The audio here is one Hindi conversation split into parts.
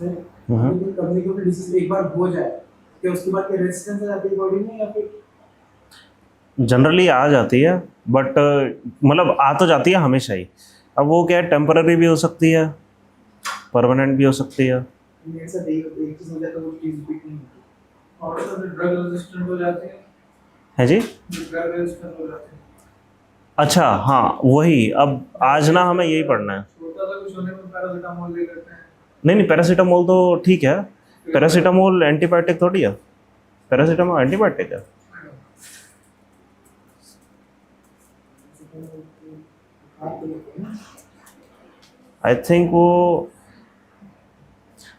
कम्युनिकेबल डिसीज एक बार हो जाए कि उसके बाद क्या रेजिस्टेंस आ जाती है बॉडी में या फिर? जनरली आ जाती है, बट मतलब आ तो जाती है हमेशा ही। अब वो क्या है, टेम्पररी भी हो सकती है, परमानेंट भी हो सकती है। ऐसा एक चीज हो जाए तो वो चीज रिपीट नहीं होती, और तो ड्रग रेजिस्टेंट हो जाते हैं। है जी। ड्रग रेजिस्टेंट हो जाते हैं। अच्छा, हाँ वही, अब आज ना हमें यही पढ़ना है। छोटा सा कुछ होने में पैरासिटामोल ले लेते हैं। नहीं नहीं, पैरासीटामोल तो ठीक है। पैरासीटामोल एंटीबायोटिक थोड़ी है। पैरासीटामोल एंटीबायोटिक है। आई थिंक वो,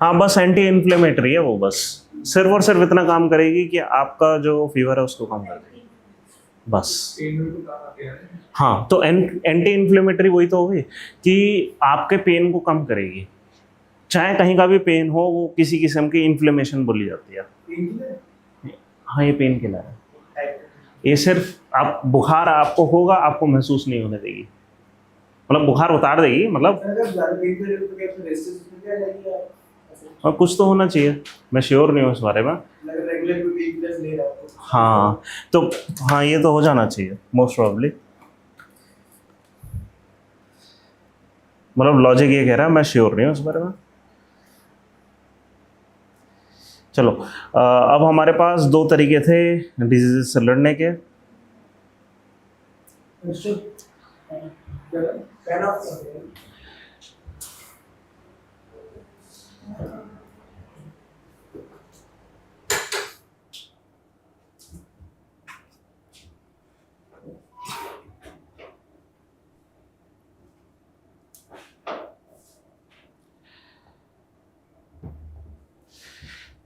हाँ बस एंटी इन्फ्लेमेटरी है वो, बस सिर्फ और सिर्फ इतना काम करेगी कि आपका जो फीवर है उसको कम कर देगी, बस। हाँ, तो एंटी इन्फ्लेमेटरी वही तो होगी कि आपके पेन को कम करेगी। चाहे कहीं का भी पेन हो, वो किसी किस्म की इन्फ्लेमेशन बोली जाती है। हाँ, ये पेन किलर है। ये सिर्फ आप बुखार आपको होगा, आपको महसूस नहीं होने देगी, मतलब बुखार उतार देगी, मतलब और कुछ तो होना चाहिए। मैं श्योर नहीं हूँ इस बारे में। हाँ तो, हाँ ये तो हो जाना चाहिए मोस्ट प्रोबेबली, मतलब लॉजिक ये कह रहा है, मैं श्योर नहीं हूँ इस बारे में। चलो, अब हमारे पास दो तरीके थे डिजीज से लड़ने के।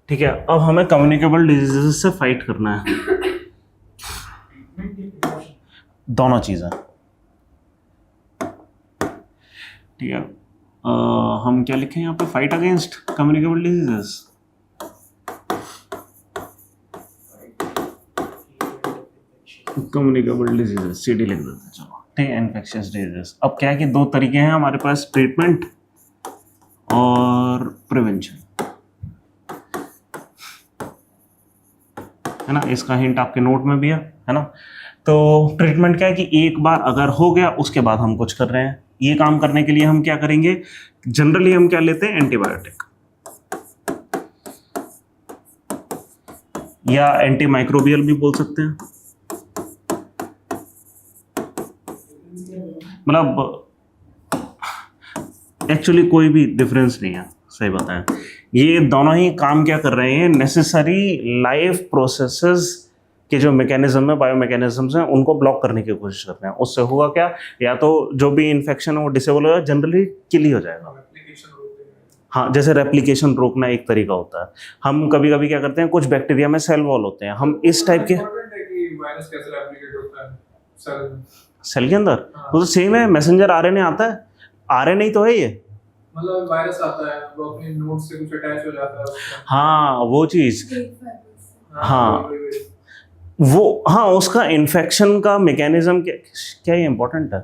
ठीक है, अब हमें कम्युनिकेबल डिजीजेस से फाइट करना है। दोनों चीज़ें, ठीक है। हम क्या लिखें यहाँ पे, fight against communicable diseases. Communicable diseases CD लिख देते हैं, चलो ठीक है। इन्फेक्शियस डिजीजेस, अब क्या है कि दो तरीके हैं हमारे पास, ट्रीटमेंट और प्रिवेंशन, है ना। इसका हिंट आपके नोट में भी है ना। तो ट्रीटमेंट क्या है कि एक बार अगर हो गया उसके बाद हम कुछ कर रहे हैं। ये काम करने के लिए हम क्या करेंगे, जनरली हम क्या लेते हैं, एंटीबायोटिक या एंटी माइक्रोबियल भी बोल सकते हैं। मतलब एक्चुअली कोई भी डिफरेंस नहीं है, सही बताएं। ये दोनों ही काम क्या कर रहे हैं, नेसेसरी लाइफ प्रोसेसेस के जो मैकेनिज्म है, बायो मैकेनिज्म्स हैं, उनको ब्लॉक करने की कोशिश कर रहे हैं। उससे होगा क्या, या तो जो भी इन्फेक्शन है वो डिसेबल हो जाएगा, जनरली किल ही हो जाएगा। हाँ, जैसे रेप्लिकेशन रोकना एक तरीका होता है। हम कभी कभी क्या करते हैं, कुछ बैक्टीरिया में सेल वॉल होते हैं, हम इस टाइप के सेल के अंदर, तो सेम है, मैसेंजर आरएनए आता है, आरएनए ही तो है ये, मतलब वायरस आता है वो अपने नोड से कुछ अटैच हो जाता है। हाँ वो चीज, हाँ वो, हाँ उसका इन्फेक्शन का मैकेनिज्म क्या ये इंपॉर्टेंट है।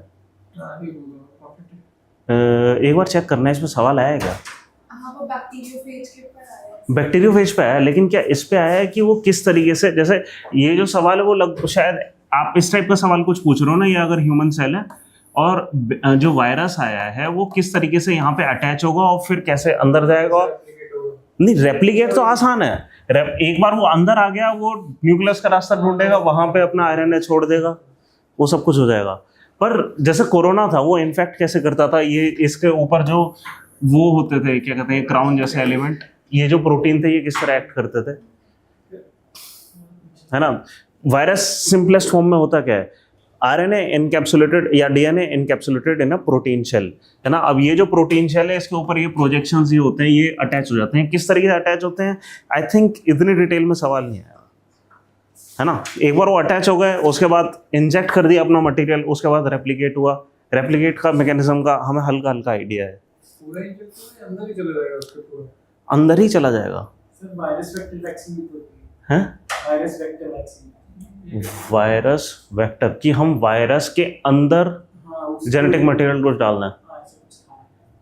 एक बार चेक करना है, इसमें सवाल आया है क्या। वो बैक्टीरियोफेज पे आया, लेकिन क्या इस पे आया है कि वो किस तरीके से, जैसे ये जो सवाल है वो शायद आप इस टाइप का सवाल कुछ पूछ रहे हो ना, ये अगर ह्यूमन सेल है और जो वायरस आया है वो किस तरीके से यहाँ पे अटैच होगा और फिर कैसे अंदर जाएगा। नहीं, रेप्लिकेट तो आसान है, एक बार वो अंदर आ गया, वो न्यूक्लियस का रास्ता ढूंढेगा, वहां पे अपना आरएनए छोड़ देगा, वो सब कुछ हो जाएगा। पर जैसे कोरोना था, वो इन्फेक्ट कैसे करता था, ये इसके ऊपर जो वो होते थे, क्या कहते हैं, क्राउन जैसे एलिमेंट, ये जो प्रोटीन थे, ये किस तरह एक्ट करते थे, है ना। वायरस सिंपलेस्ट फॉर्म में होता क्या है, आरएनए एनकैप्सुलेटेड या DNA encapsulated in a protein shell, है ना। अब ये जो प्रोटीन शेल है, इसके ऊपर ये प्रोजेक्शंस ये होते हैं, ये अटैच हो जाते हैं। किस तरीके से अटैच होते हैं, आई थिंक इतनी डिटेल में सवाल नहीं आया, है ना। एक बार वो अटैच हो गए, उसके बाद इंजेक्ट कर दिया अपना मटेरियल, उसके बाद रेप्लिकेट हुआ। रेप्लिकेट का मैकेनिज्म का हमें हल्का हल्का आइडिया है, अंदर ही चला जाएगा उसके पूरा, अंदर ही चला जाएगा। सर वायरस वेक्टर वैक्सीन भी होती है, virus vector vaccine, virus vector कि हम वायरस के अंदर जेनेटिक मटेरियल कुछ डालना है।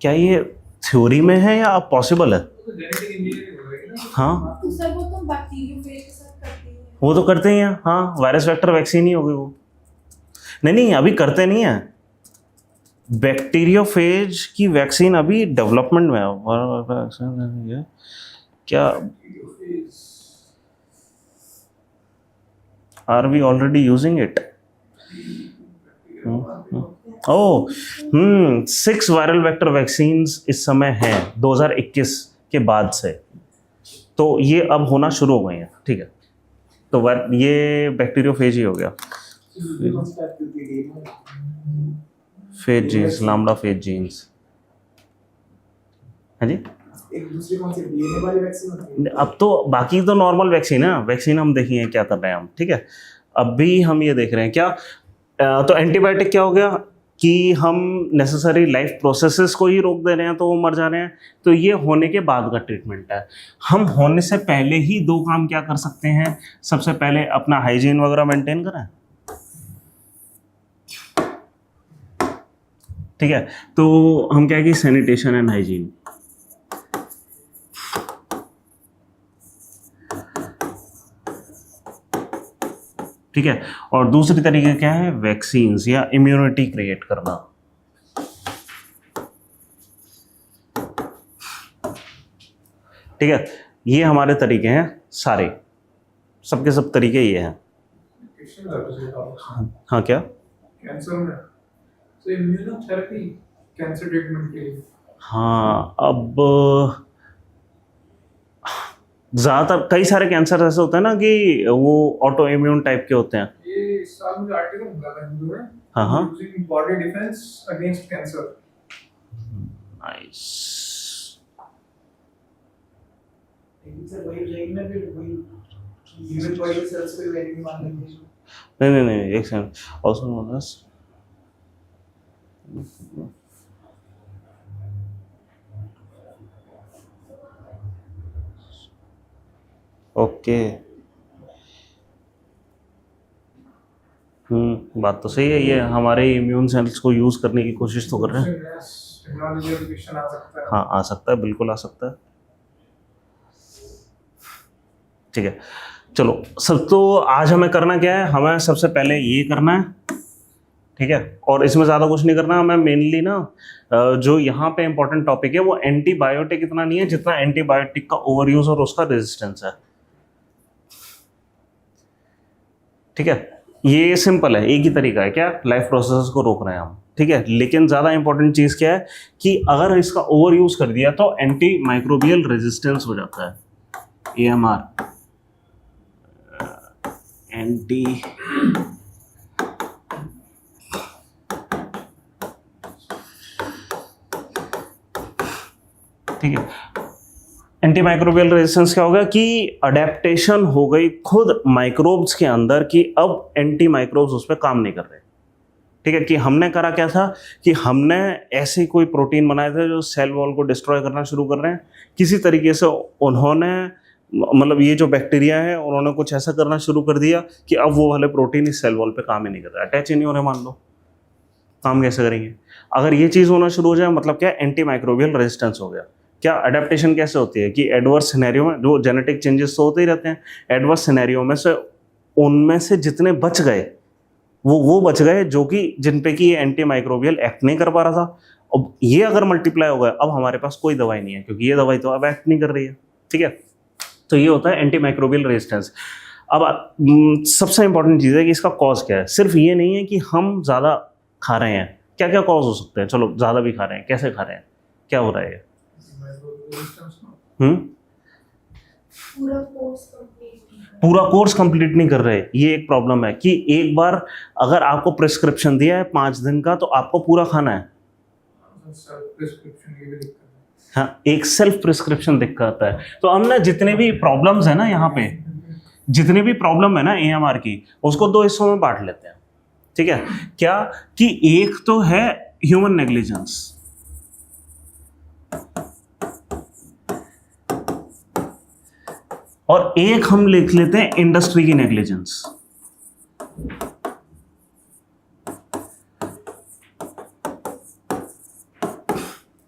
क्या ये थ्योरी में है या पॉसिबल है। जेनेटिक इंजीनियरिंग हो गई ना। हाँ तो सर वो तो बैक्टीरियोफेज के साथ करते हैं। वो तो करते ही हैं, हाँ वायरस वेक्टर वैक्सीन ही होगी वो। नहीं नहीं अभी करते नहीं है, बैक्टीरियोफेज की वैक्सीन अभी डेवलपमेंट में है। ये क्या are we already using it? Oh 6 viral vector vaccines इस समय हैं 2021 के बाद से, तो ये अब होना शुरू हो गए हैं, ठीक है। तो ये बैक्टीरियोफेज ही हो गया, phase jeans, lambda phase jeans. हाँ जी, एक दूसरी कौन सी डीएनए वाली वैक्सीन होती है? अब तो बाकी तो नॉर्मल वैक्सीन है, वैक्सीन हम देखेंगे क्या कर रहे हैं हम, ठीक है। अभी हम ये देख रहे हैं क्या, तो एंटीबायोटिक क्या हो गया कि हम नेसेसरी लाइफ प्रोसेसेस को ही रोक दे रहे हैं तो वो मर जा रहे हैं, तो ये होने के बाद का ट्रीटमेंट है। हम होने से पहले ही 2 काम क्या कर सकते हैं, सबसे पहले अपना हाइजीन वगैरह मेंटेन करें, ठीक है। तो हम क्या है कि सैनिटेशन एंड हाइजीन, ठीक है। और दूसरी तरीके क्या है, वैक्सीन्स या इम्यूनिटी क्रिएट करना, ठीक है। ये हमारे तरीके हैं सारे, सबके सब तरीके ये हैं। हाँ क्या, कैंसर में तो इम्यूनोथेरेपी कैंसर ट्रीटमेंट के लिए। हाँ अब ज़्यादातर कई सारे कैंसर ऐसे होते हैं ना कि वो ऑटो इम्यून टाइप के होते हैं। ये इस साल मुझे आर्टिकल मिला था हिंदू में, हाँ हाँ using body defence against cancer. Nice. Sir वही जाएगी ना, फिर वही ह्यूमन बॉडी सेल्स को एनिमी मान लेंगे। नहीं नहीं नहीं, एक second, also known as okay. बात तो सही है, ये हमारे इम्यून सेल्स को यूज करने की कोशिश तो कर रहे हैं। टेक्नोलॉजी एप्लीकेशन आ सकता है। हाँ आ सकता है, बिल्कुल आ सकता है, ठीक है। चलो सब, तो आज हमें करना क्या है, हमें सबसे पहले ये करना है, ठीक है। और इसमें ज़्यादा कुछ नहीं करना, हमें मेनली ना जो यहाँ पे इंपॉर्टेंट टॉपिक है वो एंटीबायोटिक इतना नहीं है जितना एंटीबायोटिक का ओवर यूज और उसका रेजिस्टेंस है, ठीक है। ये सिंपल है, एक ही तरीका है, क्या लाइफ प्रोसेस को रोक रहे हैं हम, ठीक है। लेकिन ज़्यादा इंपॉर्टेंट चीज़ क्या है कि अगर इसका ओवर यूज कर दिया तो एंटी माइक्रोबियल रेजिस्टेंस हो जाता है, AMR, एंटी ठीक है। एंटी माइक्रोबियल रेजिस्टेंस क्या होगा कि अडेप्टेशन हो गई खुद माइक्रोब्स के अंदर कि अब एंटी माइक्रोब्स उस पर काम नहीं कर रहे, ठीक है। कि हमने करा क्या था कि हमने ऐसे कोई प्रोटीन बनाए थे जो सेल वॉल को डिस्ट्रॉय करना शुरू कर रहे हैं, किसी तरीके से उन्होंने मतलब ये जो बैक्टीरिया है उन्होंने कुछ ऐसा करना शुरू कर दिया कि अब वो वाले प्रोटीन इस सेल वॉल पे काम ही नहीं कर रहा, अटैच ही नहीं हो रहे, मान लो काम कैसे करेंगे। अगर ये चीज़ होना शुरू हो जाए मतलब क्या, एंटी माइक्रोबियल रेजिस्टेंस हो गया। क्या अडेप्टेशन कैसे होती है कि एडवर्स सिनेरियो में जो जेनेटिक चेंजेस तो होते ही रहते हैं, एडवर्स सिनेरियो में से उनमें से जितने बच गए वो बच गए जो कि जिन पे कि ये एंटी माइक्रोबियल एक्ट नहीं कर पा रहा था। अब ये अगर मल्टीप्लाई हो गया, अब हमारे पास कोई दवाई नहीं है क्योंकि ये दवाई तो अब एक्ट नहीं कर रही है, ठीक है। तो ये होता है एंटी माइक्रोबियल रेजिस्टेंस। अब सबसे इंपॉर्टेंट चीज़ है कि इसका कॉज क्या है। सिर्फ ये नहीं है कि हम ज़्यादा खा रहे हैं, क्या क्या कॉज हो सकते हैं, चलो ज़्यादा भी खा रहे हैं, कैसे खा रहे हैं, क्या हो रहा है। पूरा कोर्स कंप्लीट नहीं कर रहे, ये एक प्रॉब्लम है कि एक बार अगर आपको प्रिस्क्रिप्शन दिया है 5 दिन का तो आपको पूरा खाना है। हाँ, एक सेल्फ प्रिस्क्रिप्शन दिक्कत है। तो हमने जितने भी प्रॉब्लम्स है ना, यहाँ पे जितने भी प्रॉब्लम है ना AMR की, उसको 2 हिस्सों में बांट लेते हैं, ठीक है। क्या कि एक तो है ह्यूमन नेग्लिजेंस, और एक हम लिख लेते हैं इंडस्ट्री की नेग्लिजेंस।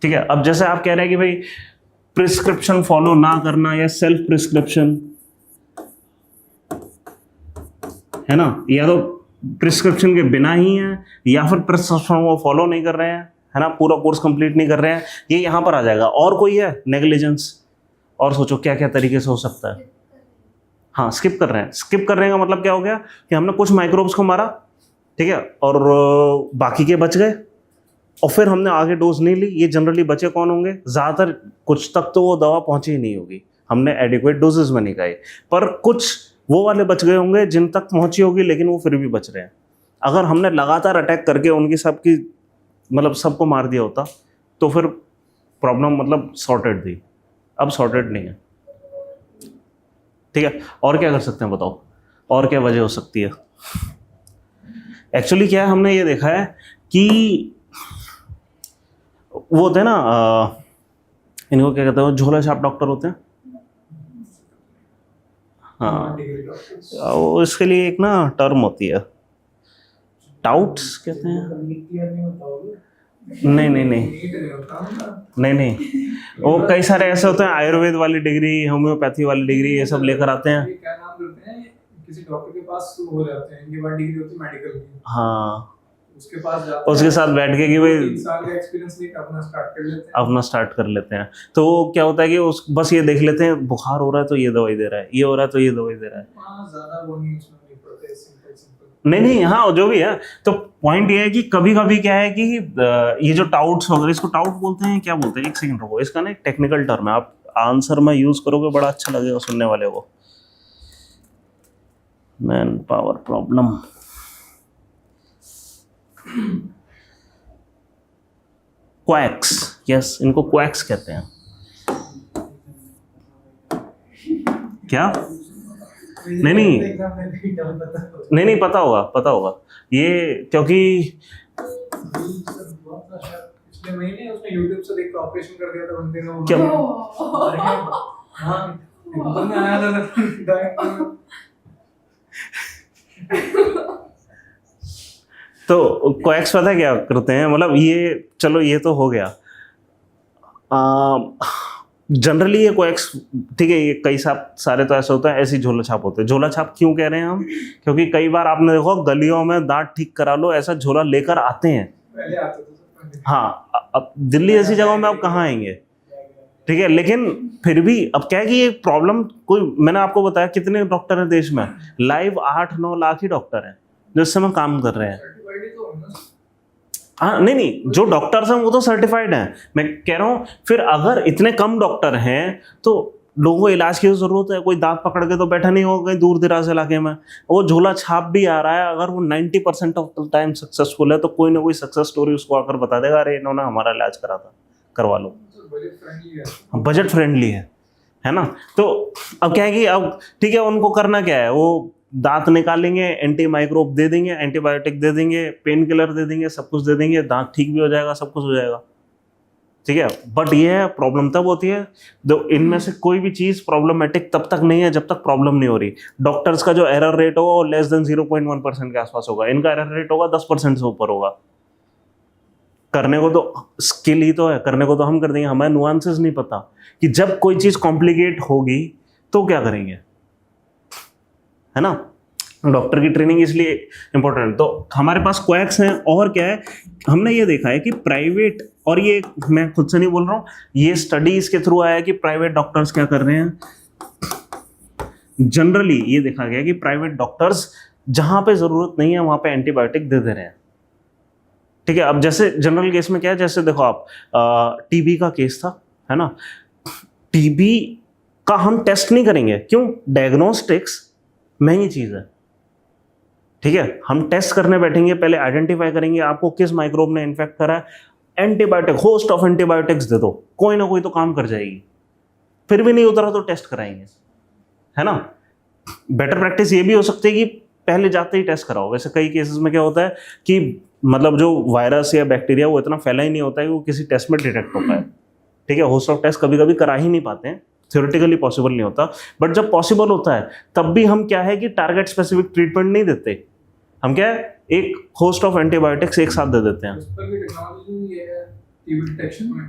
ठीक है। अब जैसे आप कह रहे हैं कि भाई प्रिस्क्रिप्शन फॉलो ना करना या सेल्फ प्रिस्क्रिप्शन, है ना, या तो प्रिस्क्रिप्शन के बिना ही है या फिर प्रिस्क्रिप्शन वो फॉलो नहीं कर रहे हैं, है ना, पूरा कोर्स कंप्लीट नहीं कर रहे हैं, ये यहाँ पर आ जाएगा। और कोई है नेग्लिजेंस, और सोचो क्या क्या तरीके से हो सकता है। हाँ, स्किप कर रहे हैं। स्किप करने का मतलब क्या हो गया कि हमने कुछ माइक्रोब्स को मारा, ठीक है, और बाकी के बच गए, और फिर हमने आगे डोज नहीं ली। ये जनरली बचे कौन होंगे? ज़्यादातर कुछ तक तो वो दवा पहुंची ही नहीं होगी, हमने एडिक्वेट डोजेज में नहीं खाई, पर कुछ वो वाले बच गए होंगे जिन तक पहुंची होगी लेकिन वो फिर भी बच रहे हैं। अगर हमने लगातार अटैक करके उनकी सबकी मतलब सबको मार दिया होता तो फिर प्रॉब्लम मतलब सॉर्टेड थी, अब सॉर्टेड नहीं है, ठीक है। और क्या कर सकते हैं बताओ, और क्या वजह हो सकती है? एक्चुअली क्या है, हमने ये देखा है कि वो होते हैं ना, इनको क्या कहते हैं, झोला छाप डॉक्टर होते हैं। हाँ, वो इसके लिए एक ना टर्म होती है, टाउट्स कहते हैं। नहीं नहीं नहीं नहीं नहीं, वो कई सारे ऐसे होते हैं, आयुर्वेद वाली डिग्री, होम्योपैथी वाली डिग्री, ये सब लेकर आते हैं। क्या नाम करते हैं, किसी डॉक्टर के पास हो जाते हैं, इनकी वाली डिग्री होती है मेडिकल की। हाँ, उसके पास जाते उसके साथ बैठ के कि भाई 3 साल का एक्सपीरियंस लेकर अपना स्टार्ट कर लेते हैं। तो क्या होता है कि उस बस ये देख लेते हैं बुखार हो रहा है तो ये दवाई दे रहा है, ये हो रहा है तो ये दवाई दे रहा है। हाँ, ज्यादा वो नहीं उसमें नहीं पड़ते, सिंपल। नहीं, हाँ जो भी है, तो पॉइंट ये है कि कभी कभी क्या है कि ये जो टाउट्स वगैरह, इसको टाउट बोलते हैं, क्या बोलते हैं, एक सेकंड रुको, इसका ना एक टेक्निकल टर्म है, आप आंसर में यूज करोगे बड़ा अच्छा लगेगा सुनने वाले को। Man power problem, quacks, yes, इनको क्वैक्स कहते हैं। क्या? नहीं, पता होगा ये, क्योंकि पिछले महीने उसने YouTube से देख के ऑपरेशन कर दिया था बंदे ने। क्या? हाँ, एकदम में आया था तो कोएक्स पता है क्या करते हैं, मतलब ये चलो ये तो हो गया। जनरली ये कोएक्स, ठीक है, ये कई सारे तो ऐसे होते हैं, ऐसी झोला छाप होते हैं। झोला छाप क्यों कह रहे हैं हम? क्योंकि कई बार आपने देखो गलियों में दांत ठीक करा लो ऐसा झोला लेकर आते हैं। पहले आते थे। हाँ, अब दिल्ली ऐसी जगहों में आप कहाँ आएंगे, ठीक है, लेकिन फिर भी अब क्या है कि ये प्रॉब्लम, कोई मैंने आपको बताया कितने डॉक्टर हैं देश में, लाइव 8-9 लाख ही डॉक्टर हैं जो इस समय काम कर रहे हैं। हाँ, नहीं, जो डॉक्टर्स हैं वो तो सर्टिफाइड हैं, मैं कह रहा हूँ फिर अगर इतने कम डॉक्टर हैं तो लोगों को इलाज की जरूरत है। कोई दांत पकड़ के तो बैठा नहीं होगा कहीं दूर दराज इलाके में, वो झोला छाप भी आ रहा है, अगर वो 90% ऑफ द टाइम सक्सेसफुल है तो कोई ना कोई सक्सेस स्टोरी उसको आकर बता देगा, अरे इन्होंने हमारा इलाज करा था, करवा लो। बजट फ्रेंडली है ना। तो अब क्या है कि अब ठीक है, उनको करना क्या है, वो दांत निकालेंगे, एंटी माइक्रोब दे देंगे, एंटीबायोटिक दे देंगे, पेन किलर दे देंगे, सब कुछ दे देंगे, दांत ठीक भी हो जाएगा, सब कुछ हो जाएगा, ठीक है। बट ये है, प्रॉब्लम तब होती है जो इनमें से कोई भी चीज प्रॉब्लमेटिक तब तक नहीं है जब तक प्रॉब्लम नहीं हो रही। डॉक्टर्स का जो एरर रेट होगा वो लेस देन 0.1% के आसपास होगा, इनका एरर रेट होगा 10% से ऊपर होगा। करने को तो स्किल ही तो है, करने को तो हम कर देंगे, हमें नुआंसेस नहीं पता कि जब कोई चीज कॉम्प्लिकेट होगी तो क्या करेंगे, है ना। डॉक्टर की ट्रेनिंग इसलिए इंपॉर्टेंट। तो हमारे पास क्वैक्स हैं, और क्या है, हमने ये देखा है कि प्राइवेट, और ये मैं खुद से नहीं बोल रहा हूँ, ये स्टडीज के थ्रू आया कि प्राइवेट डॉक्टर्स क्या कर रहे हैं। जनरली ये देखा गया कि प्राइवेट डॉक्टर्स जहां पे जरूरत नहीं है वहां पे एंटीबायोटिक दे रहे हैं, ठीक है। अब जैसे जनरल केस में क्या है, जैसे देखो आप टीबी का केस था, है ना, टीबी का हम टेस्ट नहीं करेंगे, क्यों? डायग्नोस्टिक्स महंगी चीज है, ठीक है। हम टेस्ट करने बैठेंगे, पहले आइडेंटिफाई करेंगे आपको किस माइक्रोब ने इन्फेक्ट करा है, एंटीबायोटिक, होस्ट ऑफ एंटीबायोटिक्स दे दो, कोई ना कोई तो काम कर जाएगी। फिर भी नहीं उतरा तो टेस्ट कराएंगे, है ना। बेटर प्रैक्टिस ये भी हो सकती है कि पहले जाते ही टेस्ट कराओ। वैसे कई केसेस में क्या होता है कि मतलब जो वायरस या बैक्टीरिया वो इतना फैला ही नहीं होता है कि वो किसी टेस्ट में डिटेक्ट होता है, ठीक है। होस्ट ऑफ टेस्ट कभी कभी करा ही नहीं पाते हैं, थ्योरेटिकली पॉसिबल नहीं होता, बट जब पॉसिबल होता है तब भी हम क्या है कि टारगेट स्पेसिफिक ट्रीटमेंट नहीं देते, हम क्या है एक होस्ट ऑफ एंटीबायोटिक्स एक साथ दे देते हैं। उस पर भी टेक्नोलॉजी है टीबी डिटेक्शन में।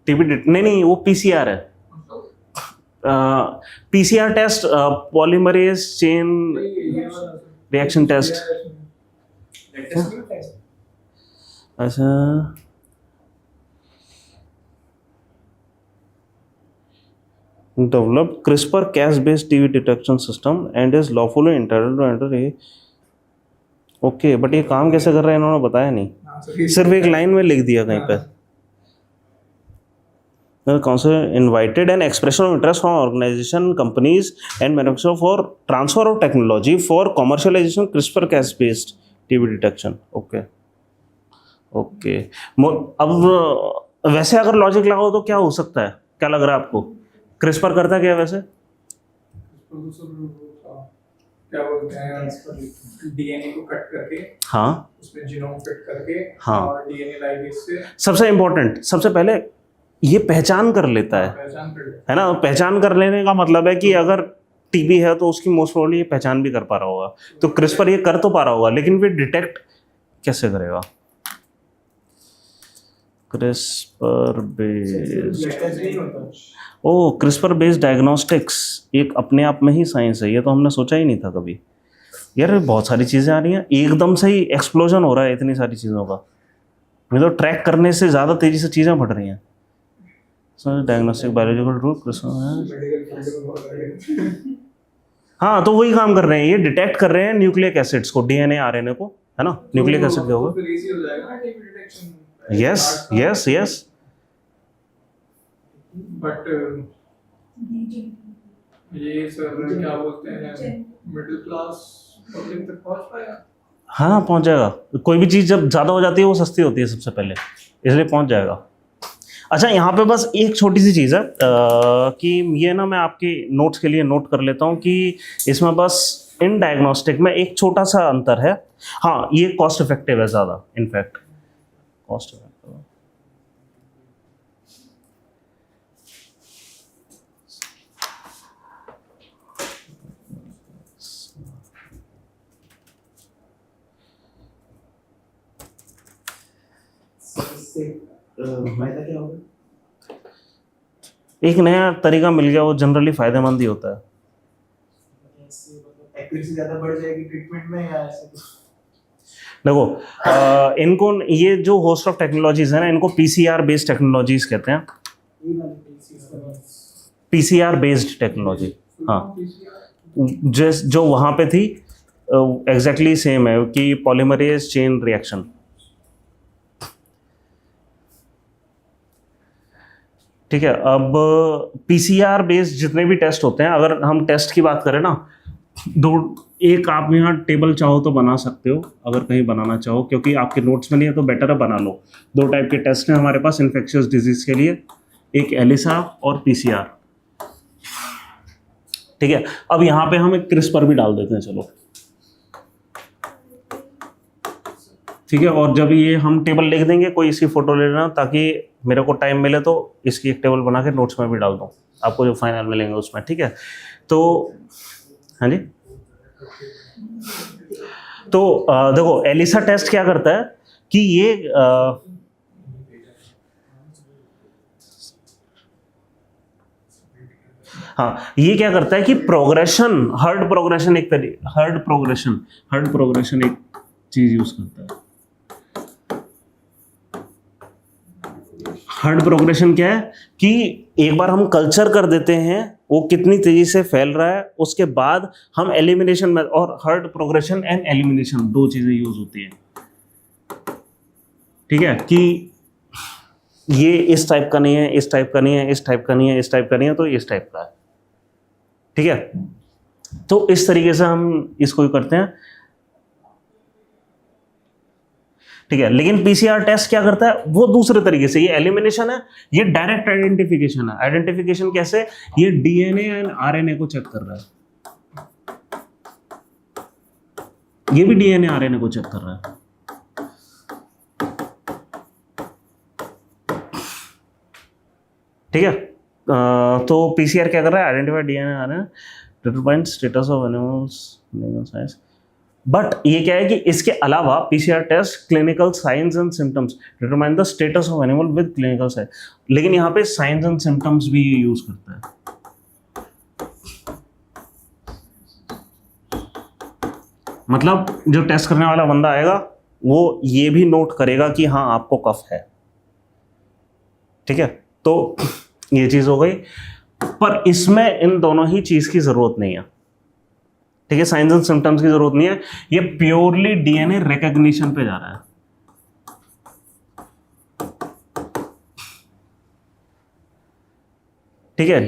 टीबी नहीं, वो पीसीआर है, पीसीआर टेस्ट, पॉलीमरेज चेन ये वाला रिएक्शन टेस्ट। अच्छा, developed CRISPR Cas-based TB detection system and is lawfully entitled to enter a। Okay, but ये काम कैसे कर रहे हैं इन्होंने बताया नहीं, सिर्फ एक लाइन में लिख दिया कहीं पे। Council invited an expression of interest from organization, companies and manufacturers for transfer of technology for commercialization CRISPR-Cas-based TB detection। Okay okay, अब वैसे अगर लॉजिक लगाओ तो क्या हो सकता है, क्या लग रहा है आपको? क्रिस्पर करता क्या है वैसे? क्या बोलते हैं, डीएनए को कट करके, हाँ, उसमें जीनोम फिट करके, हाँ, और डीएनए लाइगेज से सबसे इम्पोर्टेंट, सबसे पहले ये पहचान कर लेता पहचान कर लेता है ना। पहचान कर लेने का मतलब है कि अगर टीबी है तो उसकी मोस्ट प्रोबेबली ये पहचान भी कर पा रहा होगा, तो क्रिस्पर ये कर तो पा रहा होगा, लेकिन फिर डिटेक्ट कैसे करेगा? क्रिस्पर बेस्ड, टेस्ट नहीं होता। ओ, क्रिस्पर बेस्ड डायग्नोस्टिक्स एक अपने आप में ही साइंस है, ये तो हमने सोचा ही नहीं था कभी। यार बहुत सारी चीज़ें आ रही हैं, एकदम से ही एक्सप्लोजन हो रहा है इतनी सारी चीज़ों का, मतलब तो ट्रैक करने से ज़्यादा तेज़ी से चीज़ें बढ़ रही हैं। डायग्नोस्टिक बायोलॉजिकल रूप, हाँ, तो वही काम कर रहे हैं, ये डिटेक्ट कर रहे हैं न्यूक्लिक एसिड्स को, डीएनए आरएनए को, है ना। न्यूक्लिक एसिड क्या होगा? फिर इजी हो जाएगा ना TB detection. Yes yes yes, but ये सर क्या बोलते हैं, मिडिल क्लास पब्लिक तक पहुंच पाएगा? हाँ पहुंच जाएगा। कोई भी चीज़ जब ज़्यादा हो जाती है वो सस्ती होती है सबसे पहले, इसलिए पहुंच जाएगा। अच्छा, यहाँ पे बस एक छोटी सी चीज़ है कि ये ना मैं आपके नोट्स के लिए नोट कर लेता हूँ कि इसमें बस इन डायग्नोस्टिक में एक छोटा सा अंतर है। हाँ, ये कॉस्ट इफेक्टिव है ज़्यादा, इनफैक्ट कॉस्ट इफेक्टिव। फायदा क्या होगा? एक नया तरीका मिल गया, वो जनरली फायदेमंद ही होता है। एक्यूरेसी ज़्यादा बढ़ जाएगी ट्रीटमेंट में या ऐसे कुछ? देखो, इनको ये जो होस्ट ऑफ टेक्नोलॉजीज है ना, इनको पीसीआर बेस्ड टेक्नोलॉजीज कहते हैं। पीसीआर बेस्ड टेक्नोलॉजी, हाँ, जो वहाँ पे थी एग्जैक्टली सेम है कि पॉलीमरेज चेन रिएक्शन। ठीक है, अब पीसीआर बेस्ड जितने भी टेस्ट होते हैं, अगर हम टेस्ट की बात करें ना, एक आप यहाँ टेबल चाहो तो बना सकते हो, अगर कहीं बनाना चाहो, क्योंकि आपके नोट्स में नहीं है तो बेटर है बना लो। 2 टाइप के टेस्ट हैं हमारे पास इन्फेक्शियस डिजीज के लिए, एक एलिसा और पीसीआर। ठीक है, अब यहाँ पे हम एक क्रिस्पर भी डाल देते हैं, चलो ठीक है। और जब ये हम टेबल लिख देंगे, कोई इसकी फोटो ले लेना, ताकि मेरे को टाइम मिले तो इसकी एक टेबल बना के नोट्स में भी डाल दूँ आपको, जो फाइनल मिलेंगे उसमें। ठीक है, तो हाँ जी, तो देखो एलिसा टेस्ट क्या करता है कि ये हाँ, ये क्या करता है कि प्रोग्रेशन, हर्ड प्रोग्रेशन एक तरीके, हर्ड प्रोग्रेशन एक चीज यूज करता है। हर्ड प्रोग्रेशन क्या है कि एक बार हम कल्चर कर देते हैं, वो कितनी तेजी से फैल रहा है, उसके बाद हम एलिमिनेशन में, और हर्ड प्रोग्रेशन एंड एलिमिनेशन 2 चीजें यूज होती हैं। ठीक है, कि ये इस टाइप का नहीं है, इस टाइप का नहीं है, इस टाइप का नहीं है, इस टाइप का नहीं है, तो इस टाइप का है। ठीक है, तो इस तरीके से हम इसको करते हैं। ठीक है, लेकिन पीसीआर टेस्ट क्या करता है, वो दूसरे तरीके से, ये एलिमिनेशन है, ये डायरेक्ट आइडेंटिफिकेशन है। आइडेंटिफिकेशन कैसे, ये डीएनए एंड आरएनए को चेक कर रहा है, ये भी डीएनए आरएनए को चेक कर रहा है। ठीक है, तो पीसीआर क्या कर रहा है, identify DNA RNA, determine status of animals. But ये क्या है कि इसके अलावा PCR test clinical signs and symptoms, determine the status of animal with clinical signs. लेकिन यहाँ पे साइंस एंड सिम्टम्स भी यूज करता है। मतलब जो टेस्ट करने वाला बंदा आएगा वो ये भी नोट करेगा कि हाँ आपको कफ है, ठीक है। तो ये चीज हो गई, पर इसमें इन दोनों ही चीज की जरूरत नहीं है, ठीक है। साइंस एंड सिम्टम्स की जरूरत नहीं है, ये प्योरली डीएनए रिकॉग्निशन पे जा रहा है। ठीक है,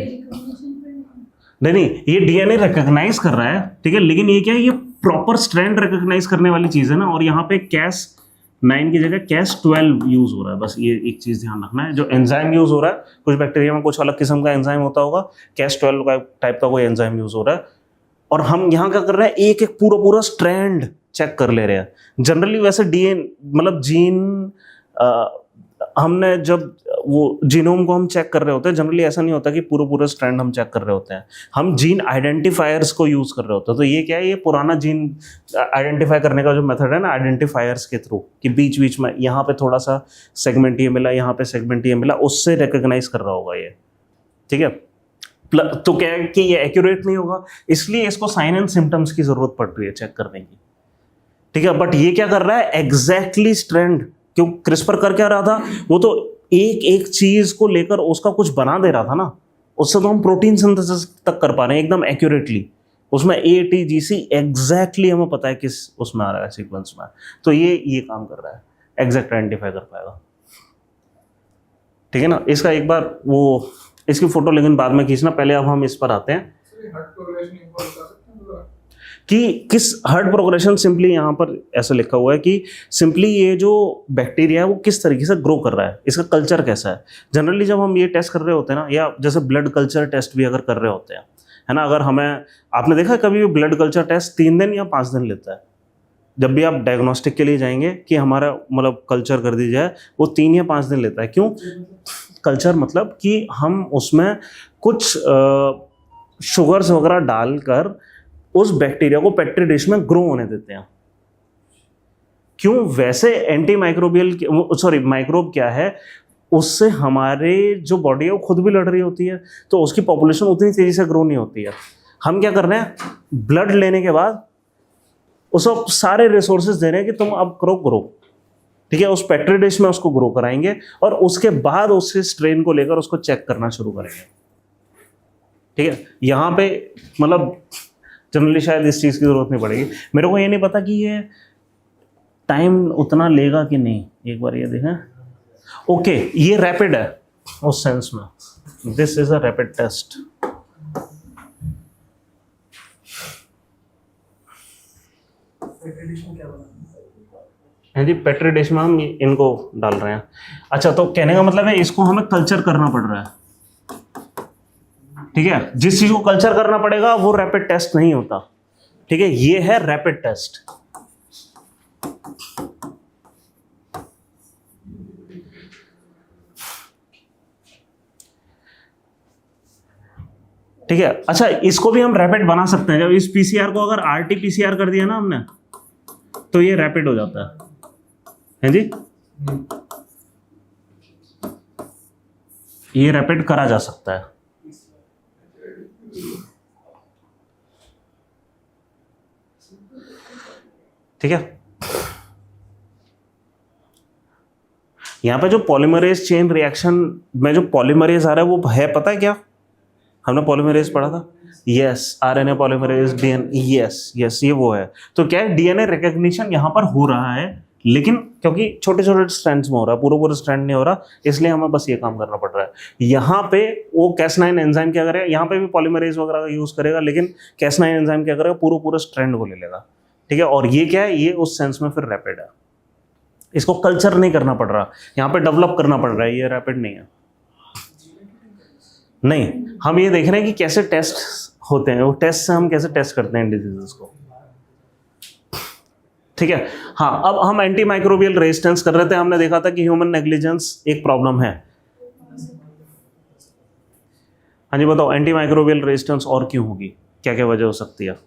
नहीं ये डीएनए रिकॉग्नाइज कर रहा है, ठीक है, लेकिन ये क्या है, ये प्रॉपर स्ट्रैंड रिकॉग्नाइज करने वाली चीज है ना, और यहाँ पे कैस 9 की जगह कैस 12 यूज हो रहा है। बस ये एक चीज ध्यान रखना है, जो एंजाइम यूज हो रहा है, कुछ बैक्टीरिया में कुछ अलग किस्म का एंजाइम होता होगा, कैस 12 का टाइप का कोई एंजाइम यूज हो रहा है, और हम यहाँ क्या कर रहे हैं, एक एक पूरा पूरा स्ट्रैंड चेक कर ले रहे हैं। जनरली वैसे डीएन मतलब जीन हमने जब वो जीनोम को हम चेक कर रहे होते हैं, जनरली ऐसा नहीं होता कि पूरा पूरा स्ट्रैंड हम चेक कर रहे होते हैं, हम जीन आइडेंटिफायर्स को यूज कर रहे होते हैं। तो ये क्या है, ये पुराना जीन आइडेंटिफाई करने का जो मेथड है ना, आइडेंटिफायर्स के थ्रू, कि बीच बीच में यहाँ पे थोड़ा सा सेगमेंट ये मिला, यहाँ पे सेगमेंट ये मिला, उससे रिकॉग्नाइज कर रहा होगा ये, ठीक है। तो क्या है कि ये एक्यूरेट नहीं होगा, इसलिए इसको साइन एंड सिम्टम्स की जरूरत पड़ रही है चेक करने की, ठीक है। बट ये क्या कर रहा है, एग्जैक्टली स्ट्रैंड, क्यों क्रिस्पर कर क्या रहा था, वो तो एक एक चीज को लेकर उसका कुछ बना दे रहा था ना, उससे तो हम प्रोटीन सिंथेसिस तक कर पा रहे हैं एकदम एक्यूरेटली, उसमें ATGC एग्जैक्टली हमें पता है किस उसमें आ रहा है सीक्वेंस में, तो ये काम कर रहा है, एग्जैक्ट आइडेंटिफाई कर पाएगा, ठीक है ना। इसका एक बार वो इसकी फोटो लेकिन बाद में खींचना, पहले अब हम इस पर आते हैं कि किस हार्ट प्रोग्रेशन। सिंपली यहाँ पर ऐसा लिखा हुआ है कि सिंपली ये जो बैक्टीरिया है वो किस तरीके से ग्रो कर रहा है, इसका कल्चर कैसा है। जनरली जब हम ये टेस्ट कर रहे होते हैं ना, या जैसे ब्लड कल्चर टेस्ट भी अगर कर रहे होते हैं, है ना, अगर हमें, आपने देखा कभी भी ब्लड कल्चर टेस्ट 3 दिन या 5 दिन लेता है। जब भी आप डायग्नोस्टिक के लिए जाएंगे कि हमारा मतलब कल्चर कर दी जाए, वो 3 या 5 दिन लेता है। क्यों कल्चर, मतलब कि हम उसमें कुछ शुगर्स वगैरह डालकर उस बैक्टीरिया को पेट्री डिश में ग्रो होने देते हैं। क्यों, वैसे एंटी माइक्रोबियल, सॉरी माइक्रोब क्या है, उससे हमारे जो बॉडी है वो खुद भी लड़ रही होती है, तो उसकी पॉपुलेशन उतनी तेजी से ग्रो नहीं होती है। हम क्या कर रहे हैं, ब्लड लेने के बाद उसको सारे रिसोर्सेज दे रहे हैं कि तुम अब ग्रो, ठीक है, उस पेट्री डिश में उसको ग्रो कराएंगे, और उसके बाद उससे स्ट्रेन को लेकर उसको चेक करना शुरू करेंगे, ठीक है। यहाँ पे मतलब जनरली शायद इस चीज़ की ज़रूरत नहीं पड़ेगी। मेरे को ये नहीं पता कि ये टाइम उतना लेगा कि नहीं, एक बार ये देखें। ओके, ये रैपिड है उस सेंस में, this is a rapid test. हाँ जी, पेट्री डिश में हम इनको डाल रहे हैं। अच्छा, तो कहने का मतलब है इसको हमें कल्चर करना पड़ रहा है, ठीक है। जिस चीज को कल्चर करना पड़ेगा वो रैपिड टेस्ट नहीं होता, ठीक है। ये है रैपिड टेस्ट। ठीक है, अच्छा इसको भी हम रैपिड बना सकते हैं। जब इस पीसीआर को अगर RT-PCR कर दिया ना हमने, तो ये रैपिड हो जाता है जी, ये रैपिड करा जा सकता है। ठीक है, यहां पे जो पॉलीमरेज चेन रिएक्शन में जो पॉलीमरेज आ रहा है वो है, पता है क्या, हमने पॉलीमरेज पढ़ा था, yes, RNA polymerase, DNA, yes ये वो है। तो क्या है, DNA रिकॉग्निशन यहां पर हो रहा है, लेकिन क्योंकि छोटे छोटे स्ट्रैंड्स में हो रहा है, पूरा स्ट्रैंड नहीं हो रहा, इसलिए हमें बस ये काम करना पड़ रहा है। यहाँ पे वो Cas9 एंजाइम क्या करेगा, यहाँ पे भी पॉलीमरेज वगैरह का यूज करेगा, लेकिन Cas9 एंजाइम क्या करेगा, पूरा स्ट्रैंड को ले लेगा, ठीक है। और ये क्या है, ये उस सेंस में फिर रैपिड है, इसको कल्चर नहीं करना पड़ रहा, यहाँ पे डेवलप करना पड़ रहा है, ये रैपिड नहीं है। नहीं, हम ये देख रहे हैं कि कैसे टेस्ट होते हैं, वो टेस्ट से हम कैसे टेस्ट करते हैं डिजीजेस को, ठीक है। हाँ, अब हम एंटी माइक्रोबियल रेजिस्टेंस कर रहे थे, हमने देखा था कि ह्यूमन नेग्लिजेंस एक प्रॉब्लम है। हाँ जी बताओ, एंटी माइक्रोबियल रेजिस्टेंस और क्यों होगी, क्या क्या वजह हो सकती है।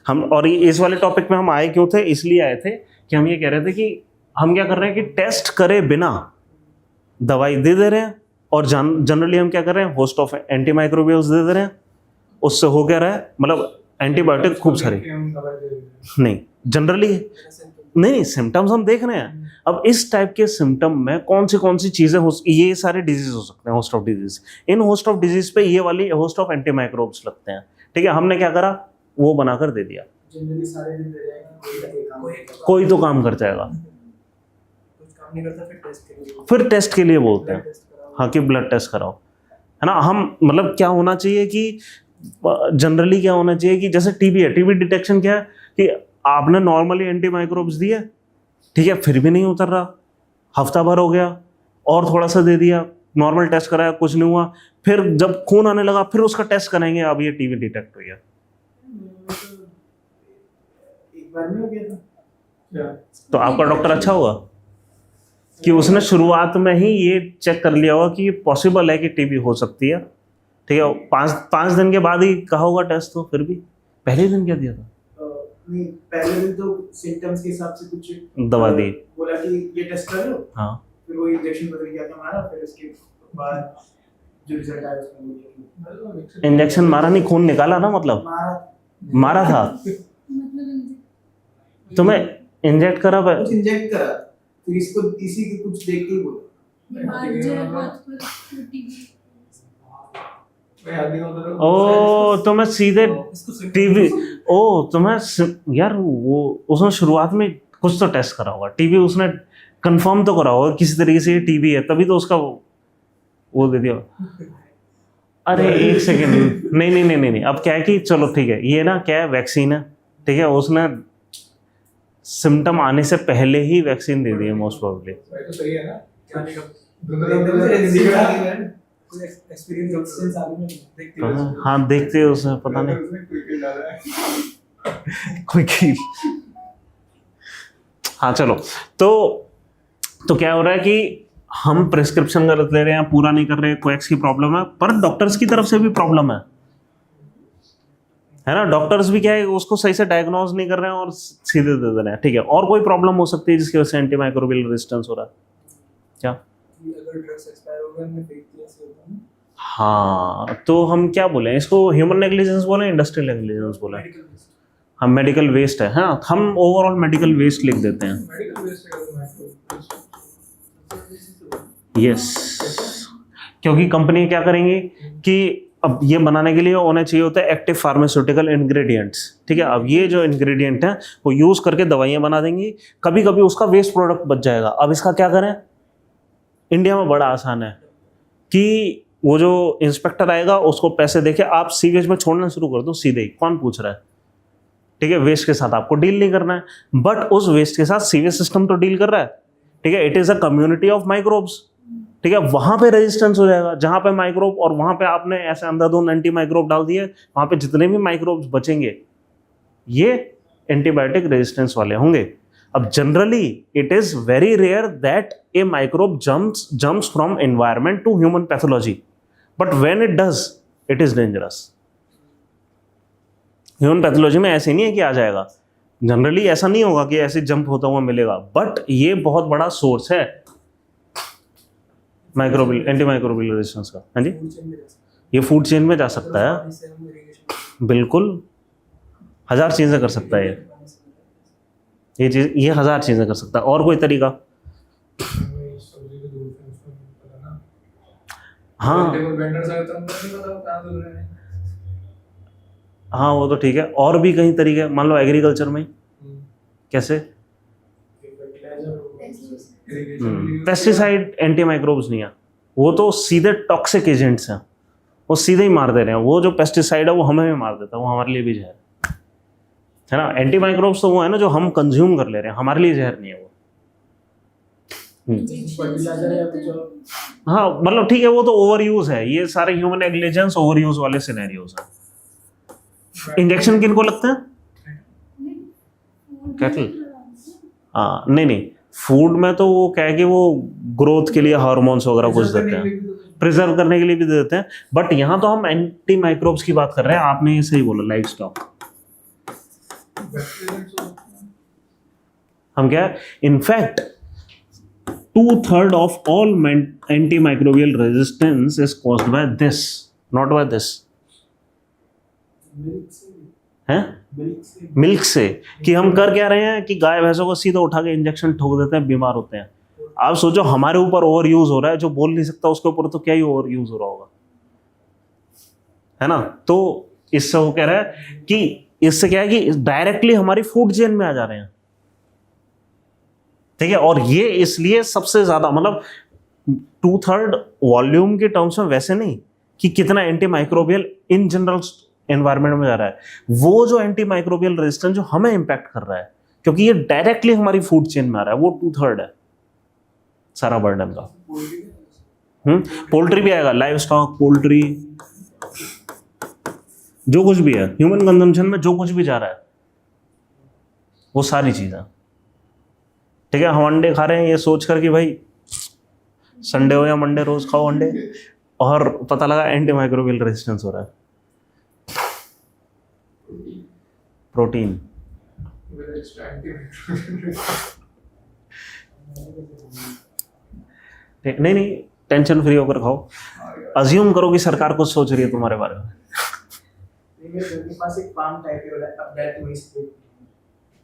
हम और इस वाले टॉपिक में हम आए क्यों थे, इसलिए आए थे कि हम ये कह रहे थे कि हम क्या कर रहे हैं कि टेस्ट करे बिना दवाई दे रहे हैं, और जनरली हम क्या कर रहे हैं, होस्ट ऑफ एंटी माइक्रोबियल्स दे रहे हैं। उससे हो क्या रहा है, मतलब एंटीबायोटिक खूब सारे नहीं जनरली नहीं सिम्टम्स हम देख रहे हैं। अब इस टाइप के सिम्टम में कौन सी चीजें हो, ये सारे डिजीज हो सकते हैं, host of disease. In host of disease पे ये वाली होस्ट ऑफ एंटीमाइक्रोब्स लगते हैं। ठीक है, हमने क्या करा, वो बनाकर दे दिया, जनरली सारे दिन रह जाएगा, कोई तो काम कर जाएगा, कुछ काम नहीं करता, फिर टेस्ट के लिए बोलते हैं, हाँ कि ब्लड टेस्ट कराओ, है ना। हम मतलब क्या होना चाहिए कि जनरली क्या होना चाहिए कि जैसे टीबी है, टीबी डिटेक्शन क्या है कि आपने नॉर्मली एंटीमाइक्रोब्स दिए, ठीक है, फिर भी नहीं उतर रहा, हफ्ता भर हो गया और थोड़ा सा दे दिया, नॉर्मल टेस्ट कराया, कुछ नहीं हुआ, फिर जब खून आने लगा फिर उसका टेस्ट कराएंगे, अब ये टीबी डिटेक्ट हुई है। एक बार में हो गया था क्या? तो आपका डॉक्टर अच्छा होगा कि उसने शुरुआत में ही ये चेक कर लिया होगा कि पॉसिबल है कि टीबी हो सकती है। ठीक है, पाँच दिन के बाद ही कहा होगा टेस्ट, तो फिर भी पहले दिन क्या दिया था? नहीं, पहले दिन तो सिम्टम्स के हिसाब से कुछ दवा दी, बोला कि ये टेस्ट कर लो, हाँ, फिर वो इंजेक्शन बदल गया था हमारा, फिर उसके बाद जो रिजल्ट आया उसमें वो इंजेक्शन मारा नहीं, खून निकाला ना, मतलब मारा था, तो मैं इंजेक्ट करा, कुछ इंजेक्ट करा, फिर इसको इसी के कुछ देख के बोला। ओ तो मैं सीधे टीबी, ओ तो मैं यार वो उसने शुरुआत में कुछ तो टेस्ट करा होगा, टीबी उसने कंफर्म तो करा होगा किसी तरीके से ये टीबी है, तभी तो उसका वो दे दिया। अरे एक सेकेंड, नहीं, अब क्या है कि चलो ठीक है, ये ना क्या है, वैक्सीन है, ठीक है, उसने सिम्टम आने से पहले ही वैक्सीन दे दी है मोस्ट प्रोबेबली। तो सही है ना, हाँ देखते हैं उसमें, पता नहीं कोई की। हाँ चलो, तो क्या हो रहा है कि हम प्रिस्क्रिप्शन गलत ले रहे हैं, पूरा नहीं कर रहे, कोएक्स की प्रॉब्लम है, पर डॉक्टर्स की तरफ से भी प्रॉब्लम है ना। डॉक्टर्स भी क्या है, उसको सही से डायग्नोज नहीं कर रहे हैं और सीधे दे रहे हैं। ठीक है, और कोई प्रॉब्लम हो सकती है जिसकी वजह से एंटीमाइक्रोबियल रेजिस्टेंस हो रहा है क्या? अगर ड्रग्स एक्सपायर हो गए, मैं फेक दिया से होता है। हाँ, तो हम क्या बोले इसको, ह्यूमन नेग्लिजेंस बोले, इंडस्ट्रियल नेग्लिजेंस बोले, हम मेडिकल वेस्ट है, हाँ हम ओवरऑल मेडिकल वेस्ट लिख देते हैं। मेडिकल वेस्ट का यस, क्योंकि कंपनी क्या करेंगी कि अब ये बनाने के लिए होने चाहिए होता है एक्टिव फार्मास्यूटिकल इंग्रेडिएंट्स। ठीक है, अब ये जो इंग्रेडिएंट हैं वो यूज करके दवाइयां बना देंगी, कभी कभी उसका वेस्ट प्रोडक्ट बच जाएगा। अब इसका क्या करें, इंडिया में बड़ा आसान है कि वो जो इंस्पेक्टर आएगा उसको पैसे देके आप सीवेज में छोड़ना शुरू कर दो सीधे ही, कौन पूछ रहा है। ठीक है, वेस्ट के साथ आपको डील नहीं करना है, बट उस वेस्ट के साथ सीवेज सिस्टम तो डील कर रहा है। ठीक है, it is a community of microbes. ठीक है, वहां पे रेजिस्टेंस हो जाएगा जहां पे माइक्रोब, और वहां पे आपने ऐसे अंधाधुंध एंटी माइक्रोब डाल दिए, वहां पे जितने भी माइक्रोब्स बचेंगे ये एंटीबायोटिक रेजिस्टेंस वाले होंगे। अब generally it is very rare that a microbe jumps from environment to human pathology, but when it does it is dangerous. Human pathology में ऐसे नहीं है कि आ जाएगा, जनरली ऐसा नहीं होगा कि ऐसे जंप होता हुआ मिलेगा, बट ये बहुत बड़ा सोर्स है माइक्रोबियल एंटीमाइक्रोबियल रेजिस्टेंस का। हाँ जी, ये फूड चेन में जा सकता है, बिल्कुल 1000 चीजें कर सकता है ये चीज, ये 1000 चीजें कर सकता है। और कोई तरीका? हाँ हाँ वो तो ठीक है, और भी कई तरीके, मान लो एग्रीकल्चर में कैसे, पेस्टिसाइड एंटीमाइक्रोब्स नहीं है, वो तो सीधे टॉक्सिक एजेंट्स हैं, वो सीधे ही मार दे रहे हैं। वो जो पेस्टिसाइड है वो हमें भी मार देता है, वो हमारे लिए भी जहर है ना। एंटीमाइक्रोब्स तो वो है ना जो हम कंज्यूम कर ले रहे हैं, हमारे लिए जहर नहीं है वो। हाँ मतलब ठीक है, वो तो ओवर यूज है, ये सारे ह्यूमन नेग्लिजेंस ओवर यूज वाले सिनेरियोज हैं। इंजेक्शन किनको लगता है? कैटल? हाँ नहीं, फूड में तो वो क्या है कि वो ग्रोथ के लिए हार्मोन्स वगैरह कुछ देते हैं, प्रिजर्व करने के लिए भी देते हैं, बट यहाँ तो हम एंटी माइक्रोब्स की बात कर रहे हैं। आपने ये सही बोला, लाइफ स्टॉक। हम क्या, in fact 2/3 of all antimicrobial resistance is caused by this, not by this. हैं मिल्क से, कि हम कर क्या रहे हैं कि गाय भैंसों को सीधा उठा के इंजेक्शन ठोक देते हैं, बीमार होते हैं। आप सोचो हमारे ऊपर ओवर यूज हो रहा है, जो बोल नहीं सकता उसके ऊपर तो क्या ही ओवर यूज हो रहा होगा, है ना। तो इससे वो कह रहा है कि इससे क्या है कि डायरेक्टली हमारी फूड चेन में आ जा रहे हैं, ठीक है। और ये इसलिए सबसे ज्यादा मतलब 2/3 वॉल्यूम के टर्म्स में वैसे नहीं कि कितना anti microbial in general environment में जा रहा है, वो जो एंटी माइक्रोबियल रेजिस्टेंस जो हमें इंपैक्ट कर रहा है, क्योंकि ये डायरेक्टली हमारी फूड चेन में आ रहा है, वो 2/3 है सारा बर्डन का। पोल्ट्री भी आएगा, लाइव स्टॉक, पोल्ट्री, जो कुछ भी है ह्यूमन कंजम्पशन में जो कुछ भी जा रहा है वो सारी चीजें, ठीक है। हम अंडे खा रहे हैं ये सोच कर कि भाई संडे हो या मंडे रोज खाओ अंडे, और पता लगा एंटी माइक्रोबियल रेजिस्टेंस हो रहा है। प्रोटीन नहीं नहीं, टेंशन फ्री होकर खाओ। अज्यूम करो कि सरकार कुछ सोच रही है तुम्हारे बारे में। मेरे पास एक फार्म टाइप है, अब दैट वेस्ट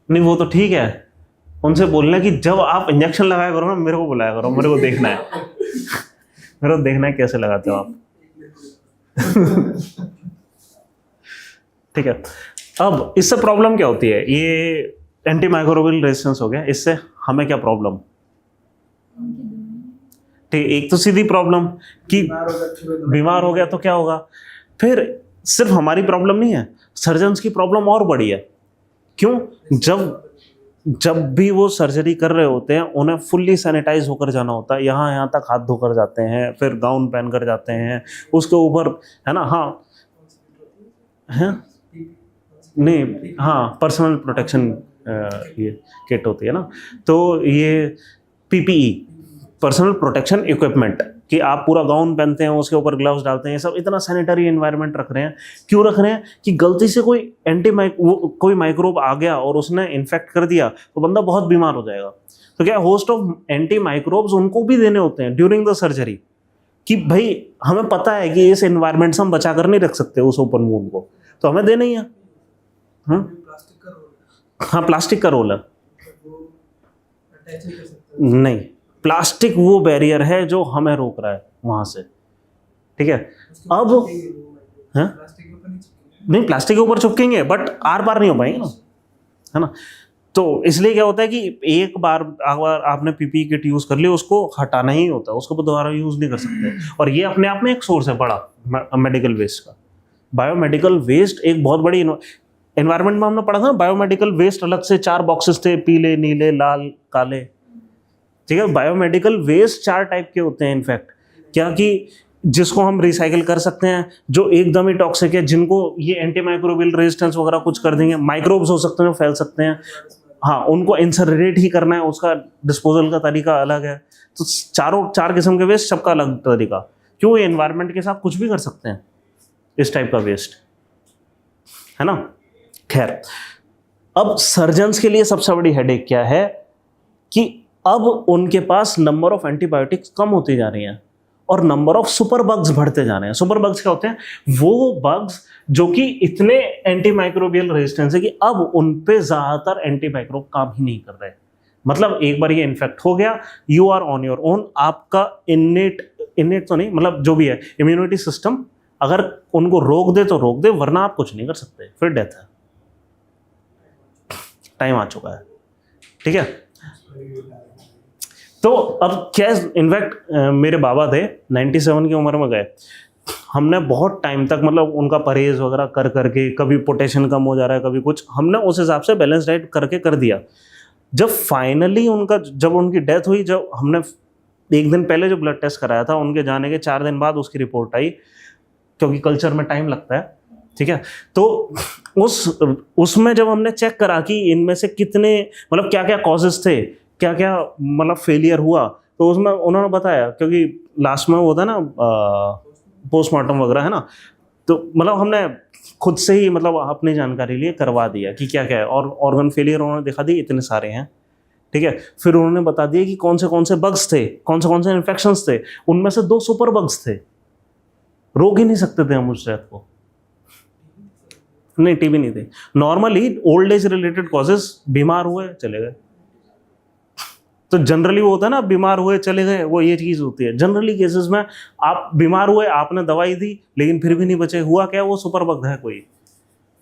नहीं वो तो ठीक है, उनसे बोलना कि जब आप इंजेक्शन लगाया करो ना मेरे को बुलाया करो, मेरे को देखना है मेरे को देखना है कैसे लगाते हो आप ठीक है। अब इससे प्रॉब्लम क्या होती है, ये एंटी माइक्रोबियल रेजिस्टेंस हो गया, इससे हमें क्या प्रॉब्लम, ठीक, एक तो सीधी प्रॉब्लम कि बीमार हो गया तो क्या होगा। फिर सिर्फ हमारी प्रॉब्लम नहीं है, सर्जन्स की प्रॉब्लम और बड़ी है। क्यों? जब भी वो सर्जरी कर रहे होते हैं उन्हें फुल्ली सैनिटाइज होकर जाना होता है, यहाँ तक हाथ धोकर जाते हैं, फिर गाउन पहन कर जाते हैं, उसके ऊपर है ना, हाँ है नहीं, हाँ पर्सनल प्रोटेक्शन ये किट होती है ना, तो ये पीपीई पर्सनल प्रोटेक्शन इक्विपमेंट, कि आप पूरा गाउन पहनते हैं, उसके ऊपर ग्लव्स डालते हैं, सब इतना सैनिटरी एनवायरनमेंट रख रहे हैं। क्यों रख रहे हैं? कि गलती से कोई माइक्रोब आ गया और उसने इन्फेक्ट कर दिया तो बंदा बहुत बीमार हो जाएगा। तो क्या होस्ट ऑफ एंटी माइक्रोब्स उनको भी देने होते हैं ड्यूरिंग द सर्जरी, कि भाई हमें पता है कि इस एनवायरनमेंट से हम बचा कर नहीं रख सकते उस ओपन वुंड को, तो हमें देना ही है। हाँ प्लास्टिक का रोल है, नहीं प्लास्टिक वो बैरियर है जो हमें रोक रहा है वहां से, ठीक है। अब है नहीं, प्लास्टिक के ऊपर चिपकेंगे बट आर पार नहीं हो पाएंगे ना, है ना। तो इसलिए क्या होता है कि एक बार अगर आपने पीपी किट यूज कर ली उसको हटाना ही होता है, उसको दोबारा यूज नहीं कर सकते। और ये अपने आप में एक सोर्स है बड़ा मेडिकल वेस्ट का। बायोमेडिकल वेस्ट एक बहुत बड़ी एनवायरनमेंट में हमने पढ़ा था, बायोमेडिकल वेस्ट अलग से 4 बॉक्सेस थे, पीले, नीले, लाल, काले, ठीक है। बायोमेडिकल वेस्ट 4 टाइप के होते हैं इनफैक्ट, क्या कि जिसको हम रिसाइकिल कर सकते हैं, जो एकदम ही टॉक्सिक है, जिनको ये एंटी माइक्रोबियल रेजिस्टेंस वगैरह कुछ कर देंगे, माइक्रोब्स हो सकते हैं, फैल सकते हैं, हाँ उनको इंसररेट ही करना है, उसका डिस्पोजल का तरीका अलग है। तो 4 किस्म के वेस्ट, सबका अलग तरीका। क्यों? ये एनवायरनमेंट के साथ कुछ भी कर सकते हैं इस टाइप का वेस्ट, है ना। खैर, अब सर्जन्स के लिए सबसे बड़ी हेडेक क्या है कि अब उनके पास नंबर ऑफ एंटीबायोटिक्स कम होती जा रही हैं और नंबर ऑफ सुपर बग्स बढ़ते जा रहे हैं। सुपर बग्स क्या होते हैं? वो बग्स जो कि इतने एंटी माइक्रोबियल रेजिस्टेंस है कि अब उन पे ज्यादातर एंटी माइक्रोब काम ही नहीं कर रहे। मतलब एक बार ये इन्फेक्ट हो गया, you are on your own. आपका इनेट तो नहीं, मतलब जो भी है इम्यूनिटी सिस्टम अगर उनको रोक दे तो रोक दे, वरना आप कुछ नहीं कर सकते, फिर डेथ है। टाइम आ चुका है, ठीक है। तो अब क्या, इनफैक्ट मेरे बाबा थे 97 की उम्र में गए। हमने बहुत टाइम तक मतलब उनका परहेज वगैरह कर करके, कभी पोटेशियम कम हो जा रहा है, कभी कुछ, हमने उस हिसाब से बैलेंस डाइट करके कर दिया। जब फाइनली जब उनकी डेथ हुई, जब हमने एक दिन पहले जो ब्लड टेस्ट कराया था, उनके जाने के 4 दिन बाद उसकी रिपोर्ट आई, क्योंकि कल्चर में टाइम लगता है, ठीक है। तो उसमें जब हमने चेक करा कि इनमें से कितने मतलब क्या क्या कॉजेस थे, क्या क्या मतलब फेलियर हुआ, तो उसमें उन्होंने बताया, क्योंकि लास्ट में वो था ना पोस्टमार्टम वगैरह, है ना। तो मतलब हमने खुद से ही मतलब अपनी जानकारी लिए करवा दिया कि क्या क्या है, और ऑर्गन फेलियर उन्होंने दिखा दिए इतने सारे हैं, ठीक है। फिर उन्होंने बता दिया कि कौन से बग्स थे, कौन से इन्फेक्शंस थे। उनमें से 2 सुपर बग्स थे, रोक ही नहीं सकते थे हम उस डेथ को। नहीं टीबी नहीं थे, normally old age related causes, बीमार हुए चले गए। तो जनरली वो होता है ना, बीमार हुए चले गए, वो ये चीज होती है जनरली केसेस में। आप बीमार हुए, आपने दवाई दी लेकिन फिर भी नहीं बचे, हुआ क्या, वो सुपर बग है कोई,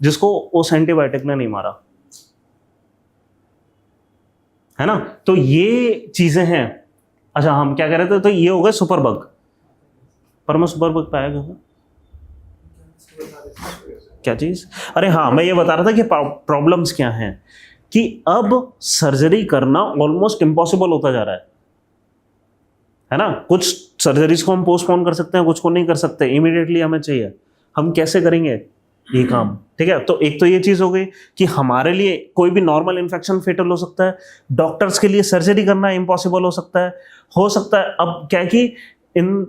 जिसको उस एंटीबायोटिक ने नहीं मारा, है ना। तो ये चीजें हैं। अच्छा हम क्या कह रहे थे, तो ये हो गए सुपर बग। पर मैं सुपर बग पाया गया क्या चीज, अरे हाँ मैं ये बता रहा था कि प्रॉब्लम्स क्या हैं, कि अब सर्जरी करना ऑलमोस्ट इम्पॉसिबल होता जा रहा है ना। कुछ सर्जरीज को हम पोस्टपोन कर सकते हैं, कुछ को नहीं कर सकते, इमीडिएटली हमें चाहिए, हम कैसे करेंगे ये काम, ठीक है। तो एक तो ये चीज हो गई कि हमारे लिए कोई भी नॉर्मल इन्फेक्शन फेटल हो सकता है, डॉक्टर्स के लिए सर्जरी करना इम्पॉसिबल हो सकता है। अब क्या है कि इन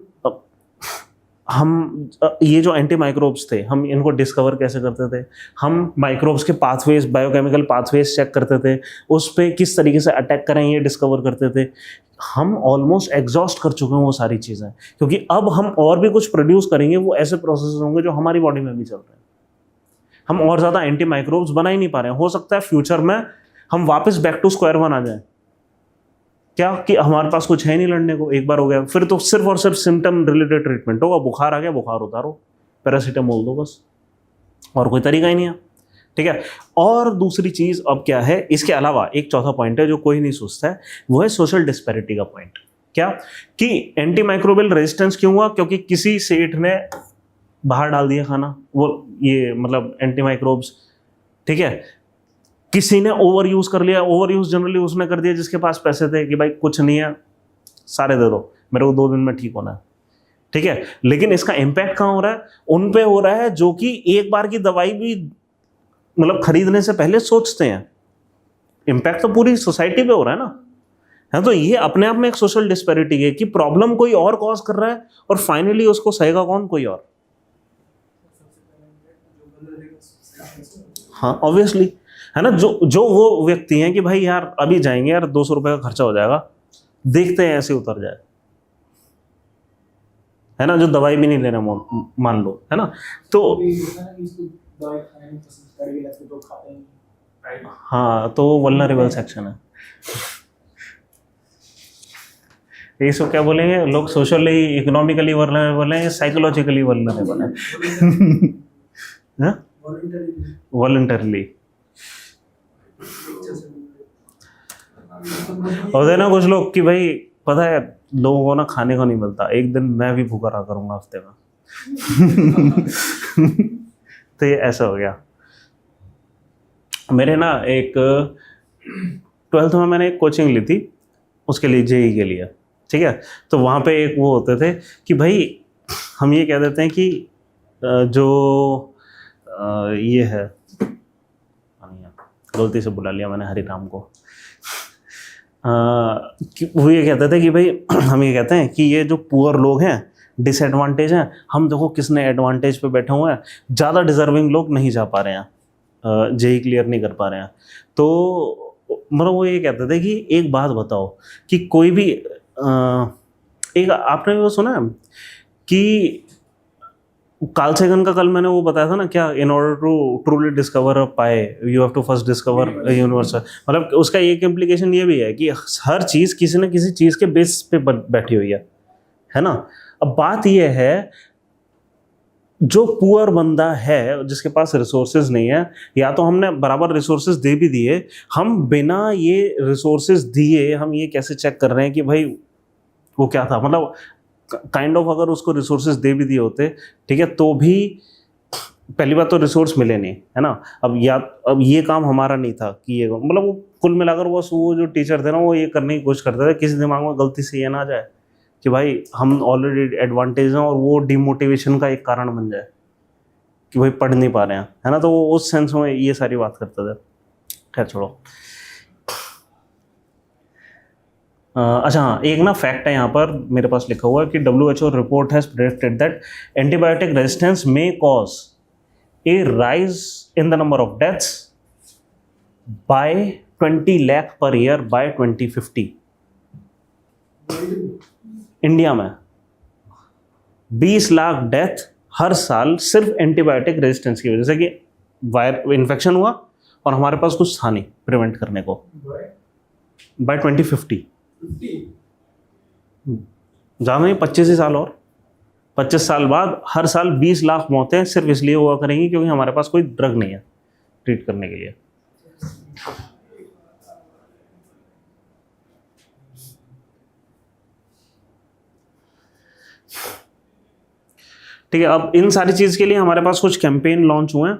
हम ये जो एंटी माइक्रोब्स थे, हम इनको डिस्कवर कैसे करते थे, हम माइक्रोब्स के पाथवेज, बायोकेमिकल पाथवेज चेक करते थे, उस पर किस तरीके से अटैक करें ये डिस्कवर करते थे। हम ऑलमोस्ट एग्जॉस्ट कर चुके हैं वो सारी चीज़ें, क्योंकि अब हम और भी कुछ प्रोड्यूस करेंगे, वो ऐसे प्रोसेस होंगे जो हमारी बॉडी में भी चल रहे हैं। हम और ज़्यादा एंटी माइक्रोब्स बना ही नहीं पा रहे हैं। हो सकता है फ्यूचर में हम वापस बैक टू स्क्वायर वन आ जाए, क्या कि हमारे पास कुछ है नहीं लड़ने को, एक बार हो गया फिर तो सिर्फ और सिर्फ सिम्टम रिलेटेड ट्रीटमेंट होगा। बुखार आ गया, बुखार उतारो, पैरासीटामोल दो बस, और कोई तरीका ही नहीं है, ठीक है। और दूसरी चीज अब क्या है, इसके अलावा एक चौथा पॉइंट है जो कोई नहीं सोचता है, वो है सोशल डिस्पैरिटी का पॉइंट। क्या कि एंटी माइक्रोबियल रेजिस्टेंस क्यों हुआ, क्योंकि किसी सेठ ने बाहर डाल दिया खाना, वो ये मतलब एंटी माइक्रोब्स, ठीक है। किसी ने ओवर यूज कर लिया, ओवर यूज जनरली उसने कर दिया जिसके पास पैसे थे, कि भाई कुछ नहीं है सारे दे दो, मेरे को 2 दिन में ठीक होना है, ठीक है। लेकिन इसका इम्पैक्ट कहाँ हो रहा है, उन पे हो रहा है जो कि एक बार की दवाई भी मतलब खरीदने से पहले सोचते हैं। इम्पैक्ट तो पूरी सोसाइटी पे हो रहा है ना, है। तो ये अपने आप में एक सोशल डिस्पैरिटी है कि प्रॉब्लम कोई और कॉज कर रहा है और फाइनली उसको सहेगा कौन, कोई और। हाँ ऑब्वियसली, है ना। जो वो व्यक्ति हैं कि भाई यार अभी जाएंगे यार, 200 रुपए का खर्चा हो जाएगा, देखते हैं ऐसे उतर जाए, है ना, जो दवाई भी नहीं लेना मान लो, है ना। तो हाँ, तो वल्नरेबल सेक्शन है, इसको क्या बोलेंगे लोग, सोशली इकोनॉमिकली वल्नरेबल है, साइकोलॉजिकली वल्नरेबल है, वॉलंटरली। और ना कुछ लोग कि भाई पता है लोगों को ना खाने को नहीं मिलता, एक दिन मैं भी भूखा रहा करूंगा हफ्ते में। तो ये ऐसा हो गया। मेरे ना एक 12th में मैंने एक कोचिंग ली थी, उसके लिए जेई के लिए, ठीक है। तो वहाँ पे एक वो होते थे कि भाई हम ये कह देते हैं कि जो ये है, गलती से बुला लिया मैंने हरिराम को, वो ये कहते थे कि भाई हम ये कहते हैं कि ये जो पुअर लोग हैं, डिसएडवांटेज हैं, हम देखो किसने एडवांटेज पे बैठे हुए हैं, ज़्यादा डिजर्विंग लोग नहीं जा पा रहे हैं, जेई क्लियर नहीं कर पा रहे हैं। तो मतलब वो ये कहते थे कि एक बात बताओ कि कोई भी एक आपने वो सुना है कि कार्ल सेगन का कल मैंने वो बताया था ना, क्या in order to truly discover a pie you have to first discover universe. मतलब उसका एक इम्प्लीकेशन ये भी है कि हर चीज़ किसी न किसी चीज़ के बेस पे बैठी हुई है ना। अब बात ये है, जो पुअर बंदा है जिसके पास रिसोर्सेज नहीं है, या तो हमने बराबर रिसोर्सेज दे भी दिए, हम बिना ये रिसोर्सेज दिए हम ये कैसे चेक कर रहे हैं कि भाई वो क्या था, मतलब काइंड ऑफ अगर उसको रिसोर्सेज दे भी दिए होते, ठीक है, तो भी पहली बात तो रिसोर्स मिले नहीं, है ना। अब ये काम हमारा नहीं था कि ये मतलब वो कुल मिलाकर वो जो टीचर थे ना, वो ये करने की कोशिश करते थे, किसी दिमाग में गलती से ये ना आ जाए कि भाई हम ऑलरेडी एडवांटेज हैं और वो डिमोटिवेशन का एक कारण बन जाए कि भाई पढ़ नहीं पा रहे हैं, है ना। तो वो उस सेंस में ये सारी बात करते थे। खैर छोड़ो। अच्छा हाँ, एक ना फैक्ट है यहाँ पर मेरे पास लिखा हुआ है कि WHO report has predicted that antibiotic resistance may cause a rise in the number of deaths by 20 lakh per year bye 2050। India में 20 लाख डेथ हर साल सिर्फ एंटीबायोटिक रेजिस्टेंस की वजह से, कि वायर इन्फेक्शन हुआ और हमारे पास कुछ था नहीं प्रिवेंट करने को। बाय 2050 ज़्यादा नहीं, 25 ही साल और 25 साल बाद हर साल 20 लाख मौतें सिर्फ इसलिए हुआ करेंगी क्योंकि हमारे पास कोई ड्रग नहीं है ट्रीट करने के लिए। ठीक है, अब इन सारी चीज़ के लिए हमारे पास कुछ कैंपेन लॉन्च हुए हैं।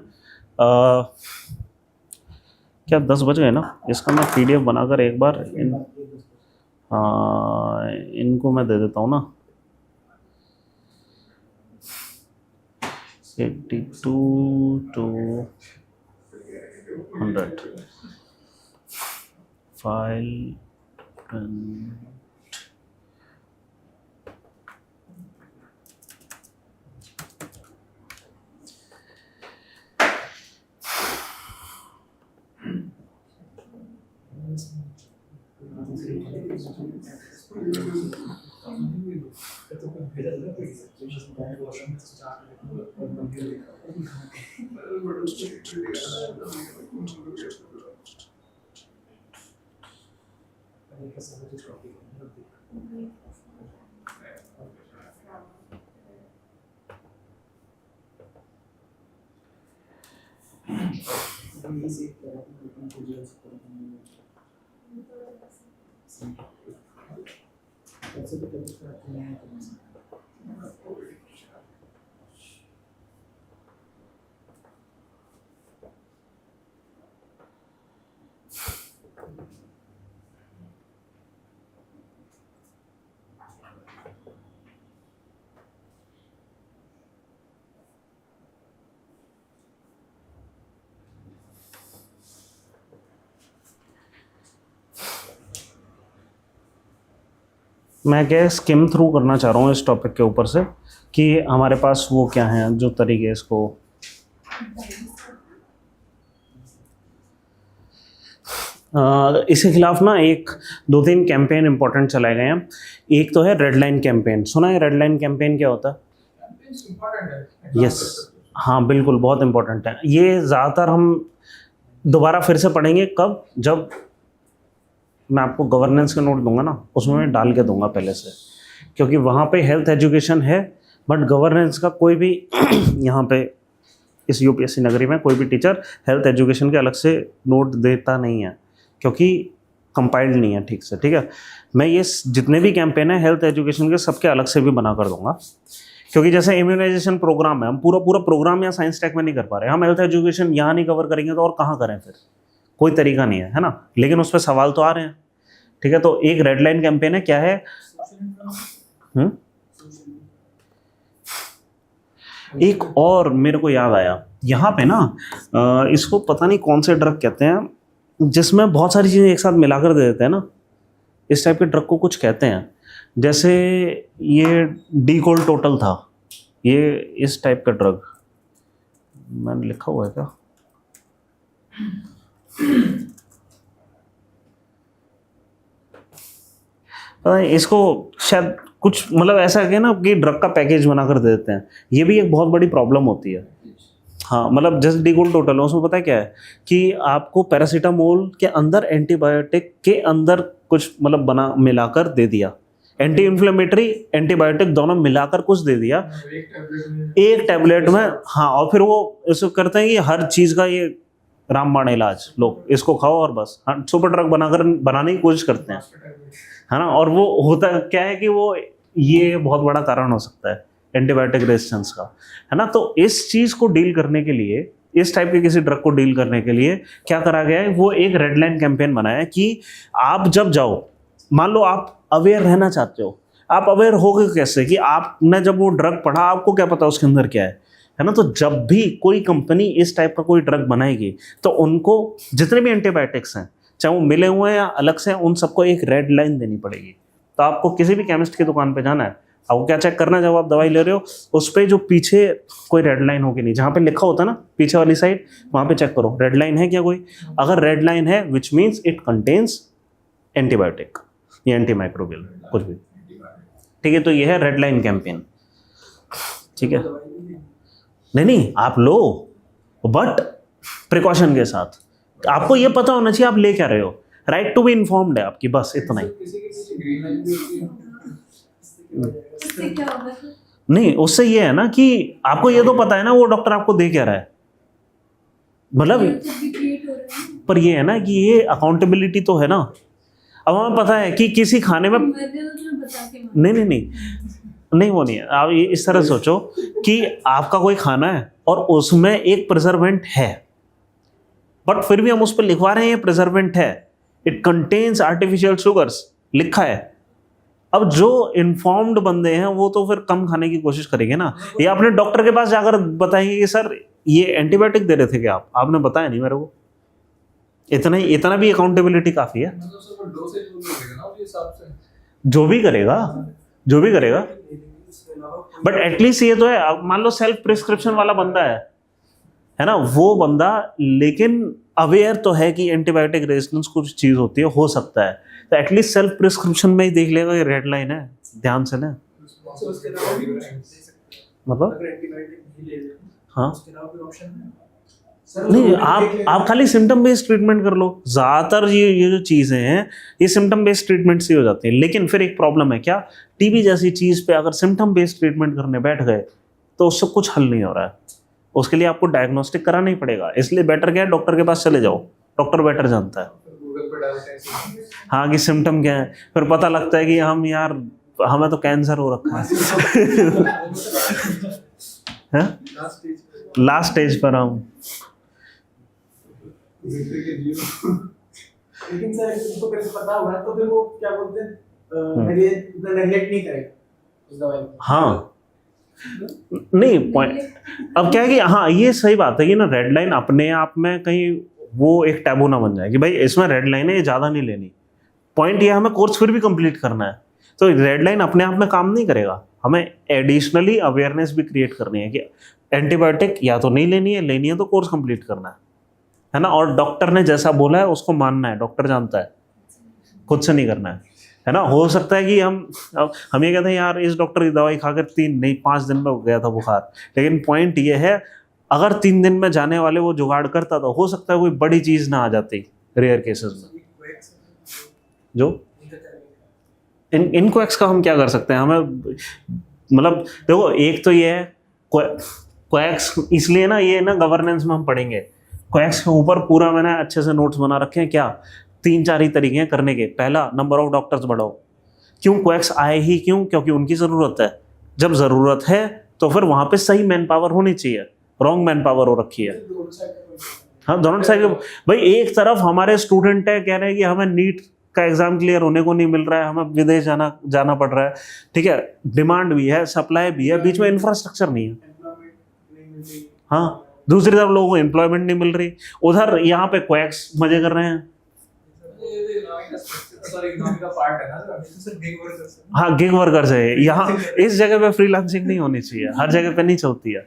क्या 10 बज गए ना? इसका मैं PDF बनाकर एक बार इनको मैं दे देता हूँ ना। 82 to 100 फाइल मैं क्या स्किम थ्रू करना चाह रहा हूँ इस टॉपिक के ऊपर से कि हमारे पास वो क्या हैं जो तरीके इसको इसके खिलाफ ना 1-2-3 कैंपेन इंपॉर्टेंट चलाए गए हैं। एक तो है रेड लाइन कैंपेन। सुना है रेड लाइन कैंपेन क्या होता है? यस, हाँ बिल्कुल, बहुत इंपॉर्टेंट है ये। ज़्यादातर हम दोबारा फिर से पढ़ेंगे कब, जब मैं आपको गवर्नेंस का नोट दूंगा ना, उसमें मैं डाल के दूंगा पहले से, क्योंकि वहाँ पे हेल्थ एजुकेशन है बट गवर्नेंस का कोई भी यहाँ पे इस UPSC नगरी में कोई भी टीचर हेल्थ एजुकेशन के अलग से नोट देता नहीं है क्योंकि कंपाइल्ड नहीं है ठीक से। ठीक है, मैं ये जितने भी कैंपेन है हेल्थ एजुकेशन के सबके अलग से भी बना कर दूंगा, क्योंकि जैसे इम्यूनाइजेशन प्रोग्राम है, हम पूरा प्रोग्राम यहाँ साइंस टेक में नहीं कर पा रहे, हम हेल्थ एजुकेशन यहाँ नहीं कवर करेंगे तो और कहाँ करें फिर? कोई तरीका नहीं है ना, लेकिन उस पर सवाल तो आ रहे हैं। ठीक है, तो एक रेड लाइन कैंपेन है, क्या है? एक और मेरे को याद आया, यहाँ पे ना इसको पता नहीं कौन से ड्रग कहते हैं जिसमें बहुत सारी चीज़ें एक साथ मिलाकर दे देते हैं ना, इस टाइप के ड्रग को कुछ कहते हैं। जैसे ये डीकोल टोटल था, ये इस टाइप का ड्रग, मैंने लिखा हुआ है क्या? पता नहीं, इसको शायद कुछ मतलब ऐसा है ना कि ड्रग का पैकेज बनाकर दे देते हैं, ये भी एक बहुत बड़ी प्रॉब्लम होती है। हाँ, मतलब जैसे डीकोल टोटल है, उसमें पता है क्या है कि आपको पैरासीटामोल के अंदर एंटीबायोटिक के अंदर कुछ मतलब बना मिलाकर दे दिया, एंटी इन्फ्लेमेटरी एंटीबायोटिक दोनों मिलाकर कुछ दे दिया एक टैबलेट में। हाँ, और फिर वो इसको करते हैं कि हर चीज़ का ये रामबाण इलाज, लोग इसको खाओ और बस सुपर ड्रग बनाने की कोशिश करते हैं, है ना। और वो होता क्या है कि वो ये बहुत बड़ा कारण हो सकता है एंटीबायोटिक रेजिस्टेंस का, है ना। तो इस चीज़ को डील करने के लिए, इस टाइप के किसी ड्रग को डील करने के लिए क्या करा गया है, वो एक रेड लाइन कैंपेन बनाया है कि आप जब जाओ, मान लो आप अवेयर रहना चाहते हो, आप अवेयर होगे कैसे कि आपने जब वो ड्रग पढ़ा, आपको क्या पता उसके अंदर क्या है ना। तो जब भी कोई कंपनी इस टाइप का कोई ड्रग बनाएगी तो उनको जितने भी एंटीबायोटिक्स हैं, चाहे वो मिले हुए हैं या अलग से, उन सबको एक रेड लाइन देनी पड़ेगी। तो आपको किसी भी केमिस्ट की दुकान पे जाना है, आपको क्या चेक करना है जब आप दवाई ले रहे हो, उस पर जो पीछे कोई रेड लाइन होगी नहीं, जहाँ पे लिखा होता है ना पीछे वाली साइड, वहाँ पे चेक करो रेड लाइन है क्या कोई। अगर रेड लाइन है which means it contains antibiotic या एंटीमाइक्रोबियल कुछ भी। ठीक है, तो ये है रेड लाइन कैंपेन। ठीक है, नहीं आप लो, बट प्रिकॉशन के साथ। आपको ये पता होना चाहिए आप ले क्या रहे हो, राइट टू बी इन्फॉर्म्ड है आपकी, बस इतना ही। किसी के पीछे ग्रीन लाइन भी होती है। इससे क्या होगा सर? नहीं, उससे ये है ना कि आपको ये तो पता है ना वो डॉक्टर आपको दे क्या रहा है, मतलब क्रिएट हो रहा है। पर ये है ना कि ये अकाउंटेबिलिटी तो है ना। अब हमें पता है कि किसी खाने में मैंने तो तुम्हें बता के मारा। नहीं नहीं नहीं नहीं, वो नहीं है। आप ये इस तरह सोचो कि आपका कोई खाना है और उसमें एक प्रिजर्वेंट है, बट फिर भी हम उस पर लिखवा रहे हैं ये प्रिजर्वेंट है, इट कंटेन्स आर्टिफिशियल शुगर्स लिखा है। अब जो इन्फॉर्म्ड बंदे हैं वो तो फिर कम खाने की कोशिश करेंगे ना। ये अपने डॉक्टर के पास जाकर बताएंगे कि सर ये एंटीबायोटिक दे रहे थे क्या आपने बताया नहीं मेरे को। इतना भी अकाउंटेबिलिटी काफी है। मतलब सर वो डोसेज वो लगेगा ना उस हिसाब से। जो भी करेगा बट एटलीस्ट ये तो है, अब मान लो सेल्फ प्रिस्क्रिप्शन वाला बंदा है ना वो बंदा, लेकिन अवेयर तो है कि एंटीबायोटिक रेजिस्टेंस कुछ चीज होती है, हो सकता है, तो एटलीस्ट सेल्फ प्रिस्क्रिप्शन में ही देख लेगा ये रेड लाइन है, ध्यान से लें। उसके अलावा भी मतलब अगर एंटीबायोटिक नहीं ले रहे हाँ उसके अलावा कोई ऑप्शन है? नहीं, आप खाली सिम्टम बेस्ड ट्रीटमेंट कर लो। ज्यादातर ये जो चीजें हैं ये सिम्टम बेस्ड ट्रीटमेंट से हो जाती हैं, लेकिन फिर एक प्रॉब्लम है क्या, टीबी जैसी चीज पे अगर सिम्टम बेस्ड ट्रीटमेंट करने बैठ गए तो उससे कुछ हल नहीं हो रहा है, उसके लिए आपको डायग्नोस्टिक कराना ही पड़ेगा। इसलिए बेटर क्या है, डॉक्टर के पास चले जाओ, डॉक्टर बेटर जानता है। गूगल पे डालते हैं हाँ कि सिम्टम क्या है, फिर पता लगता है कि हम यार हमें तो कैंसर हो रखा है लास्ट स्टेज पर हम। लेकिन सर उसको कैसे पता होगा, तो फिर वो क्या बोलते हैं मेरे इतना नेगलेक्ट नहीं करेगा उस दवाई को। हाँ नहीं पॉइंट अब क्या है कि हाँ ये सही बात है कि ना रेड लाइन अपने आप में कहीं वो एक टैबू ना बन जाए कि भाई इसमें रेड लाइन है ये ज़्यादा नहीं लेनी। पॉइंट ये हमें कोर्स फिर भी कंप्लीट करना है, तो रेड लाइन अपने आप में काम नहीं करेगा, हमें एडिशनली अवेयरनेस भी क्रिएट करनी है कि एंटीबायोटिक या तो नहीं लेनी है तो कोर्स कंप्लीट करना है ना। और डॉक्टर ने जैसा बोला है उसको मानना है, डॉक्टर जानता है, खुद से नहीं करना है ना। हो सकता है कि हम ये कहते हैं यार इस डॉक्टर की दवाई खाकर 5 दिन में हो गया था बुखार, लेकिन पॉइंट ये है अगर 3 दिन में जाने वाले वो जुगाड़ करता तो हो सकता है कोई बड़ी चीज ना आ जाती रेयर केसेस में। जो इनको एक्स का हम क्या कर सकते हैं, हमें मतलब देखो एक तो ये है कोएक्स, इसलिए ना ये ना गवर्नेंस में हम पढ़ेंगे कोएक्स के ऊपर पूरा मैंने अच्छे से नोट्स बना रखे हैं। क्या 3-4 ही तरीके हैं करने के। पहला, नंबर ऑफ डॉक्टर्स बढ़ाओ। क्यों कोएक्स आए ही क्यों, क्योंकि उनकी ज़रूरत है। जब ज़रूरत है तो फिर वहाँ पे सही मैन पावर होनी चाहिए, रॉन्ग मैन पावर हो रखी है। हाँ दोनों साइड भाई, एक तरफ हमारे स्टूडेंट है कह रहे हैं कि हमें नीट का एग्जाम क्लियर होने को नहीं मिल रहा है, हमें विदेश जाना पड़ रहा है, ठीक है, डिमांड भी है सप्लाई भी है, बीच में इंफ्रास्ट्रक्चर नहीं है। हाँ दूसरी तरफ लोगों को एम्प्लॉयमेंट नहीं मिल रही, उधर यहाँ पे कोएक्स मजे कर रहे हैं। हाँ गिग वर्कर्स है यहाँ, इस जगह पे फ्रीलांसिंग नहीं होनी चाहिए, हर जगह पे नहीं चलती है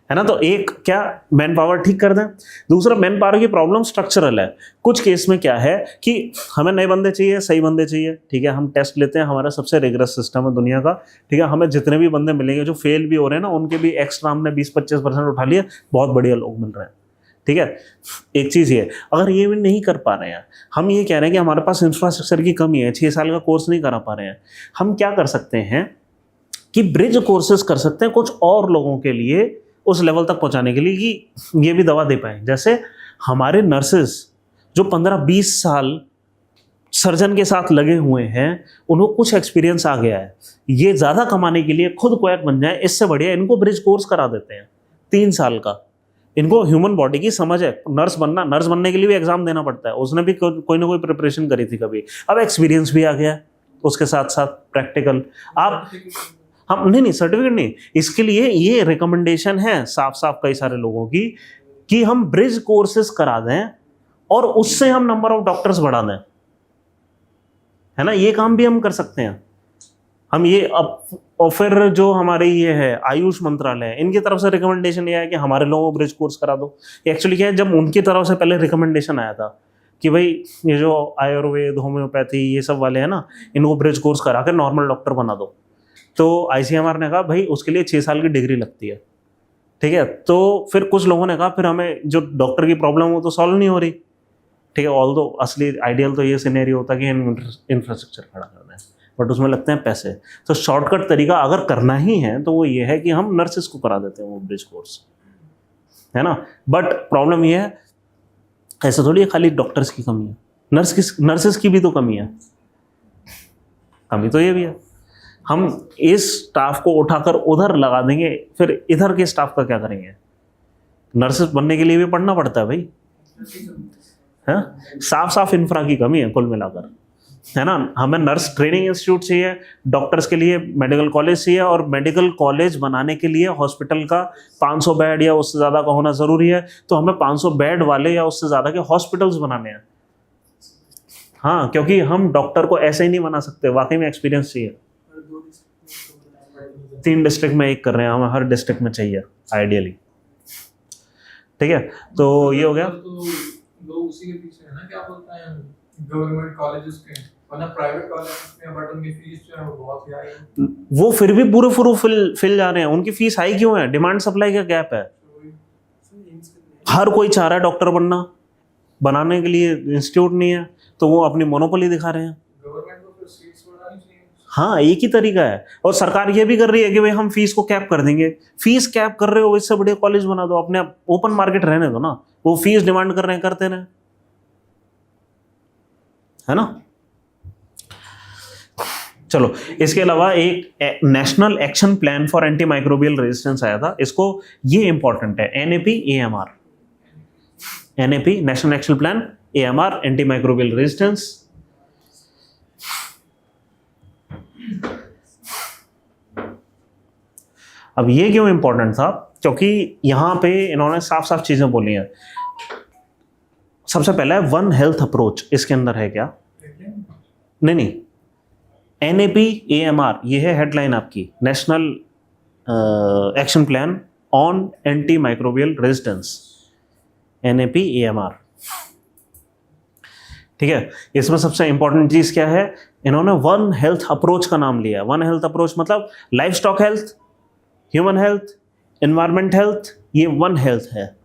ना। तो एक क्या मैन पावर ठीक कर दें, दूसरा मैन पावर की प्रॉब्लम स्ट्रक्चरल है। कुछ केस में क्या है कि हमें नए बंदे चाहिए, सही बंदे चाहिए, ठीक है, हम टेस्ट लेते हैं, हमारा सबसे रिगरस सिस्टम है दुनिया का, ठीक है, हमें जितने भी बंदे मिलेंगे जो फेल भी हो रहे हैं ना उनके भी एक्स्ट्रा हमने 20-25% उठा लिया, बहुत बढ़िया लोग मिल रहे हैं, ठीक है। एक चीज़ ये, अगर ये भी नहीं कर पा रहे हैं, हम ये कह रहे हैं कि हमारे पास इंफ्रास्ट्रक्चर की कमी है, 6 साल का कोर्स नहीं करा पा रहे हैं, हम क्या कर सकते हैं कि ब्रिज कोर्सेज कर सकते हैं कुछ और लोगों के लिए उस लेवल तक पहुंचाने के लिए कि ये भी दवा दे पाए। जैसे हमारे नर्सेस जो 15-20 साल सर्जन के साथ लगे हुए हैं, उनको कुछ एक्सपीरियंस आ गया है, ये ज़्यादा कमाने के लिए खुद कोएक बन जाए, इससे बढ़िया इनको ब्रिज कोर्स करा देते हैं 3 साल का। इनको ह्यूमन बॉडी की समझ है, नर्स बनने के लिए भी एग्जाम देना पड़ता है, उसने भी कोई ना कोई प्रिपरेशन करी थी कभी, अब एक्सपीरियंस भी आ गया उसके साथ साथ प्रैक्टिकल। आप हम नहीं सर्टिफिकेट नहीं, इसके लिए ये रिकमेंडेशन है साफ कई सारे लोगों की कि हम ब्रिज कोर्सेज करा दें और उससे हम नंबर ऑफ डॉक्टर्स बढ़ा दें, है ना। ये काम भी हम कर सकते हैं हम ये अब। और फिर जो हमारे ये है आयुष मंत्रालय, इनकी तरफ से रिकमेंडेशन ये है कि हमारे लोगों को ब्रिज कोर्स करा दो। एक्चुअली क्या है, जब उनकी तरफ से पहले रिकमेंडेशन आया था कि भाई ये जो आयुर्वेद होम्योपैथी ये सब वाले हैं ना, इनको ब्रिज कोर्स करा के नॉर्मल डॉक्टर बना दो, तो ICMR ने कहा भाई उसके लिए 6 साल की डिग्री लगती है, ठीक है, तो फिर कुछ लोगों ने कहा फिर हमें जो डॉक्टर की प्रॉब्लम वो तो सॉल्व नहीं हो रही, ठीक है, ऑल दो असली आइडियल तो ये सिनेरियो होता है कि इंफ्रास्ट्रक्चर खड़ा करना है, बट उसमें लगते हैं पैसे। तो शॉर्टकट तरीका अगर करना ही है तो वो ये है कि हम नर्सेस को करा देते हैं वो ब्रिज कोर्स, है ना। बट प्रॉब्लम ये है, ऐसा थोड़ी है खाली डॉक्टर्स की कमी है, नर्सेस की भी तो कमी है, कमी तो ये भी है। हम इस स्टाफ को उठाकर उधर लगा देंगे, फिर इधर के स्टाफ का क्या करेंगे? नर्सेस बनने के लिए भी पढ़ना पड़ता है भाई, है, साफ साफ इंफ्रा की कमी है कुल मिलाकर, है ना। हमें नर्स ट्रेनिंग इंस्टीट्यूट चाहिए, डॉक्टर्स के लिए मेडिकल कॉलेज चाहिए, और मेडिकल कॉलेज बनाने के लिए हॉस्पिटल का 500 बेड या उससे ज़्यादा का होना ज़रूरी है, तो हमें 500 बेड वाले या उससे ज़्यादा के हॉस्पिटल्स बनाने हैं। हाँ, क्योंकि हम डॉक्टर को ऐसे ही नहीं बना सकते, वाकई में एक्सपीरियंस चाहिए। 3 डिस्ट्रिक्ट में एक कर रहे हैं, हमें हर डिस्ट्रिक्ट में चाहिए आइडियली, ठीक है। तो ये हो गया। तो लोग उसी के पीछे है ना, क्या बोलते हैं, गवर्नमेंट कॉलेजेस के, वरना प्राइवेट कॉलेजेस में बट उनकी फीस जो है वो बहुत ही हाई है। वो फिर भी पूरे फिल जा रहे हैं, उनकी फीस हाई क्यों है? डिमांड सप्लाई का गैप है। हर कोई चाह रहा है डॉक्टर बनना, बनाने के लिए इंस्टीट्यूट नहीं है, तो वो अपनी मोनोपोली दिखा रहे हैं। गवर्नमेंट को फिर सीट्स बढ़ानी चाहिए। हाँ, एक ही तरीका है, और सरकार ये भी कर रही है कि भाई हम फीस को कैप कर देंगे। फीस कैप कर रहे हो, इससे बड़े कॉलेज बना दो, अपने ओपन मार्केट रहने दो ना, वो फीस डिमांड कर रहे हैं, करते रहे, है ना। चलो, इसके अलावा एक national action plan for anti microbial resistance आया था, इसको, ये इंपॉर्टेंट है, NAP AMR, NAP national action plan, AMR anti microbial resistance. अब ये क्यों इंपॉर्टेंट था? क्योंकि यहां पे इन्होंने साफ साफ चीजें बोली हैं। सबसे पहला है वन हेल्थ अप्रोच, इसके अंदर है क्या? नहीं, NAP AMR ये है हेडलाइन आपकी, national action plan on anti microbial resistance, NAP AMR, ठीक है। इसमें सबसे इंपॉर्टेंट चीज क्या है? इन्होंने वन हेल्थ अप्रोच का नाम लिया। वन हेल्थ अप्रोच मतलब life stock health, human health, environment health, ये वन हेल्थ है।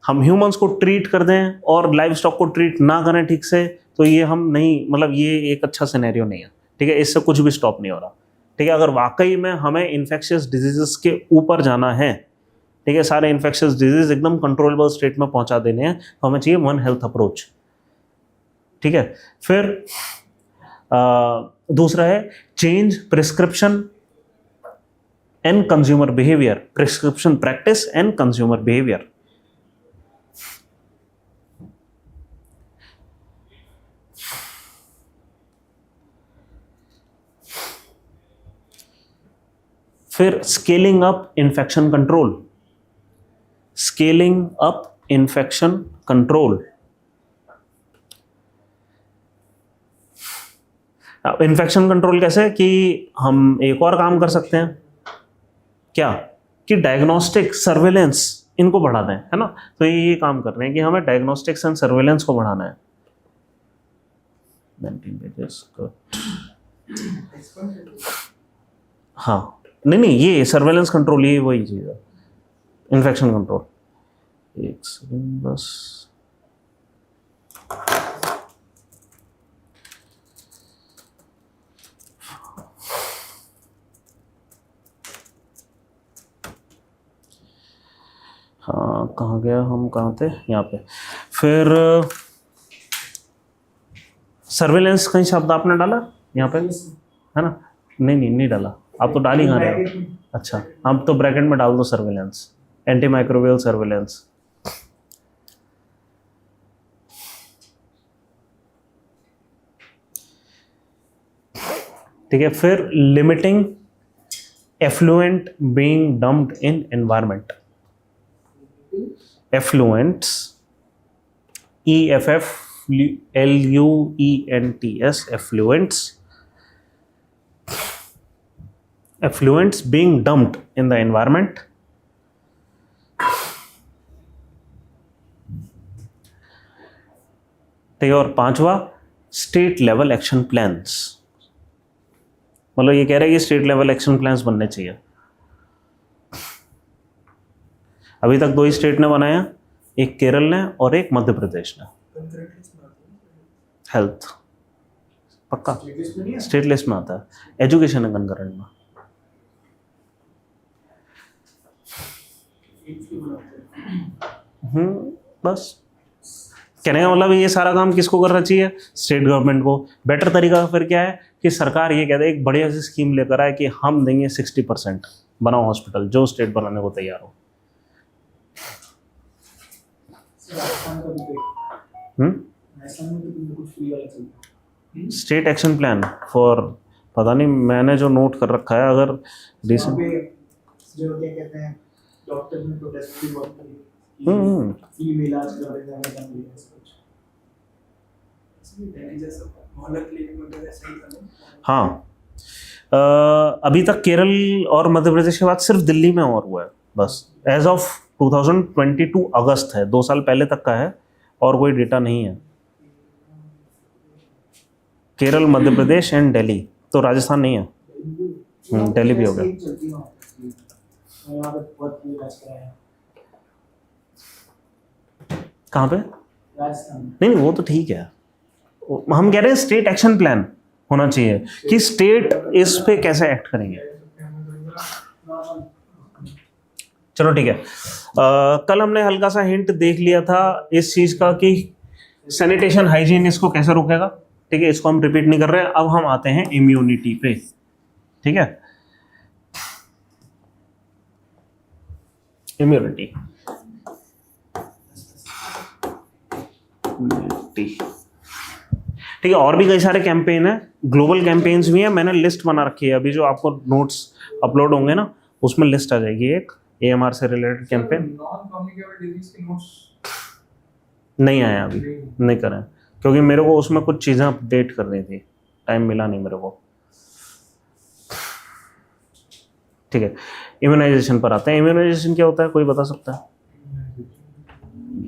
हम ह्यूमंस को ट्रीट कर दें और लाइफ स्टॉक को ट्रीट ना करें ठीक से, तो ये हम नहीं, मतलब ये एक अच्छा सिनेरियो नहीं है, ठीक है। इससे कुछ भी स्टॉप नहीं हो रहा, ठीक है। अगर वाकई में हमें इन्फेक्शियस डिजीजेस के ऊपर जाना है, ठीक है, सारे इन्फेक्शियस डिजीज एकदम कंट्रोलेबल स्टेट में पहुंचा देने हैं, तो हमें चाहिए वन हेल्थ अप्रोच, ठीक है। फिर दूसरा है change prescription and consumer behaviour, prescription practice and consumer behaviour. फिर scaling up infection control, scaling up infection control. Infection control कैसे? कि हम एक और काम कर सकते हैं क्या, कि डायग्नोस्टिक सर्वेलेंस इनको बढ़ा दें, है ना। तो ये काम कर रहे हैं कि हमें डायग्नोस्टिक्स एंड सर्वेलेंस को बढ़ाना है। 19 पेजेस हाँ, नहीं, ये सर्वेलेंस कंट्रोल, ये वही चीज है, इन्फेक्शन कंट्रोल। एक सेकंड बस, हाँ, कहाँ गया, हम कहाँ थे, यहाँ पे। फिर सर्वेलेंस कहीं शब्द आपने डाला यहाँ पे, है ना? नहीं डाला, आप तो डाल ही कहाँ रहे हो। अच्छा, आप तो ब्रैकेट में डाल दो सर्वेलेंस, एंटी माइक्रोबियल सर्वेलेंस। ठीक है। फिर limiting effluent being dumped in environment, effluents, EFFLUENTS, effluents, effluents being dumped in the environment. ठीक है। और पांचवा स्टेट लेवल एक्शन प्लान्स, मतलब ये कह रहे हैं कि स्टेट लेवल एक्शन प्लान्स बनने चाहिए। अभी तक 2 स्टेट ने बनाया, एक केरल ने और एक मध्य प्रदेश ने। हेल्थ पक्का Status में नहीं है? स्टेट लिस्ट में आता है, एजुकेशन है कंकरेंट में। एक ही बनाते हैं। बस कहने का मतलब ये सारा काम किसको करना चाहिए? स्टेट गवर्नमेंट को। बेटर तरीका फिर क्या है कि सरकार ये कहते हैं एक बढ़िया सी स्कीम लेकर आए कि हम देंगे 60%, बनाओ हॉस्पिटल, जो स्टेट बनाने को तैयार हो। राजस्थान का भी तो राजस्थान में तो तुमने कुछ फ्री वाला चल रहा है। स्टेट एक्शन प्लान फॉर, पता नहीं मैंने जो नोट कर रखा है, अगर वहाँ रिसेंट पे जो क्या कहते हैं डॉक्टर ने प्रोटेस्ट भी बहुत करी, फ्री में इलाज करवाने जाने का मिला सब कुछ। इसमें दिल्ली जैसा मोहल्ला क्लिनिक में वैसा ही था ना। हाँ अभी तक केरल और मध्य प्रदेश के बाद सिर्फ दिल्ली में और हुआ है बस। एज ऑफ 2022 अगस्त है, 2 साल पहले तक का है, और कोई डेटा नहीं है। केरल, मध्य प्रदेश एंड दिल्ली, तो राजस्थान नहीं है। दिल्ली भी हो गया। चलती है वहाँ पे बहुत इलाज कराया कहाँ पे? राजस्थान में। नहीं वो तो ठीक है, हम कह रहे हैं स्टेट एक्शन प्लान होना चाहिए कि स्टेट इस पे कैसे एक्ट करेंगे। चलो ठीक है। कल हमने हल्का सा हिंट देख लिया था इस चीज का कि सैनिटेशन हाइजीन इसको कैसे रोकेगा। ठीक है, इसको हम रिपीट नहीं कर रहे हैं। अब हम आते हैं इम्यूनिटी पे। ठीक है, इम्यूनिटी ठीक है। और भी कई सारे कैंपेन है, ग्लोबल कैंपेन्स भी हैं। मैंने लिस्ट बना रखी है, अभी जो आपको नोट्स अपलोड होंगे ना उसमें लिस्ट आ जाएगी एक AMR से related campaign. Non communicable disease के नोट्स नहीं आया अभी, नहीं करें, क्योंकि मेरे को उसमें कुछ चीज़ें अपडेट करनी थी, टाइम मिला नहीं मेरे को। ठीक है, इम्यूनाइजेशन पर आते हैं। इम्यूनाइजेशन क्या होता है, कोई बता सकता है?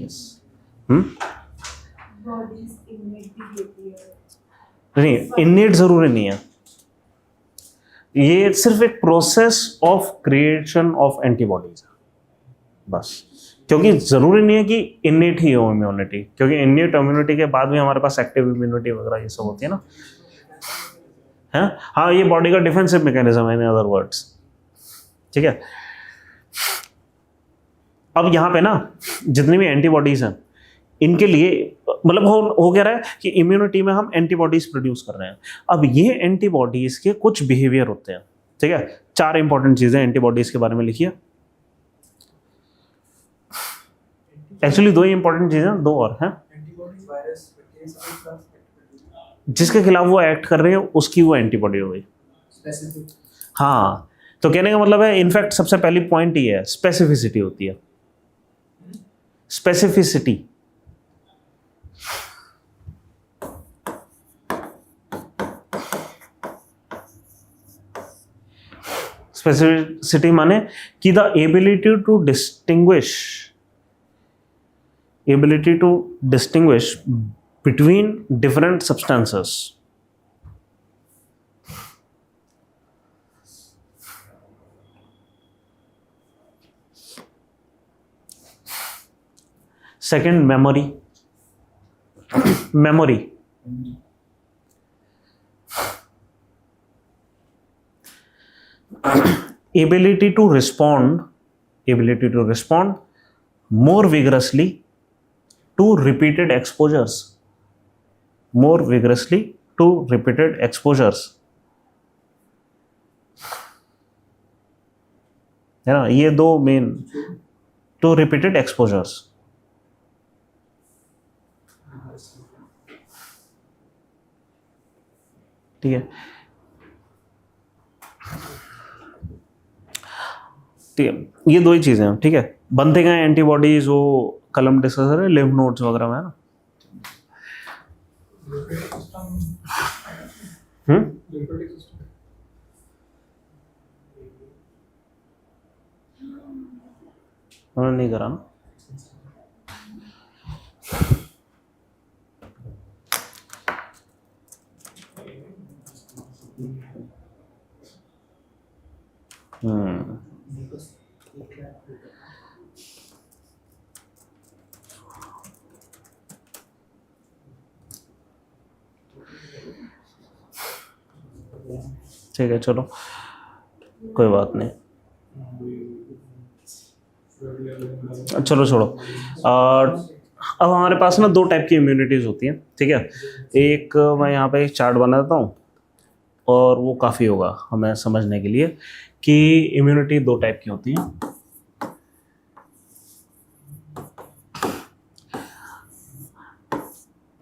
यस बॉडीज इम्यूनिटी देती है। नहीं, इननेट जरूरी नहीं है, ये सिर्फ एक process of creation of antibodies बस। क्योंकि जरूरी नहीं है कि इननेट ही हो इम्यूनिटी, क्योंकि इननेट इम्यूनिटी के बाद भी हमारे पास एक्टिव इम्यूनिटी वगैरह ये सब होती है ना, है। हाँ, ये बॉडी का डिफेंसिव मैकेनिज्म है इन अदर वर्ड्स। ठीक है, अब यहाँ पे ना जितनी भी एंटीबॉडीज हैं इनके लिए मतलब हो क्या रहा है कि इम्यूनिटी में हम एंटीबॉडीज प्रोड्यूस कर रहे हैं। अब ये एंटीबॉडीज के कुछ बिहेवियर होते हैं। ठीक है, 4 इंपॉर्टेंट चीजें एंटीबॉडीज के बारे में लिखिए। एक्चुअली 2 ही इंपॉर्टेंट चीजें, 2 और हैं। एंटीबॉडीज वायरस बैक्टीरिया के खिलाफ जिसके खिलाफ वो एक्ट कर रहे हैं उसकी वो एंटीबॉडी हो गई। स्पेसिफिक। हाँ, तो कहने का मतलब है इनफैक्ट सबसे पहली पॉइंट ये है, स्पेसिफिसिटी होती है। स्पेसिफिसिटी, स्पेसिफिसिटी माने कि the ability to distinguish between different substances. Second, memory. ability to respond more vigorously to repeated exposures, है ना, ये 2 मेन, टू रिपीटेड एक्सपोजर्स। ठीक है, ठीक है, ये 2 ही चीजें हैं। ठीक है, बनते गए एंटीबॉडीज, वो कलम डिस्कस है लिम्फ नोड्स वगैरह में, है ना। लिम्फेटिक सिस्टम उन्होंने नहीं करा ना। ठीक है, चलो कोई बात नहीं, चलो छोड़ो। और अब हमारे पास ना दो टाइप की इम्यूनिटीज़ होती हैं, ठीक है। एक मैं यहाँ पे एक चार्ट बना देता हूँ और वो काफ़ी होगा हमें समझने के लिए कि इम्यूनिटी दो टाइप की होती हैं।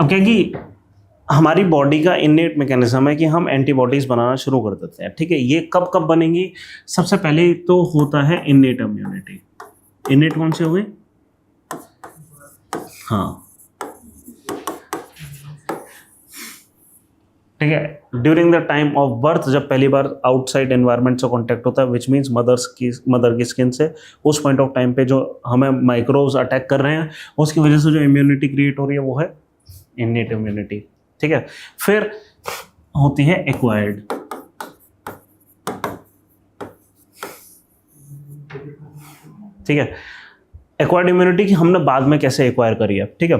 अब क्या कि हमारी बॉडी का इनेट मैकेनिज्म है कि हम एंटीबॉडीज बनाना शुरू कर देते हैं, ठीक है। ये कब कब बनेंगी? सबसे पहले तो होता है इनेट इम्यूनिटी। इनेट कौन से हो गए? हाँ, ठीक है। During the time of birth, जब पहली बार आउटसाइड एनवायरनमेंट से कांटेक्ट होता है, विच मीन्स मदर की स्किन से, उस पॉइंट ऑफ टाइम पे जो हमें माइक्रोब्स अटैक कर रहे हैं, उसकी वजह से जो इम्यूनिटी क्रिएट हो रही है वो है इनेट इम्यूनिटी, ठीक है। फिर होती है एक्वायर्ड, ठीक है। एक्वायर्ड इम्यूनिटी की हमने बाद में कैसे एक्वायर करी है, ठीक है।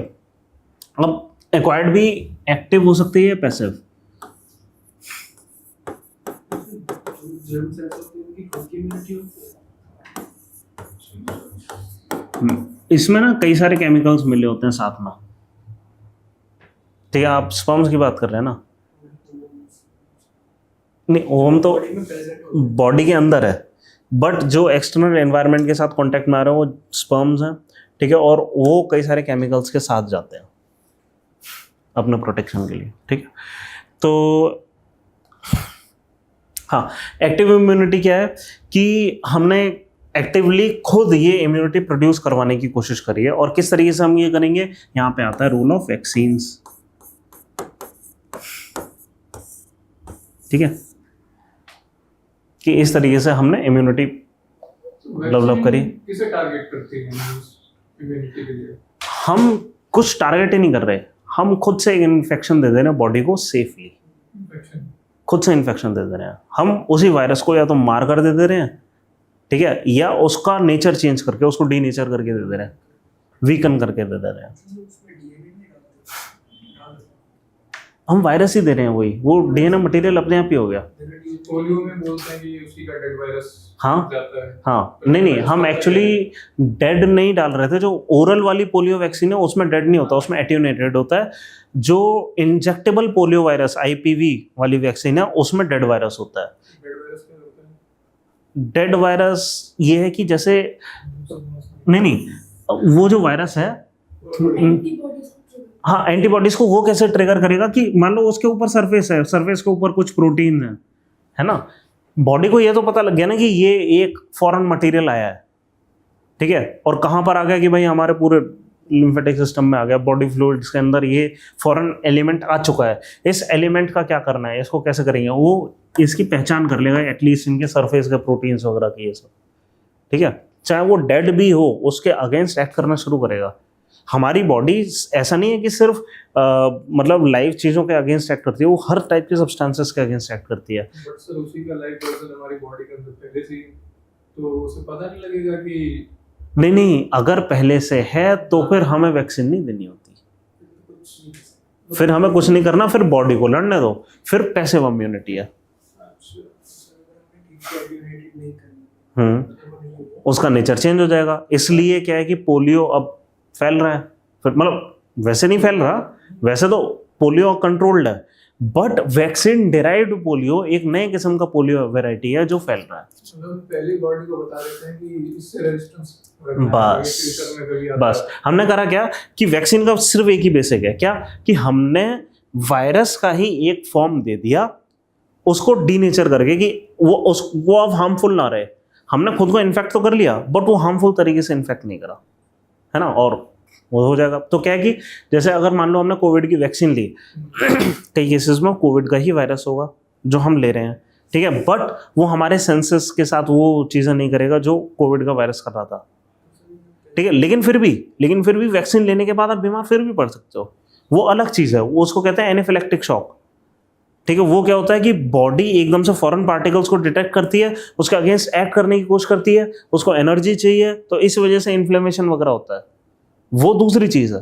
अब एक्वायर्ड भी एक्टिव हो सकती है, पैसिव। इसमें ना कई सारे केमिकल्स मिले होते हैं साथ में, ठीक है। आप स्पर्म्स की बात कर रहे हैं ना? नहीं, ओम तो बॉडी के अंदर है, बट जो एक्सटर्नल एनवायरनमेंट के साथ कांटेक्ट में आ रहे हैं वो स्पर्म्स हैं, ठीक है। और वो कई सारे केमिकल्स के साथ जाते हैं अपने प्रोटेक्शन के लिए, ठीक है। तो हाँ, एक्टिव इम्यूनिटी क्या है कि हमने एक्टिवली खुद ये इम्यूनिटी प्रोड्यूस करवाने की कोशिश करी है। और किस तरीके से हम ये करेंगे, यहाँ पे आता है रोल ऑफ वैक्सीन्स, ठीक है। कि इस तरीके से हमने इम्यूनिटी डेवलप करी। किसे टारगेट करती है इम्यूनिटी के लिए? हम कुछ टारगेट ही नहीं कर रहे, हम खुद से इन्फेक्शन दे दे रहे हैं बॉडी को सेफली, खुद से इन्फेक्शन दे दे रहे हैं। हम उसी वायरस को या तो मार कर दे रहे हैं, ठीक है, या उसका नेचर चेंज करके उसको डी नेचर करके दे रहे हैं, वीकन करके दे रहे हैं। हम वायरस ही दे रहे हैं, वही वो डीएनए मटेरियल अपने आप ही हो गया। पोलियो में बोलते हैं कि उसी का डेड वायरस हाँ जाता है। हाँ, नहीं, हम एक्चुअली डेड नहीं डाल रहे थे। जो ओरल वाली पोलियो वैक्सीन है उसमें डेड नहीं होता, उसमें एट्यूनेटेड होता है। जो इंजेक्टेबल पोलियो वायरस आईपीवी वाली वैक्सीन है उसमें डेड वायरस होता है। डेड वायरस क्या होता है? डेड वायरस ये है कि जैसे नहीं, वो जो वायरस है, हाँ, एंटीबॉडीज को वो कैसे ट्रिगर करेगा कि मान लो उसके ऊपर सरफेस है, सरफेस के ऊपर कुछ प्रोटीन है ना। बॉडी को ये तो पता लग गया ना कि ये एक फॉरेन मटेरियल आया है, ठीक है। और कहाँ पर आ गया कि भाई हमारे पूरे लिम्फेटिक सिस्टम में आ गया, बॉडी फ्लूइड्स के अंदर ये फॉरेन एलिमेंट आ चुका है। इस एलिमेंट का क्या करना है, इसको कैसे करेंगे, वो इसकी पहचान कर लेगा एटलीस्ट इनके सरफेस के प्रोटीन्स वगैरह की, ये सब, ठीक है। चाहे वो डेड भी हो, उसके अगेंस्ट एक्ट करना शुरू करेगा। हमारी बॉडी ऐसा नहीं है कि सिर्फ मतलब लाइव चीज़ों के अगेंस्ट एक्ट करती है, वो हर टाइप के सब्सटेंसेस के अगेंस्ट एक्ट करती है। बट सर उसी का लाइव वर्जन हमारी बॉडी के अंदर पहले से ही, तो उसे पता नहीं लगेगा कि नहीं, अगर पहले से है तो फिर हमें वैक्सीन नहीं देनी होती, फिर हमें कुछ नहीं करना, फिर बॉडी को लड़ने दो, फिर पैसिव इम्यूनिटी है। उसका नेचर चेंज हो जाएगा। इसलिए क्या है कि पोलियो अब फैल रहा है, फिर मतलब वैसे नहीं फैल रहा, वैसे तो पोलियो कंट्रोल्ड है, बट वैक्सीन डिराइव्ड पोलियो एक नए किस्म का पोलियो वैरायटी है जो फैल रहा है। पहले बॉडी को बता देते हैं कि इससे रेजिस्टेंस बस हमने करा क्या कि वैक्सीन का सिर्फ एक ही बेसिक है, क्या कि हमने वायरस का ही एक फॉर्म दे दिया उसको डीनेचर करके कि वो अब हार्मफुल ना रहे। हमने खुद को इन्फेक्ट तो कर लिया बट वो हार्मफुल तरीके से इन्फेक्ट नहीं करा, है ना, और वो हो जाएगा। तो क्या है कि जैसे अगर मान लो हमने कोविड की वैक्सीन ली, कई केसेस में कोविड का ही वायरस होगा जो हम ले रहे हैं, ठीक है, बट वो हमारे सेंसेस के साथ वो चीज़ें नहीं करेगा जो कोविड का वायरस कर रहा था, ठीक है। लेकिन फिर भी वैक्सीन लेने के बाद आप बीमार फिर भी पड़ सकते हो, वो अलग चीज़ है, वो उसको कहते हैं एनाफिलेक्टिक शॉक, ठीक है। वो क्या होता है कि बॉडी एकदम से फॉरेन पार्टिकल्स को डिटेक्ट करती है, उसके अगेंस्ट एक्ट करने की कोशिश करती है, उसको एनर्जी चाहिए, तो इस वजह से इन्फ्लेमेशन वगैरह होता है, वो दूसरी चीज़ है।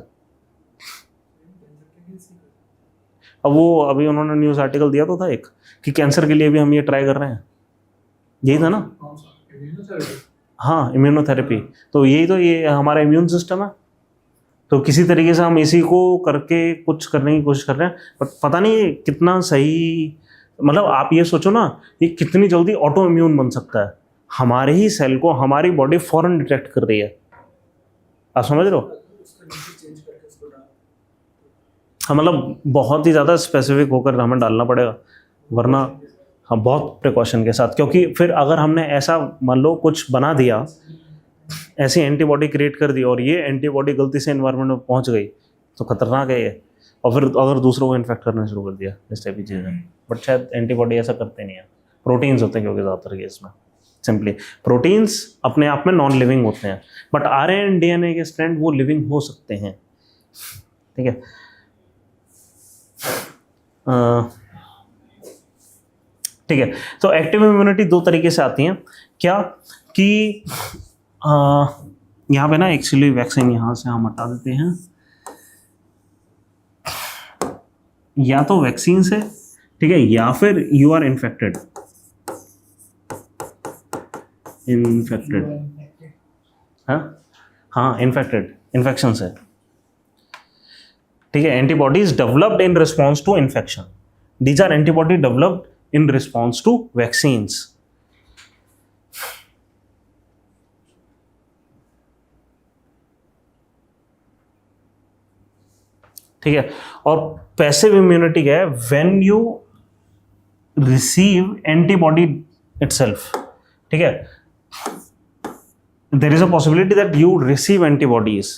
अब वो अभी उन्होंने न्यूज़ आर्टिकल दिया तो था एक कि कैंसर के लिए भी हम ये ट्राई कर रहे हैं, यही था ना? कौन सा immunotherapy? हाँ, इम्यूनोथेरेपी। तो यही तो, ये हमारा इम्यून सिस्टम है। तो किसी तरीके से हम इसी को करके कुछ करने की कोशिश कर रहे हैं, बट पता नहीं कितना सही। मतलब आप ये सोचो ना, ये कितनी जल्दी ऑटो इम्यून बन सकता है। हमारे ही सेल को हमारी बॉडी फौरन डिटेक्ट कर रही है। आप समझ रहे हो? उसका नीचे चेंज करके उसको डाल। हाँ, मतलब बहुत ही ज़्यादा स्पेसिफिक होकर हमें डालना पड़ेगा, वरना हाँ बहुत प्रिकॉशन के साथ। क्योंकि फिर अगर हमने ऐसा मान लो कुछ बना दिया, ऐसी एंटीबॉडी क्रिएट कर दी और ये एंटीबॉडी गलती से एनवायरनमेंट में पहुंच गई तो खतरनाक है ये। और फिर अगर दूसरों को इन्फेक्ट करना शुरू कर दिया, इस टाइप की चीज़ें। बट शायद एंटीबॉडी ऐसा करते नहीं है, प्रोटीन्स होते हैं क्योंकि ज़्यादातर केस में सिंपली प्रोटीन्स अपने आप में नॉन लिविंग होते हैं, बट RNA DNA के स्ट्रैंड वो लिविंग हो सकते हैं। ठीक है। ठीक है, तो एक्टिव इम्यूनिटी दो तरीके से आती हैं। क्या कि यहाँ पे ना एक्चुअली वैक्सीन यहाँ से हम हटा देते हैं, या तो वैक्सीन से, ठीक है, या फिर यू आर इन्फेक्टेड हाँ इन्फेक्टेड, इन्फेक्शन से। ठीक है, antibodies developed in response to infection, these are antibody developed in response to vaccines. ठीक है, और पैसिव इम्यूनिटी क्या है? When you receive antibody itself. ठीक है, there is a possibility that you receive antibodies.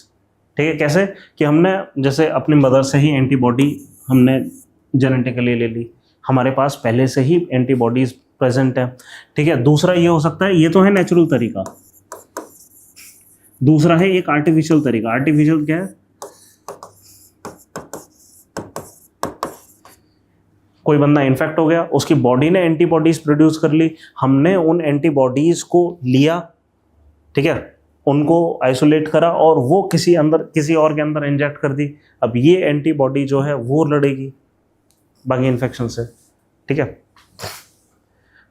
ठीक है, कैसे कि हमने जैसे अपनी मदर से ही एंटीबॉडी हमने जेनेटिकली ले ली, हमारे पास पहले से ही एंटीबॉडीज प्रेजेंट है। ठीक है, दूसरा ये हो सकता है, ये तो है नेचुरल तरीका, दूसरा है एक आर्टिफिशियल तरीका। आर्टिफिशियल क्या है? कोई बंदा इन्फेक्ट हो गया, उसकी बॉडी ने एंटीबॉडीज प्रोड्यूस कर ली, हमने उन एंटीबॉडीज को लिया, ठीक है, उनको आइसोलेट करा और वो किसी और के अंदर इंजेक्ट कर दी। अब ये एंटीबॉडी जो है वो लड़ेगी बाकी इन्फेक्शन से। ठीक है,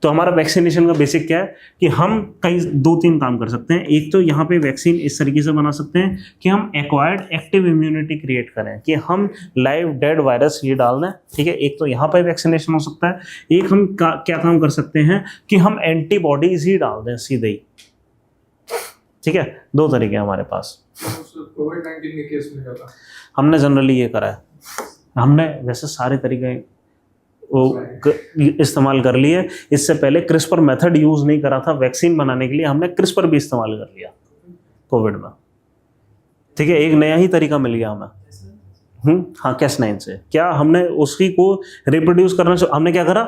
तो हमारा वैक्सीनेशन का बेसिक क्या है कि हम कई 2-3 काम कर सकते हैं। एक तो यहाँ पे वैक्सीन इस तरीके से बना सकते हैं कि हम एक्वायर्ड एक्टिव इम्यूनिटी क्रिएट करें, कि हम लाइव डेड वायरस ये डाल दें। ठीक है, एक तो यहाँ पे वैक्सीनेशन हो सकता है। एक हम क्या काम कर सकते हैं कि हम एंटीबॉडीज ही डाल दें सीधे ही। ठीक है, 2 तरीके हमारे पास। कोविड-19 के केस में क्या था? हमने जनरली ये करा है, हमने वैसे सारे तरीके इस्तेमाल कर लिए। इससे पहले क्रिस्पर मेथड यूज नहीं करा था वैक्सीन बनाने के लिए, हमने क्रिस्पर भी इस्तेमाल कर लिया कोविड में। ठीक है, एक नया ही तरीका मिल गया हमें। हाँ, Cas9 से क्या हमने उसी को रिप्रोड्यूस करना, हमने क्या करा?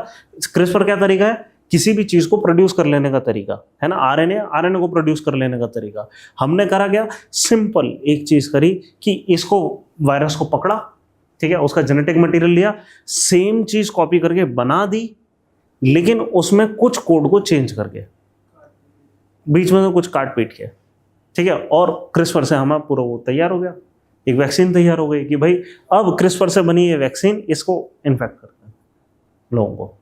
क्रिस्पर क्या तरीका है? किसी भी चीज को प्रोड्यूस कर लेने का तरीका है ना। आरएनए को प्रोड्यूस कर लेने का तरीका। हमने करा क्या? सिंपल एक चीज करी कि इसको वायरस को पकड़ा, ठीक है, उसका जेनेटिक मटेरियल लिया, सेम चीज कॉपी करके बना दी, लेकिन उसमें कुछ कोड को चेंज करके, बीच में से कुछ काट पीट के। ठीक है, और क्रिस्पर से हमारा पूरा वो तैयार हो गया, एक वैक्सीन तैयार हो गई कि भाई अब क्रिस्पर से बनी है वैक्सीन, इसको इन्फेक्ट करते हैं लोगों को।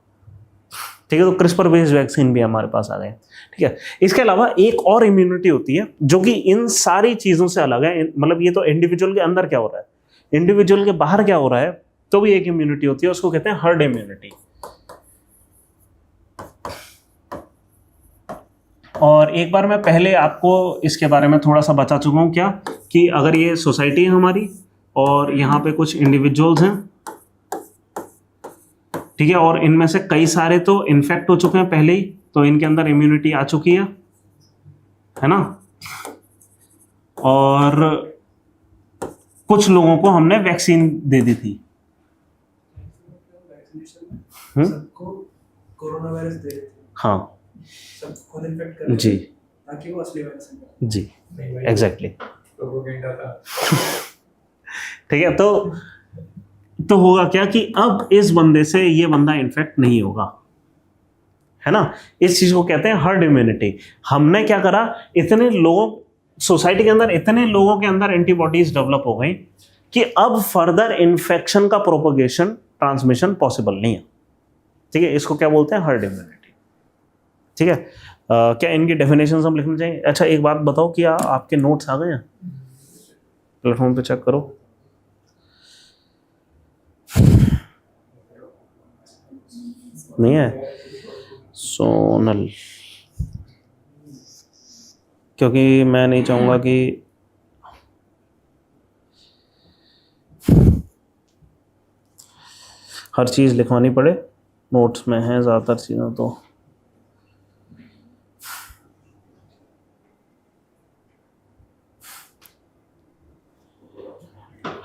ठीक है, तो क्रिस्पर बेस्ड वैक्सीन भी हमारे पास आ गए। ठीक है, इसके अलावा एक और इम्यूनिटी होती है जो कि इन सारी चीजों से अलग है। मतलब ये तो इंडिविजुअल के अंदर क्या हो रहा है, इंडिविजुअल के बाहर क्या हो रहा है, तो भी एक इम्यूनिटी होती है, उसको कहते हैं हर्ड इम्यूनिटी। और एक बार मैं पहले आपको इसके बारे में थोड़ा सा बता चुका हूं, क्या कि अगर ये सोसाइटी है हमारी और यहाँ पे कुछ इंडिविजुअल्स हैं, ठीक है, और इनमें से कई सारे तो इन्फेक्ट हो चुके हैं पहले ही, तो इनके अंदर इम्यूनिटी आ चुकी है ना, और कुछ लोगों को हमने वैक्सीन दे दी थी। सबको कोरोना वायरस दे रहे थे, हाँ, सब खुद इन्फेक्ट कर जी ताकि वो असली वायरस है। जी, एग्जैक्टली। प्रोपेगेंडा था। ठीक है, तो होगा क्या कि अब इस बंदे से ये बंदा इन्फेक्ट नहीं होगा, है ना। इस चीज को कहते हैं हर्ड इम्यूनिटी। हमने क्या करा, इतने लोगों सोसाइटी के अंदर, इतने लोगों के अंदर एंटीबॉडीज डेवलप हो गई कि अब फर्दर इन्फेक्शन का प्रोपगेशन ट्रांसमिशन पॉसिबल नहीं है। ठीक है, इसको क्या बोलते हैं, हर्ड इम्यूनिटी। ठीक है, क्या इनकी डेफिनेशन हम लिखना चाहिए? अच्छा एक बात बताओ, क्या आपके नोट्स आ गए हैं? प्लेटफॉर्म पे चेक करो। नहीं है सोनल, क्योंकि मैं नहीं चाहूंगा कि हर चीज लिखवानी पड़े, नोट्स में है ज्यादातर चीजें तो।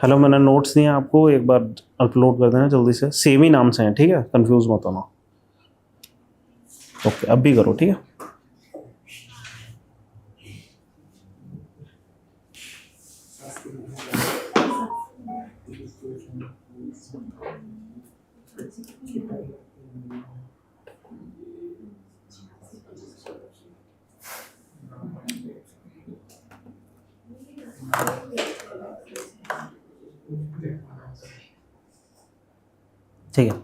हेलो, मैंने नोट्स दिए आपको, एक बार अपलोड कर देना जल्दी से, सेम ही नाम से हैं, ठीक है, कंफ्यूज मत होना। ओके, अब भी करो, ठीक है। ठीक है,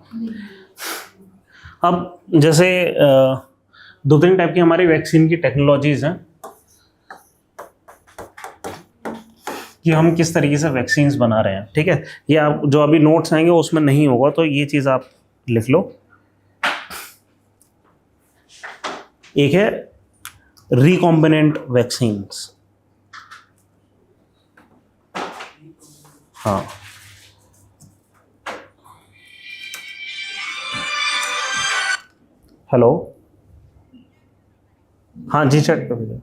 अब जैसे दो तीन टाइप की हमारी वैक्सीन की टेक्नोलॉजीज हैं कि हम किस तरीके से वैक्सीन्स बना रहे हैं। ठीक है, ये आप जो अभी नोट्स आएंगे उसमें नहीं होगा, तो ये चीज़ आप लिख लो। एक है रिकॉम्बिनेंट वैक्सीन्स। हाँ, हेलो, हाँ जी, चेक कर लीजिए।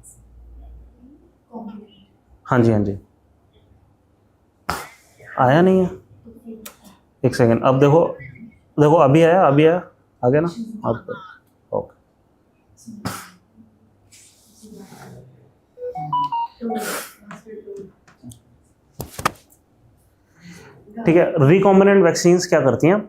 हाँ जी, हाँ जी, आया नहीं है, एक सेकेंड, अब देखो देखो, अभी आया, अभी आया, आ गया ना? अब ओके, ठीक है। रिकॉम्बिनेंट वैक्सीन्स क्या करती हैं?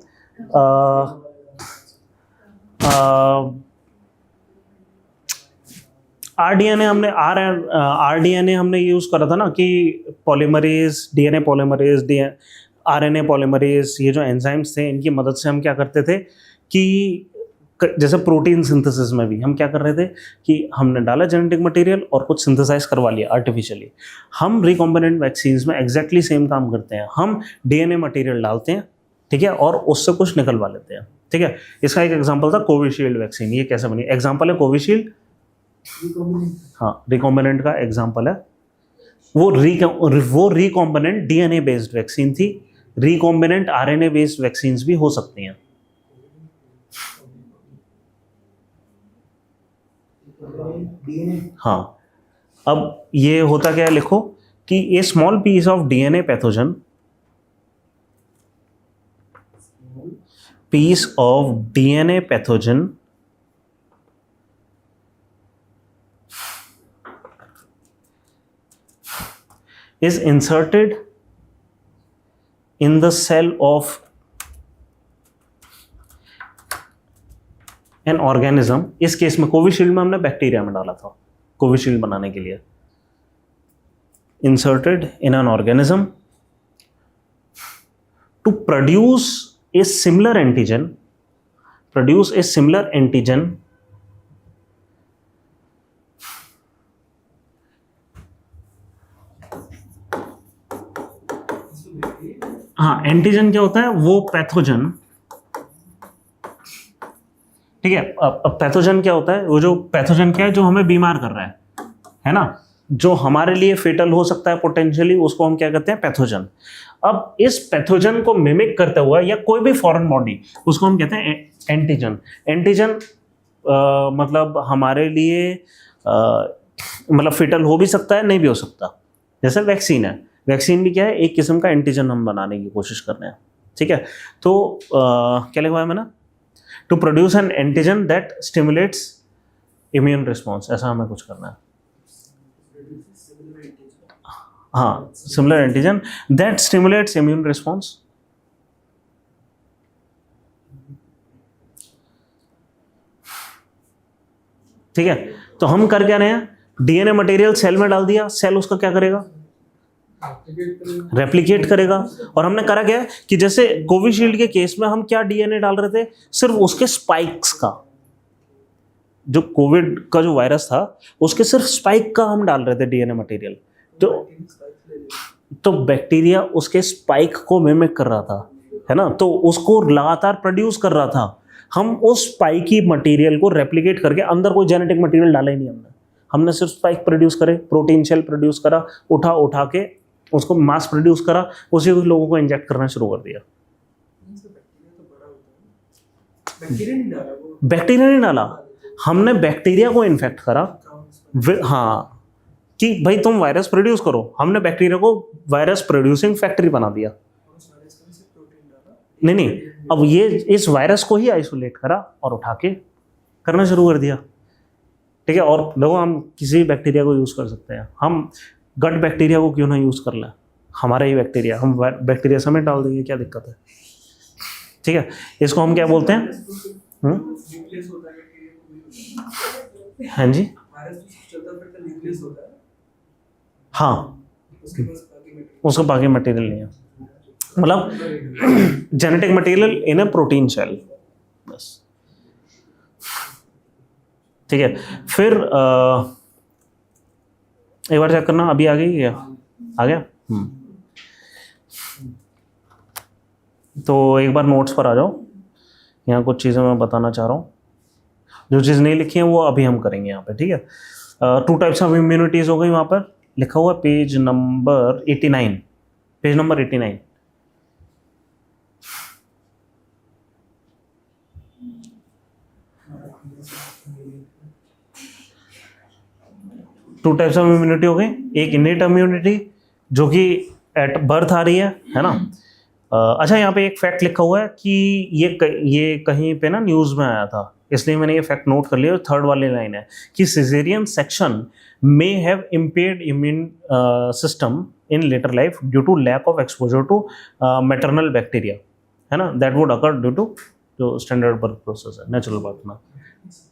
आरडीएनए हमने आरडीएनए हमने यूज करा था ना, कि polymerase, DNA polymerase, RNA polymerase, ये जो एंजाइम्स थे इनकी मदद से हम क्या करते थे कि जैसे प्रोटीन सिंथेसिस में भी हम क्या कर रहे थे कि हमने डाला जेनेटिक मटेरियल और कुछ सिंथेसाइज करवा लिया आर्टिफिशियली। हम रिकॉम्बिनेंट वैक्सीन्स में एग्जैक्टली सेम काम करते हैं, हम डीएनए मटेरियल डालते हैं, ठीक है, और उससे कुछ निकलवा लेते हैं। ठीक है, इसका एक एग्जांपल था कोविशील्ड वैक्सीन। ये कैसे बनी? एग्जांपल है कोविशील्ड, हाँ, रिकॉम्बिनेंट का एग्जांपल है। वो रिकॉम्बिनेंट डीएनए बेस्ड वैक्सीन थी। रिकॉम्बिनेंट आरएनए बेस्ड वैक्सीन्स भी हो सकती हैं। हाँ, अब ये होता क्या है, लिखो कि a small piece of DNA pathogen, piece of DNA pathogen is inserted in the cell of an organism। इस केस में कोविशील्ड में हमने बैक्टीरिया में डाला था कोविशील्ड बनाने के लिए। inserted in an organism to produce a similar antigen, हाँ, एंटीजन क्या होता है? वो पैथोजन, ठीक है। अब पैथोजन क्या होता है? वो जो पैथोजन क्या है, जो हमें बीमार कर रहा है ना, जो हमारे लिए फेटल हो सकता है पोटेंशियली, उसको हम क्या कहते हैं? पैथोजन। अब इस पैथोजन को मिमिक करता हुआ या कोई भी फॉरेन बॉडी, उसको हम कहते हैं एंटीजन। एंटीजन मतलब हमारे लिए मतलब फेटल हो भी सकता है, नहीं भी हो सकता। जैसे वैक्सीन है, वैक्सीन भी क्या है? एक किस्म का एंटीजन हम बनाने की कोशिश कर रहे हैं। ठीक है, तो क्या लिखवाया मैंने? To produce an antigen that stimulates immune response, ऐसा हमें कुछ करना है। हाँ, similar antigen that stimulates immune response. ठीक है, तो हम कर क्या रहे हैं? डीएनए मटेरियल सेल में डाल दिया, सेल उसका क्या करेगा? रेप्लिकेट करेगा। और हमने करा क्या है कि जैसे कोविशील्ड के केस में हम क्या डीएनए डाल रहे थे, सिर्फ उसके स्पाइक्स का, जो कोविड का जो वायरस था उसके सिर्फ स्पाइक का हम डाल रहे थे डीएनए मटेरियल। तो बैक्टीरिया उसके स्पाइक को मिमिक कर रहा था, है ना, तो उसको लगातार प्रोड्यूस कर रहा था। हम उस स्पाइकी मटेरियल को रेप्लिकेट करके, अंदर कोई जेनेटिक मटेरियल डाला ही नहीं हमने सिर्फ स्पाइक प्रोड्यूस करे, प्रोटीन शेल प्रोड्यूस करा, उठा के उसको मास प्रोड्यूस करा, उसी को लोगों को इंजेक्ट करना शुरू कर दिया। बैक्टीरिया नहीं डाला, हमने बैक्टीरिया को इन्फेक्ट करा। हाँ, कि भाई तुम वायरस प्रोड्यूस करो, हमने बैक्टीरिया को वायरस प्रोड्यूसिंग फैक्ट्री बना दिया। नहीं, अब ये इस वायरस को ही आइसोलेट करा और उठा के करना शुरू कर दिया। ठीक है, और देखो हम किसी बैक्टीरिया को यूज कर सकते हैं, हम गट बैक्टीरिया को क्यों ना यूज कर लें, हमारा ही बैक्टीरिया, हम बैक्टीरिया समेत डाल देंगे, क्या दिक्कत है। ठीक है, इसको हम क्या बोलते हैं? हाँ जी, हाँ, उसका बाकी मटेरियल नहीं है, मतलब genetic material in a protein shell, बस। ठीक है, फिर एक बार चेक करना, अभी आ गई क्या? आ गया? तो एक बार नोट्स पर आ जाओ, यहाँ कुछ चीज़ें मैं बताना चाह रहा हूँ, जो चीज़ नहीं लिखी है वो अभी हम करेंगे यहाँ पे। ठीक है, 2 टाइप्स ऑफ इम्यूनिटीज हो गई, वहाँ पर लिखा हुआ page number 89, page number 89। Two types of immunity हो गई, एक इनेट इम्यूनिटी जो कि एट बर्थ आ रही है ना। अच्छा, यहाँ पे एक फैक्ट लिखा हुआ है कि ये कहीं पे ना न्यूज़ में आया था, इसलिए मैंने ये फैक्ट नोट कर लिया। थर्ड वाली लाइन है कि caesarean section may have impaired immune system in later life due to lack of exposure to maternal bacteria, है ना, that would occur due to जो स्टैंडर्ड बर्थ प्रोसेस है, नेचुरल बर्थ ना।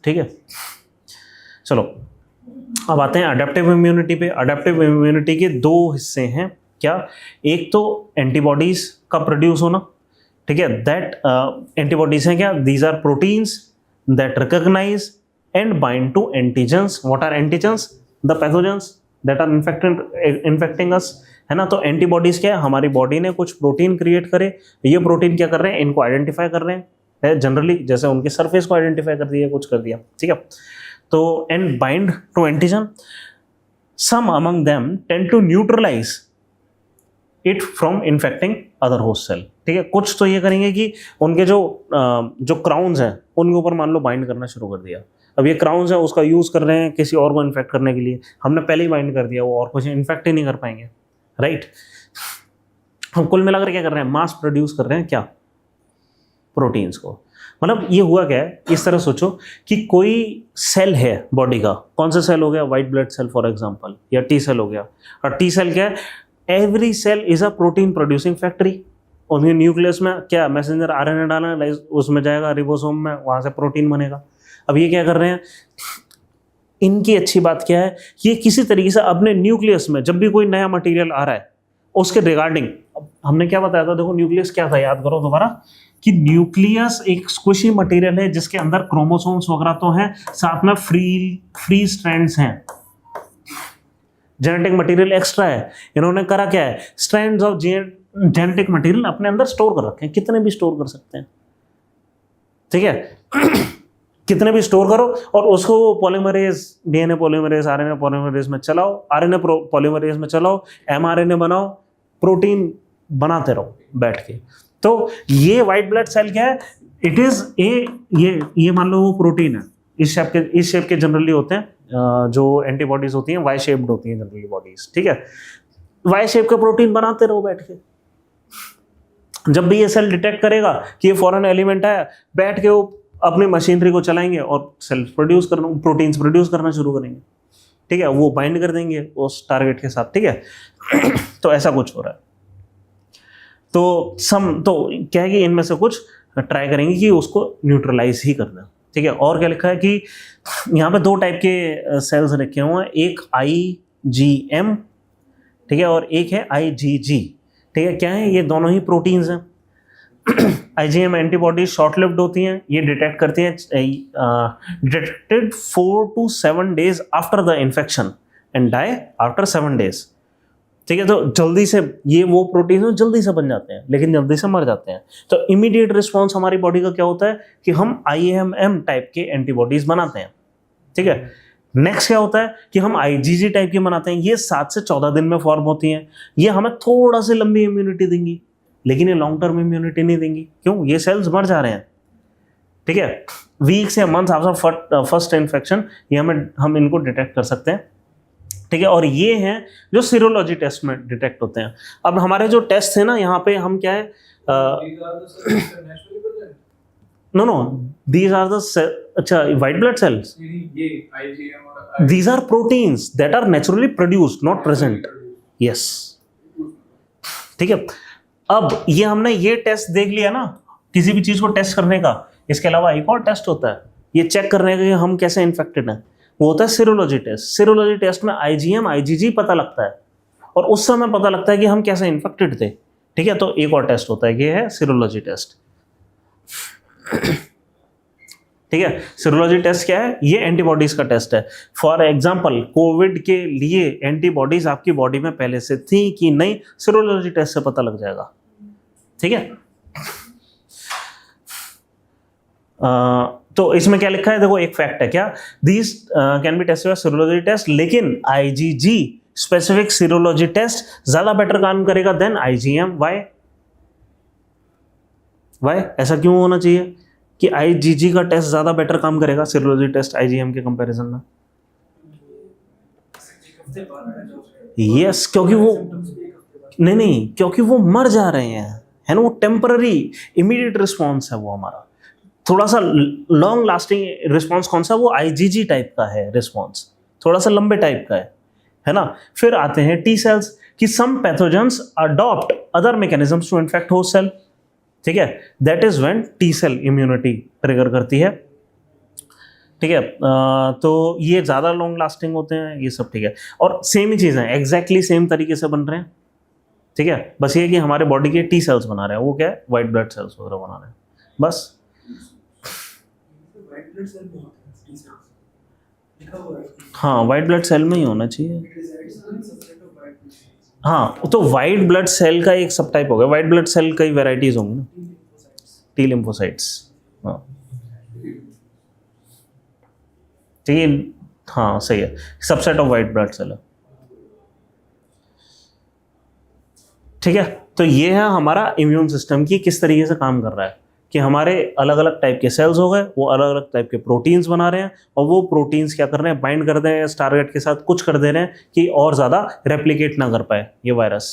ठीक है, चलो अब आते हैं अडेप्टिव इम्यूनिटी पे। अडेप्टिव इम्यूनिटी के 2 हिस्से हैं, क्या? एक तो एंटीबॉडीज का प्रोड्यूस होना, ठीक है, दैट एंटीबॉडीज हैं क्या? These are proteins that recognize and bind to antigens. What are antigens? The pathogens that are infecting us, है ना। तो एंटीबॉडीज क्या है? हमारी बॉडी ने कुछ प्रोटीन क्रिएट करे, ये प्रोटीन क्या कर रहे हैं? इनको आइडेंटिफाई कर रहे हैं, जनरली जैसे उनके सरफेस को आइडेंटिफाई कर दिया, कुछ कर दिया, ठीक है। तो and bind to antigen, some among them tend to neutralise it from infecting other host cell, ठीक है। कुछ तो ये करेंगे कि उनके जो क्राउन्स हैं उनके ऊपर मान लो बाइंड करना शुरू कर दिया। अब ये क्राउन्स है उसका यूज़ कर रहे हैं किसी और को इन्फेक्ट करने के लिए, हमने पहले ही बाइंड कर दिया, वो और कुछ इन्फेक्ट ही नहीं कर पाएंगे, राइट। हम कुल मिलाकर क्या कर रहे हैं? मास प्रोड्यूस कर रहे हैं, क्या? प्रोटीन्स को। मतलब ये हुआ क्या है, इस तरह सोचो कि कोई सेल है बॉडी का, कौन सा सेल हो गया? White blood cell for example, या टी सेल हो गया। और टी सेल क्या है? Every cell is a protein producing factory. उनके न्यूक्लियस में क्या मैसेंजर आरएनए डालना है, उसमें जाएगा रिबोसोम में, वहां से प्रोटीन बनेगा। अब ये क्या कर रहे हैं? इनकी अच्छी बात क्या है, ये किसी तरीके से अपने न्यूक्लियस में जब भी कोई नया मटेरियल आ रहा है उसके रिगार्डिंग, हमने क्या बताया था, देखो न्यूक्लियस क्या था, याद करो दोबारा, कि न्यूक्लियस एक स्क्विशी मटेरियल है जिसके अंदर क्रोमोसोम्स वगैरह तो हैं, साथ में फ्री स्ट्रैंड्स हैं, जेनेटिक मटेरियल एक्स्ट्रा है। इन्होंने करा क्या है? स्ट्रैंड्स ऑफ जेनेटिक मटेरियल अपने अंदर स्टोर कर रखे हैं, कितने भी स्टोर कर सकते हैं, ठीक है। कितने भी स्टोर करो और उसको polymerase, DNA polymerase, RNA polymerase में चलाओ, आरएनए पॉलीमरेज में चलाओ, एमआरएनए बनाओ, प्रोटीन बनाते रहो बैठ के। तो ये व्हाइट ब्लड सेल क्या है? इट इज ये मान लो वो प्रोटीन है, इस शेप के जनरली होते हैं, जो एंटीबॉडीज होती हैं वाई शेप्ड होती हैं जनरली बॉडीज, ठीक है। वाई शेप का प्रोटीन बनाते रहो बैठ के। जब भी ये सेल डिटेक्ट करेगा कि ये फॉरेन एलिमेंट है, बैठ के वो अपनी मशीनरी को चलाएंगे और सेल्स प्रोड्यूस करना, प्रोटीन्स प्रोड्यूस करना शुरू करेंगे, ठीक है। वो बाइंड कर देंगे उस टारगेट के साथ, ठीक है। तो ऐसा कुछ हो रहा है। तो क्या है कि इनमें से कुछ ट्राई करेंगे कि उसको न्यूट्रलाइज ही करना, ठीक है। और क्या लिखा है कि यहाँ पे 2 टाइप के सेल्स रखे हुए हैं, एक IgM, ठीक है, और एक है IgG, ठीक है। क्या है ये? दोनों ही प्रोटीन्स हैं। IgM एंटीबॉडीज शॉर्ट लिव्ड होती हैं, ये डिटेक्ट करती हैं detected 4 to 7 days after the infection and die after 7 days, ठीक है। तो जल्दी से ये वो प्रोटीन जल्दी से बन जाते हैं लेकिन जल्दी से मर जाते हैं। तो इमीडिएट रिस्पॉन्स हमारी बॉडी का क्या होता है कि हम IgM टाइप के एंटीबॉडीज बनाते हैं, ठीक है। नेक्स्ट क्या होता है कि हम IgG टाइप के बनाते हैं, ये 7 से 14 दिन में फॉर्म होती हैं। ये हमें थोड़ा सी लंबी इम्यूनिटी देंगी लेकिन ये लॉन्ग टर्म इम्यूनिटी नहीं देंगी। क्यों? ये सेल्स मर जा रहे हैं, ठीक है। वीक्स या मंथ्स आफ्टर फर्स्ट इन्फेक्शन ये हम इनको डिटेक्ट कर सकते हैं, ठीक है। और ये हैं जो सीरोलॉजी टेस्ट में डिटेक्ट होते हैं। अब हमारे जो टेस्ट है ना, यहाँ पे हम क्या है, नो दीज आर द, अच्छा, व्हाइट ब्लड सेल्स, ये IgM और these are proteins that are naturally produced, not present, yes, ठीक है। अब ये हमने ये टेस्ट देख लिया ना, किसी भी चीज को टेस्ट करने का। इसके अलावा एक और टेस्ट होता है ये चेक करने का कि हम कैसे इन्फेक्टेड हैं, वो होता है सीरोलॉजी टेस्ट। सीरोलॉजी टेस्ट में IgM IgG पता लगता है और उस समय पता लगता है कि हम कैसे इन्फेक्टेड थे, ठीक है। तो एक और टेस्ट होता है, ये है सीरोलॉजी टेस्ट, ठीक है। सीरोलॉजी टेस्ट क्या है? ये एंटीबॉडीज का टेस्ट है। फॉर एग्जांपल कोविड के लिए एंटीबॉडीज आपकी बॉडी में पहले से थी कि नहीं, सीरोलॉजी टेस्ट से पता लग जाएगा, ठीक है। तो इसमें क्या लिखा है देखो, एक फैक्ट है क्या, these can be tested by serology test, लेकिन IgG स्पेसिफिक सीरोलॉजी टेस्ट ज्यादा बेटर काम करेगा देन IgM। वाई ऐसा क्यों होना चाहिए कि IgG का टेस्ट ज्यादा बेटर काम करेगा सीरोलॉजी टेस्ट IgM के कंपैरिजन में? यस, क्योंकि वो नहीं, क्योंकि वो मर जा रहे हैं, है ना। वो टेम्पररी इमीडिएट रिस्पॉन्स है वो हमारा। थोड़ा सा लॉन्ग लास्टिंग रिस्पॉन्स कौन सा? वो IgG टाइप का है रिस्पॉन्स, थोड़ा सा लंबे टाइप का है ना। फिर आते हैं T सेल्स कि some pathogens adopt other mechanisms to infect host cell, ठीक है। That is when T cell immunity trigger करती है, ठीक है। तो ये ज़्यादा लॉन्ग लास्टिंग होते हैं, ये सब ठीक है। और सेम ही चीज़ है, एग्जैक्टली सेम तरीके से बन रहे हैं, ठीक है। बस ये कि हमारे बॉडी के T सेल्स बना रहे हैं, वो क्या है, वाइट ब्लड सेल्स वगैरह बना रहे हैं, बस। व्हाइट ब्लड सेल में होते हैं T cells, लिखा हुआ है। हाँ, वाइट ब्लड सेल में ही होना चाहिए। It resides in subset of white blood cells. हाँ, तो वाइट ब्लड सेल का एक सब टाइप हो गया। वाइट ब्लड सेल कई वेराइटीज होंगी ना, T लिम्फोसाइट्स, हाँ ठीक है, हाँ सही है, subset of white blood cell है, ठीक है। तो ये है हमारा इम्यून सिस्टम की किस तरीके से काम कर रहा है कि हमारे अलग अलग टाइप के सेल्स हो गए, वो अलग अलग टाइप के प्रोटीन्स बना रहे हैं और वो प्रोटीन्स क्या कर रहे हैं, बाइंड कर दे रहे हैं इस टारगेट के साथ, कुछ कर दे रहे हैं कि और ज़्यादा रेप्लिकेट ना कर पाए ये वायरस,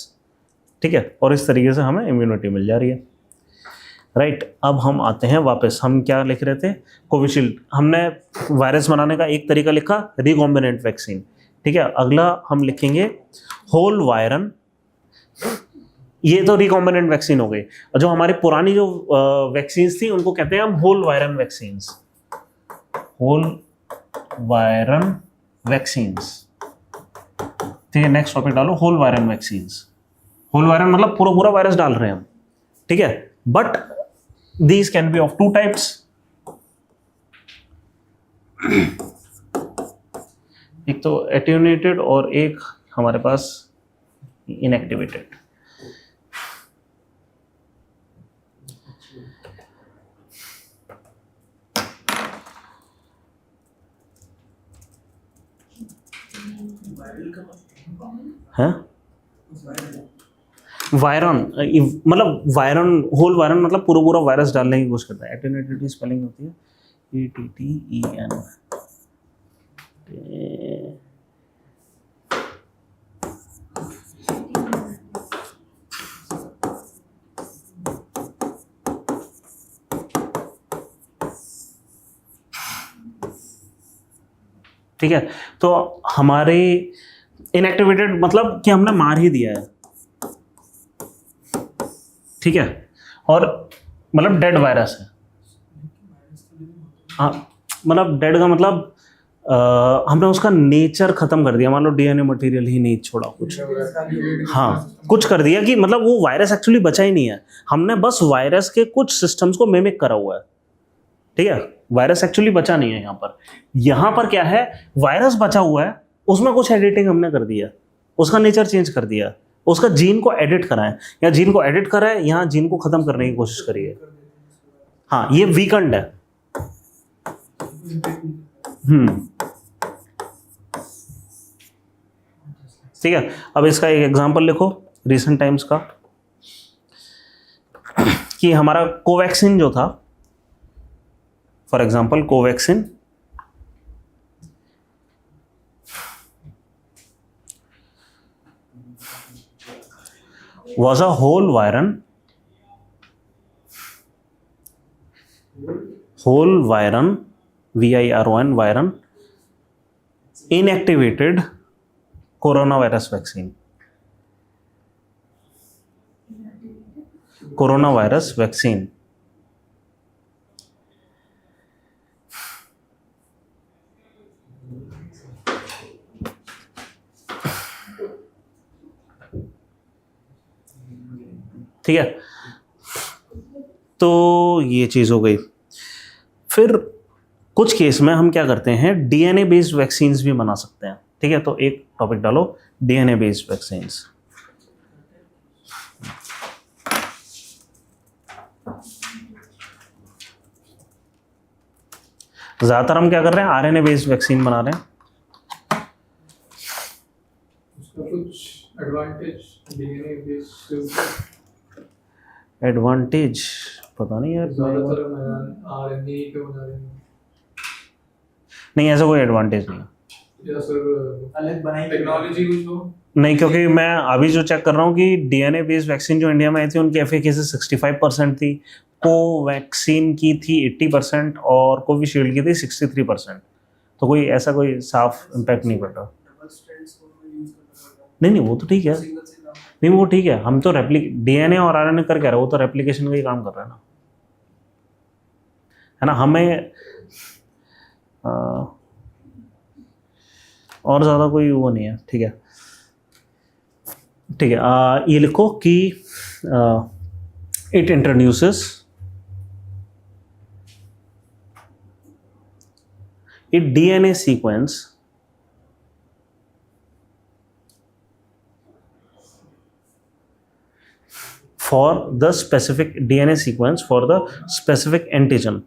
ठीक है। और इस तरीके से हमें इम्यूनिटी मिल जा रही है, राइट। अब हम आते हैं वापस, हम क्या लिख रहे थे, कोविशील्ड। हमने वायरस बनाने का एक तरीका लिखा, रिकॉम्बिनेंट वैक्सीन, ठीक है। अगला हम लिखेंगे होल वायरन, ये तो रिकॉम्बिनेंट वैक्सीन हो गई। और जो हमारी पुरानी जो वैक्सीन्स थी उनको कहते हैं हम whole virion vaccines, whole virion vaccines, ठीक है। नेक्स्ट टॉपिक डालो, whole virion vaccines. Whole virion मतलब पूरा पूरा वायरस डाल रहे हैं हम, ठीक है। But these can B of 2 types, एक तो एट्यूनेटेड और एक हमारे पास इनएक्टिवेटेड। है वायरन मतलब वायरन, होल वायरन मतलब पूरा पूरा वायरस डालने की कोशिश करता है। एटेन्यूएटेड की स्पेलिंग होती है ATTEN, ठीक है। तो हमारे इनएक्टिवेटेड मतलब कि हमने मार ही दिया है, ठीक है। और मतलब डेड वायरस है, हाँ मतलब डेड का मतलब हमने उसका नेचर खत्म कर दिया, मान लो डीएनए मटेरियल ही नहीं छोड़ा कुछ, हाँ कुछ कर दिया कि मतलब वो वायरस एक्चुअली बचा ही नहीं है, हमने बस वायरस के कुछ सिस्टम्स को मिमिक करा हुआ है, ठीक है, वायरस एक्चुअली बचा नहीं है यहाँ पर क्या है, वायरस बचा हुआ है, उसमें कुछ एडिटिंग हमने कर दिया, उसका नेचर चेंज कर दिया, उसका जीन को एडिट करा है, या जीन को एडिट करा है, यहाँ जीन को खत्म करने की कोशिश करी है, हाँ ये वीकेंड है। ठीक है, अब इसका एक एग्जांपल लिखो रिसेंट टाइम्स का, कि हमारा कोवैक्सिन जो था, for example Covaxin was a whole viron VIRON viron inactivated coronavirus vaccine, coronavirus vaccine, ठीक है, तो ये चीज हो गई। फिर कुछ केस में हम क्या करते हैं, डीएनए बेस्ड वैक्सीन्स भी बना सकते हैं, ठीक है, तो एक टॉपिक डालो डीएनए बेस्ड वैक्सीन्स। ज्यादातर हम क्या कर रहे हैं, आरएनए बेस्ड वैक्सीन बना रहे हैं। उसका कुछ एडवांटेज डीएनए बेस्ड, एडवांटेज पता नहीं यार, ज्यादातर आरएनए के बना रहे हैं, नहीं ऐसा कोई एडवांटेज नहीं है, या सर अलग बनाई टेक्नोलॉजी कुछ हो नहीं, क्योंकि मैं अभी जो चेक कर रहा हूँ कि डीएनए बेस्ड वैक्सीन जो इंडिया में आई थी उनकी एफिकेसी 65% थी, कोवैक्सीन की थी 80% और कोविशील्ड की थी 63%, तो कोई ऐसा कोई साफ इम्पैक्ट नहीं पड़ रहा। डबल स्ट्रैंड्स को यूज करना पड़ता नहीं नहीं वो तो ठीक है, है, सिंगल से काम नहीं वो ठीक है, हम तो डीएनए और आरएनए कर क्या रहे, वो तो रेप्लिकेशन का ही काम कर रहा है ना, है ना, हमें और ज़्यादा कोई वो नहीं है, ठीक है, ठीक है, ये लिखो कि it introduces a DNA sequence for the specific DNA sequence for the specific antigen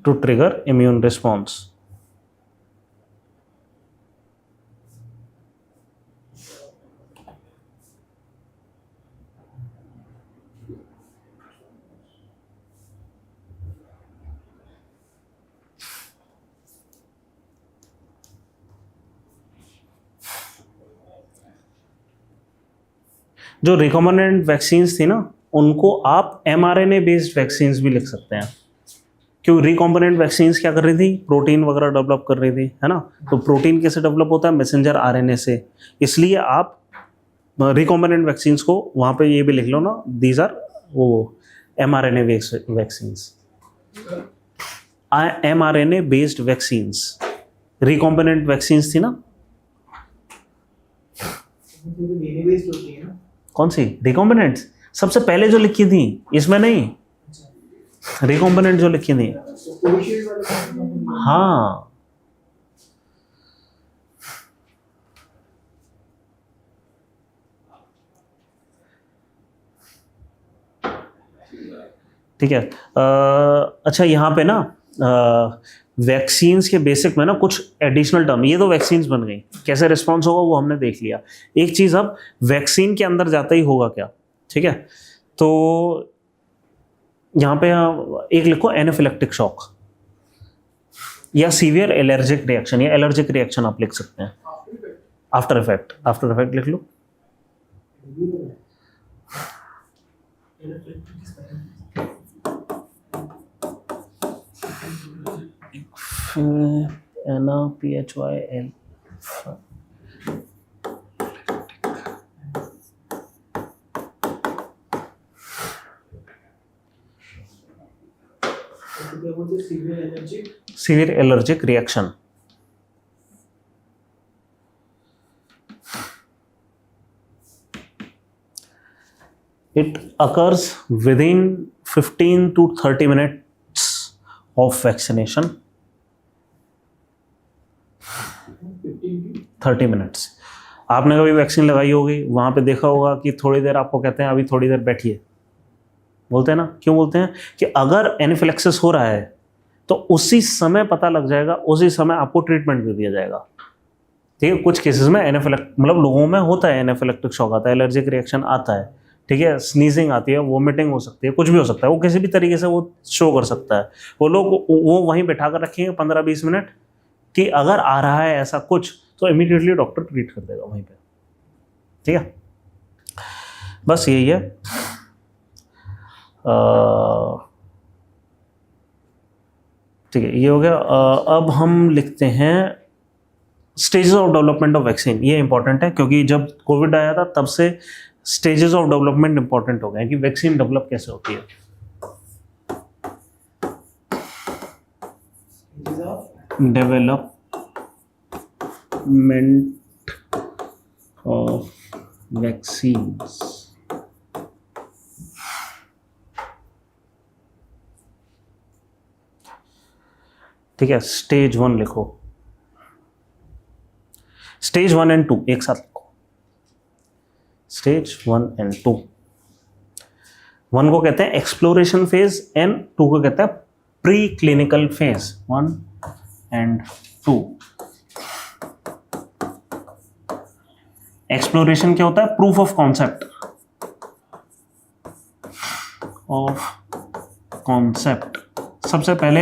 to trigger immune response. जो रिकॉम्बिनेंट वैक्सीन्स थी ना, उनको आप mRNA बेस्ड वैक्सीन्स भी लिख सकते हैं, क्यों, रिकॉम्बिनेंट वैक्सीन्स क्या कर रही थी, प्रोटीन वगैरह डेवलप कर रही थी, है ना, तो प्रोटीन कैसे डेवलप होता है, मैसेंजर आरएनए से, इसलिए आप रिकॉम्बिनेंट वैक्सीन्स को वहाँ पे ये भी लिख लो ना, दीज आर वो mRNA vaccines, mRNA based vaccines, recombinant vaccines थी ना, डीएनए बेस्ड होती है ना, कौन सी रिकॉम्बिनेंट्स, सबसे पहले जो लिखी थी, इसमें नहीं, रिकॉम्बिनेंट जो लिखी थी, तो कोविशील्ड वाले हाँ ठीक है। अच्छा यहाँ पे ना वैक्सीन्स के बेसिक में ना कुछ एडिशनल टर्म, ये तो वैक्सीन्स बन गई, कैसे रिस्पॉन्स होगा वो हमने देख लिया। एक चीज़ अब वैक्सीन के अंदर जाता ही होगा क्या, ठीक है, तो यहाँ पे एक लिखो एनाफिलेक्टिक शॉक या सीवियर एलर्जिक रिएक्शन, या एलर्जिक रिएक्शन आप लिख सकते हैं, आफ्टर इफेक्ट लिख लो। NaPHYL severe allergic reaction. It occurs within 15 to 30 minutes of vaccination. 30 minutes. आपने कभी वैक्सीन लगाई होगी, वहाँ पे देखा होगा कि थोड़ी देर आपको कहते हैं अभी थोड़ी देर बैठिए, बोलते हैं ना। क्यों बोलते हैं? कि अगर एनाफिलैक्सिस हो रहा है तो उसी समय पता लग जाएगा, उसी समय आपको ट्रीटमेंट दे दिया जाएगा। ठीक है, कुछ केसेस में मतलब लोगों में होता है एनाफिलैक्टिक शॉक आता है, एलर्जिक रिएक्शन आता है, ठीक है, स्नीजिंग आती है, वोमिटिंग हो सकती है, कुछ भी हो सकता है, वो किसी भी तरीके से वो शो कर सकता है। वो लोग वो वहीं बैठा कर रखेंगे 15-20 मिनट कि अगर आ रहा है ऐसा कुछ तो इमीडिएटली डॉक्टर ट्रीट कर देगा वहीं पे। ठीक है, बस यही है। ठीक है, ये हो गया। अब हम लिखते हैं stages of development of vaccine. ये इंपॉर्टेंट है क्योंकि जब कोविड आया था तब से स्टेजेस ऑफ डेवलपमेंट इंपॉर्टेंट हो गए कि वैक्सीन डेवलप कैसे होती है। Development of vaccines. ठीक है, स्टेज 1 लिखो, स्टेज 1 एंड 2 एक साथ लिखो। Stage 1 and 2। 1 को कहते हैं एक्सप्लोरेशन फेज एंड 2 को कहते हैं pre clinical phase. 1 and 2। Exploration क्या होता है? प्रूफ ऑफ कॉन्सेप्ट, सबसे पहले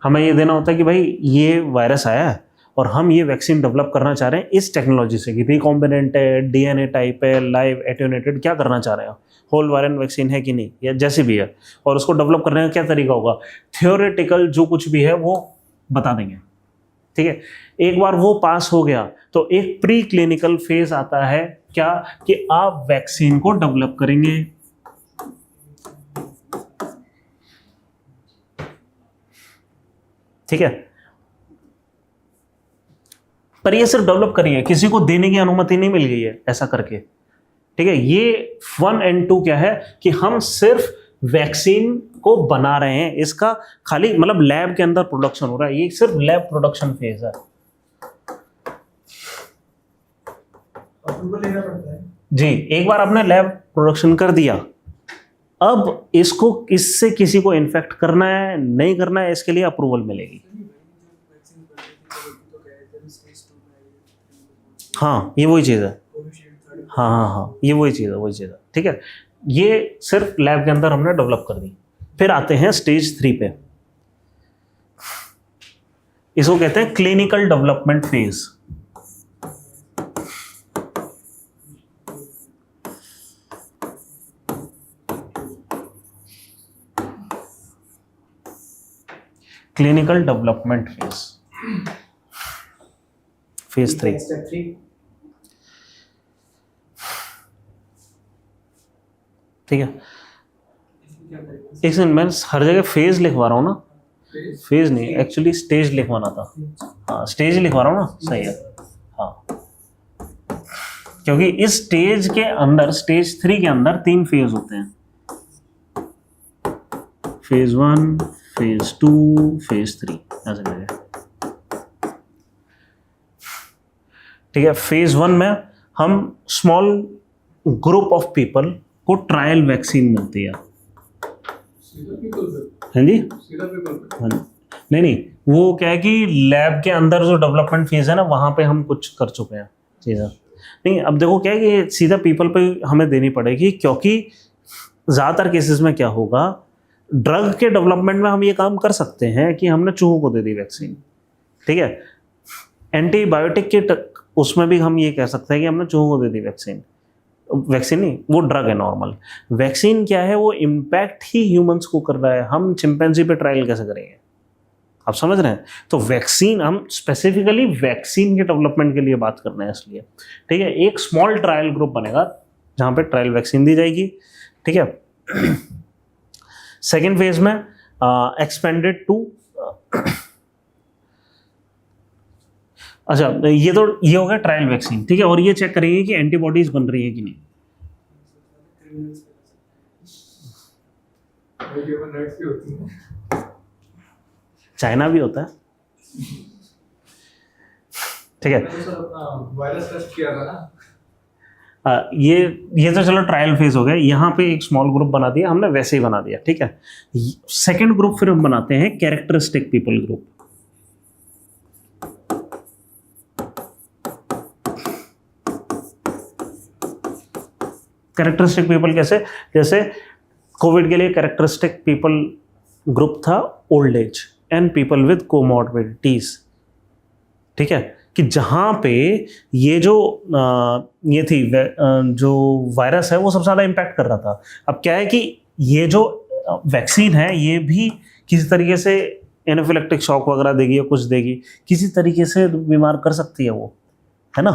हमें ये देना होता है कि भाई ये वायरस आया है और हम ये वैक्सीन डेवलप करना चाह रहे हैं इस टेक्नोलॉजी से, कि रिकॉम्बिनेंट है, डीएनए टाइप है, लाइव एटेन्यूएटेड, क्या करना चाह रहे हैं, होल वायरन वैक्सीन है कि नहीं, या जैसे भी है, और उसको डेवलप करने का क्या तरीका होगा, थियोरेटिकल जो कुछ भी है वो बता देंगे। ठीक है, एक बार वो पास हो गया तो एक प्री क्लिनिकल फेज आता है, क्या कि आप वैक्सीन को डेवलप करेंगे। ठीक है, पर ये सिर्फ डेवलप करेंगे, किसी को देने की अनुमति नहीं मिल गई है ऐसा करके। ठीक है, ये 1 एंड 2 क्या है कि हम सिर्फ वैक्सीन को बना रहे हैं, इसका खाली मतलब लैब के अंदर प्रोडक्शन हो रहा है, ये सिर्फ लैब प्रोडक्शन फेज है। अप्रूवल लेना पड़ता है जी, एक बार आपने लैब प्रोडक्शन कर दिया, अब इसको इससे किसी को इन्फेक्ट करना है नहीं करना है, इसके लिए अप्रूवल मिलेगी। हाँ, ये वही चीज़ है। हाँ हाँ हाँ, ये वही चीज़ है। ठीक है, ये सिर्फ लैब के अंदर हमने डेवलप कर दी। फिर आते हैं स्टेज 3 पे, इसको कहते हैं clinical development phase. Clinical development phase, phase 3। Step 3। ठीक है, एक सेकंड, मैं हर जगह फेज लिखवा रहा हूँ ना, फेज नहीं, एक्चुअली स्टेज लिखवाना था। हाँ, स्टेज लिखवा रहा हूँ ना, सही है। हाँ, क्योंकि इस स्टेज के अंदर, स्टेज 3 के अंदर 3 फेज होते हैं, फेज 1, फेज 2, फेज 3, ऐसे करके। ठीक है, फेज 1 में हम स्मॉल ग्रुप ऑफ पीपल को ट्रायल वैक्सीन मिलती है। हाँ जी, हाँ, नहीं, वो क्या है कि लैब के अंदर जो डेवलपमेंट फेज है ना, वहां पे हम कुछ कर चुके हैं चीज़ें। नहीं, अब देखो क्या है कि सीधा पीपल पे हमें देनी पड़ेगी, क्योंकि ज़्यादातर केसेस में क्या होगा, ड्रग के डेवलपमेंट में हम ये काम कर सकते हैं कि हमने चूहों को दे दी वैक्सीन। ठीक है, एंटीबायोटिक के उसमें भी हम ये कह सकते हैं कि हमने चूहों को दे दी वैक्सीन नहीं, वो ड्रग है नॉर्मल। वैक्सीन क्या है, वो इम्पैक्ट ही ह्यूमंस को कर रहा है, हम चिंपैंजी पे ट्रायल कैसे करेंगे, आप समझ रहे हैं। तो वैक्सीन, हम स्पेसिफिकली वैक्सीन के डेवलपमेंट के लिए बात कर रहे हैं इसलिए। ठीक है, एक स्मॉल ट्रायल ग्रुप बनेगा जहाँ पे ट्रायल वैक्सीन दी जाएगी। ठीक है, सेकेंड फेज में एक्सपेंडेड टू अच्छा ये हो गया ट्रायल वैक्सीन, ठीक है। और ये चेक करेंगे कि एंटीबॉडीज बन रही है कि नहीं। ह्यूमन राइट्स की होती है। चाइना भी होता है, ठीक है। मैंने सर अपना वायरस टेस्ट किया था ना। ये तो चलो ट्रायल फेज हो गया। यहाँ पे एक स्मॉल ग्रुप बना दिया हमने, वैसे ही बना दिया, ठीक है। सेकंड ग्रुप फिर हम बनाते हैं characteristic people group. Characteristic people कैसे, जैसे कोविड के लिए कैरेक्टरिस्टिक पीपल ग्रुप था old age and people with comorbidities, ठीक है। कि जहाँ पे ये जो ये थी जो वायरस है वो सबसे ज़्यादा इम्पैक्ट कर रहा था। अब क्या है कि ये जो वैक्सीन है ये भी किसी तरीके से एनाफिलेक्टिक शॉक वगैरह देगी या कुछ देगी, किसी तरीके से बीमार कर सकती है वो, है ना।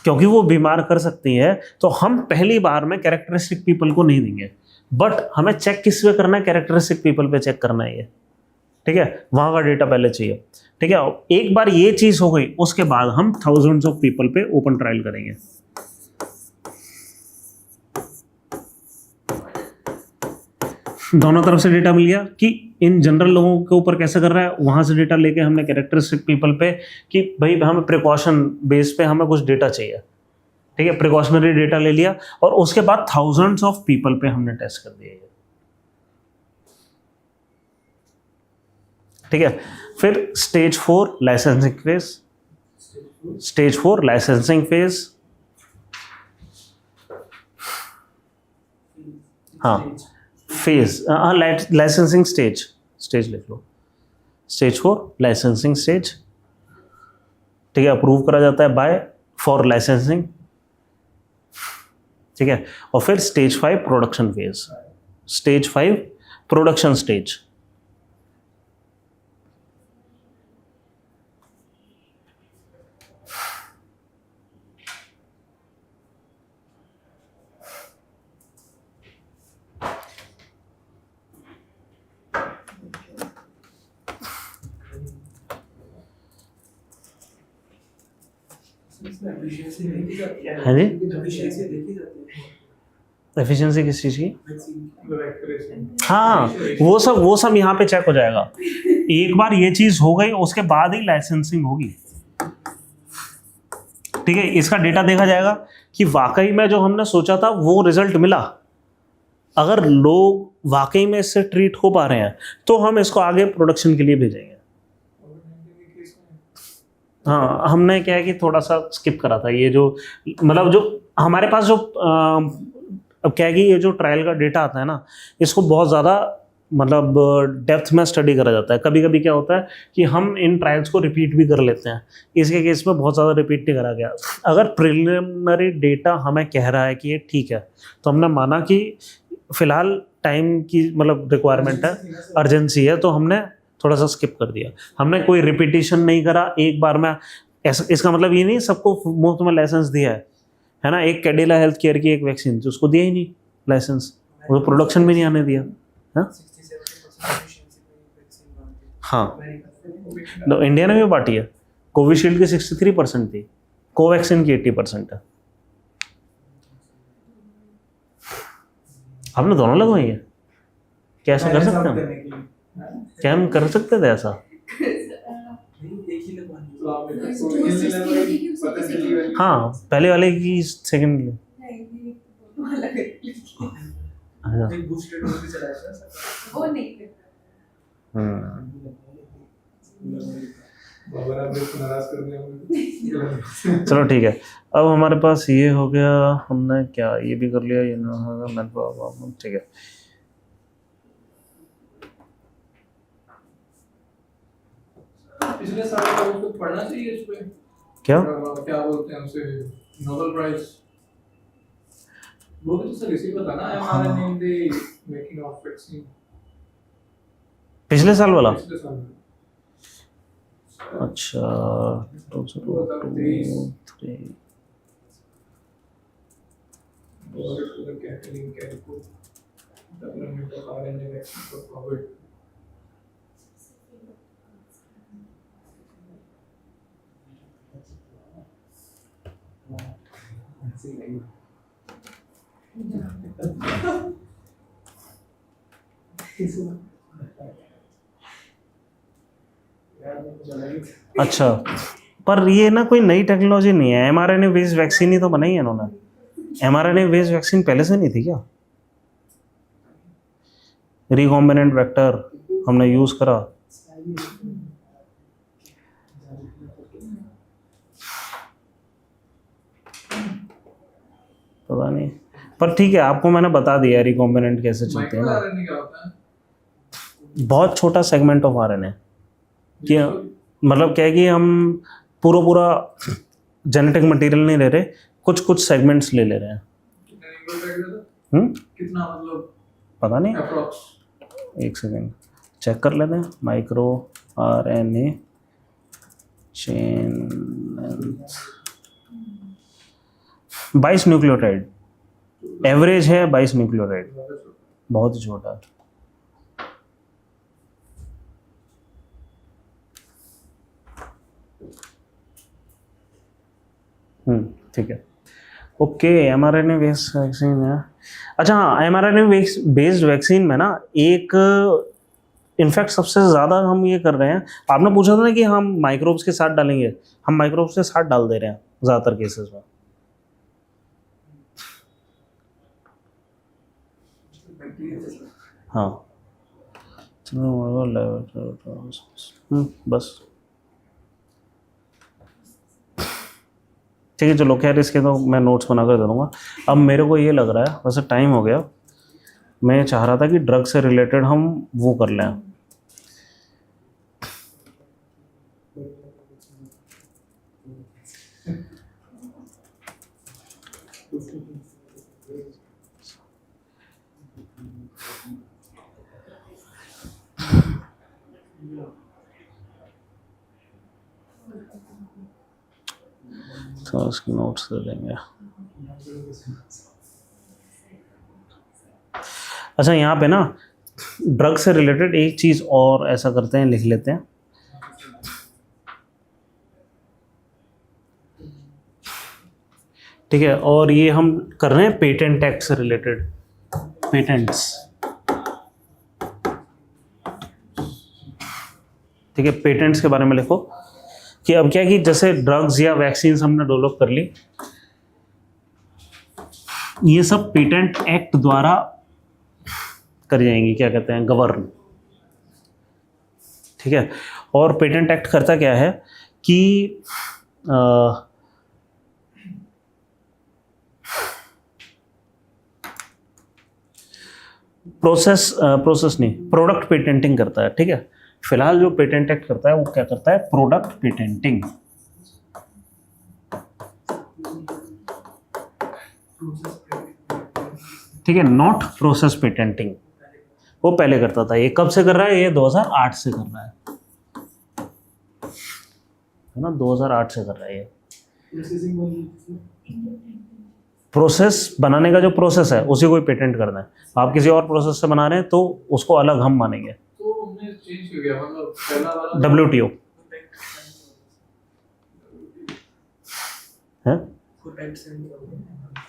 क्योंकि वो बीमार कर सकती है तो हम पहली बार में कैरेक्टरिस्टिक पीपल को नहीं देंगे, बट हमें चेक किस पे करना है, कैरेक्टरिस्टिक पीपल पे चेक करना है ये, ठीक है। वहाँ का डेटा पहले चाहिए, ठीक है। एक बार ये चीज़ हो गई उसके बाद हम थाउजेंड्स ऑफ पीपल पे ओपन ट्रायल करेंगे। दोनों तरफ से डेटा मिल गया कि इन जनरल लोगों के ऊपर कैसे कर रहा है, वहां से डेटा लेके हमने कैरेक्टरिस्टिक पीपल पे कि भाई हमें प्रिकॉशन बेस पे हमें कुछ डेटा चाहिए, ठीक है। प्रिकॉशनरी डेटा ले लिया और उसके बाद थाउजेंड्स ऑफ पीपल पे हमने टेस्ट कर दिया, ठीक है। फिर stage 4 licensing phase, stage 4 licensing phase, हाँ फेज, हाँ लाइसेंसिंग स्टेज, स्टेज लिख लो, स्टेज 4 लाइसेंसिंग स्टेज, ठीक है। अप्रूव करा जाता है बाय फॉर लाइसेंसिंग, ठीक है। और फिर stage 5 production phase, stage 5 production stage, efficiency देखी जाती है। है जी, एफिशिएंसी देखी जाती है एफिशिएंसी किस चीज़ की, वैक्सीन हाँ वो सब यहाँ पे चेक हो जाएगा। एक बार ये चीज़ हो गई उसके बाद ही लाइसेंसिंग होगी, ठीक है। इसका डेटा देखा जाएगा कि वाकई में जो हमने सोचा था वो रिजल्ट मिला। अगर लोग वाकई में इससे ट्रीट हो पा रहे हैं तो हम इसको आगे प्रोडक्शन के लिए भेजेंगे। हाँ हमने क्या है कि थोड़ा सा स्किप करा था ये जो मतलब जो हमारे पास जो अब क्या है कि ये जो ट्रायल का डेटा आता है ना इसको बहुत ज़्यादा मतलब डेप्थ में स्टडी करा जाता है। कभी कभी क्या होता है कि हम इन ट्रायल्स को रिपीट भी कर लेते हैं, इसके केस में बहुत ज़्यादा रिपीट नहीं करा गया। अगर प्रिलिमिनरी डेटा हमें कह रहा है कि ये ठीक है तो हमने माना कि फ़िलहाल टाइम की मतलब रिक्वायरमेंट है, अर्जेंसी है, तो हमने थोड़ा सा स्किप कर दिया। हमने कोई रिपीटिशन नहीं करा एक बार में। ऐसा इसका मतलब ये नहीं सबको मुफ्त में लाइसेंस दिया है ना। एक कैडिला हेल्थ केयर की एक वैक्सीन थी उसको दिया ही नहीं लाइसेंस, वो प्रोडक्शन में नहीं आने दिया। हाँ तो इंडिया ने भी बांटी है। कोविशील्ड की 63% थी, कोवैक्सीन की 80% है। हमने दोनों लगवाई है। क्या ऐसा कर सकते हैं? क्या हम कर सकते थे ऐसा? हाँ पहले वाले की सेकंड चलो ठीक है। अब हमारे पास ये हो गया, हमने क्या ये भी कर लिया, ये ना होगा मैन पावर, ठीक है। पिछले साल का उसको पढ़ना चाहिए इस पे क्या क्या बोलते हैं उसे, नोबेल प्राइज वो भी तो सर इसी को था ना, mRNA in the making of vaccine. पिछले साल वाला? पिछले साल अच्छा 2023 और Katalin Kariko development of RNA vaccine for COVID ऐसे ही नहीं। यार मुझे लगी अच्छा, पर ये ना कोई नई टेक्नोलॉजी नहीं है, mRNA बेस्ड वैक्सीन ही तो बनाई है इन्होंने। mRNA बेस्ड वैक्सीन पहले से नहीं थी क्या? रिकॉम्बिनेंट वेक्टर हमने यूज करा। पता नहीं, पर ठीक है, आपको मैंने बता दिया रिकॉम्बिनेंट कैसे चलते हैं माइक्रो ना। आरएनए क्या होता है? बहुत छोटा सेगमेंट ऑफ आरएनए, कि मतलब क्या है कि हम पूरा पूरा जेनेटिक मटेरियल नहीं ले रहे, कुछ कुछ सेगमेंट्स ले ले रहे हैं। कितने न्यूक्लियोटाइड है? हम्म, कितना मतलब पता नहीं, अप्रॉक्स? एक सेकेंड चेक कर लेते हैं। Micro RNA chain 22 nucleotide, average है 22 न्यूक्लियोटाइड, बहुत ही छोटा है। ठीक है, ओके। mRNA बेस्ड वैक्सीन है। अच्छा हाँ, mRNA बेस्ड वैक्सीन में ना एक इनफैक्ट सबसे ज़्यादा हम ये कर रहे हैं, आपने पूछा था ना कि हम माइक्रोब्स के साथ डालेंगे, हम माइक्रोब्स के साथ डाल दे रहे हैं ज़्यादातर केसेस में। हाँ चलो, बस ठीक है, चलो खैर इसके तो मैं नोट्स बना कर दे दूँगा। अब मेरे को ये लग रहा है, वैसे टाइम हो गया, मैं चाह रहा था कि ड्रग से रिलेटेड हम वो कर लें। तो उसके नोट्स दे देंगे। अच्छा यहाँ पे ना ड्रग से रिलेटेड एक चीज़ और ऐसा करते हैं, लिख लेते हैं। ठीक है, और ये हम कर रहे हैं पेटेंट एक्ट से रिलेटेड, पेटेंट्स। ठीक है, पेटेंट्स के बारे में लिखो कि अब क्या है कि जैसे ड्रग्स या वैक्सीन हमने डेवलप कर ली, ये सब पेटेंट एक्ट द्वारा कर जाएंगी, क्या कहते हैं, गवर्न। ठीक है, और पेटेंट एक्ट करता क्या है कि प्रोसेस नहीं, प्रोडक्ट पेटेंटिंग करता है। ठीक है, फिलहाल जो पेटेंट एक्ट करता है वो क्या करता है, प्रोडक्ट पेटेंटिंग। ठीक है, नॉट प्रोसेस पेटेंटिंग, वो पहले करता था। ये कब से कर रहा है, ये 2008 से कर रहा है ना, 2008 से कर रहा है ये। प्रोसेस बनाने का जो प्रोसेस है उसी को ही पेटेंट करना है। आप किसी और प्रोसेस से बना रहे हैं तो उसको अलग हम मानेंगे। तो हमने चेंज हो गया, मतलब पहला वाला WTO है,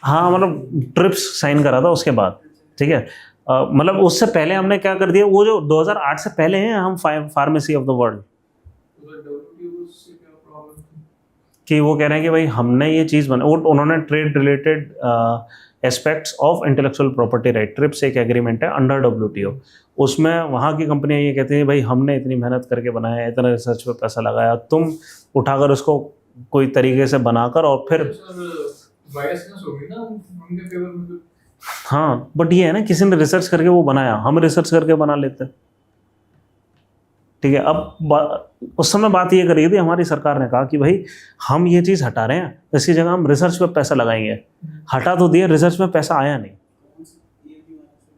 हाँ, मतलब ट्रिप्स साइन करा था उसके बाद। ठीक है, मतलब उससे पहले हमने क्या कर दिया, वो जो 2008 से पहले हैं हम pharmacy of the world, WTO से क्या प्रॉब्लम थी? कि वो कह रहे हैं कि भाई हमने ये चीज़ बना, वो उन्होंने trade related aspects of intellectual property right, trips एक एग्रीमेंट है अंडर WTO, उसमें वहाँ की कंपनियां ये कहती हैं भाई हमने इतनी मेहनत करके बनाया, इतना रिसर्च पे पैसा लगाया, तुम उठाकर उसको कोई तरीके से बनाकर और फिर बायसनेस होगी ना उनके फेवर में फिर। हाँ, बट ये है ना, किसी ने रिसर्च करके वो बनाया, हम रिसर्च करके बना लेते हैं। ठीक है, अब उस समय बात ये करी थी, हमारी सरकार ने कहा कि भाई हम ये चीज़ हटा रहे हैं, इसकी जगह हम रिसर्च पे पैसा लगाएंगे। हटा तो दिया, रिसर्च में पैसा आया नहीं।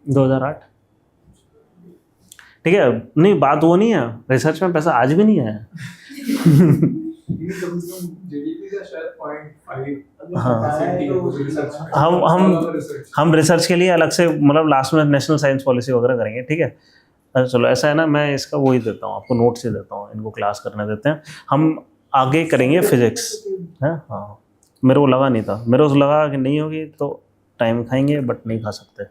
2008। ठीक है, नहीं बात वो नहीं है, रिसर्च में पैसा आज भी नहीं आया। जीडीपी का शायद 0.5 हाँ, हम रिसर्च के लिए अलग से, मतलब लास्ट में नेशनल साइंस पॉलिसी वगैरह करेंगे। ठीक है, अच्छा चलो ऐसा है ना, मैं इसका वो ही देता हूँ आपको, नोट्स ही देता हूँ, इनको क्लास करने देते हैं, हम आगे करेंगे फिजिक्स है। हाँ मेरे को लगा नहीं था, मेरे को लगा कि नहीं होगी तो टाइम खाएंगे, बट नहीं खा सकते।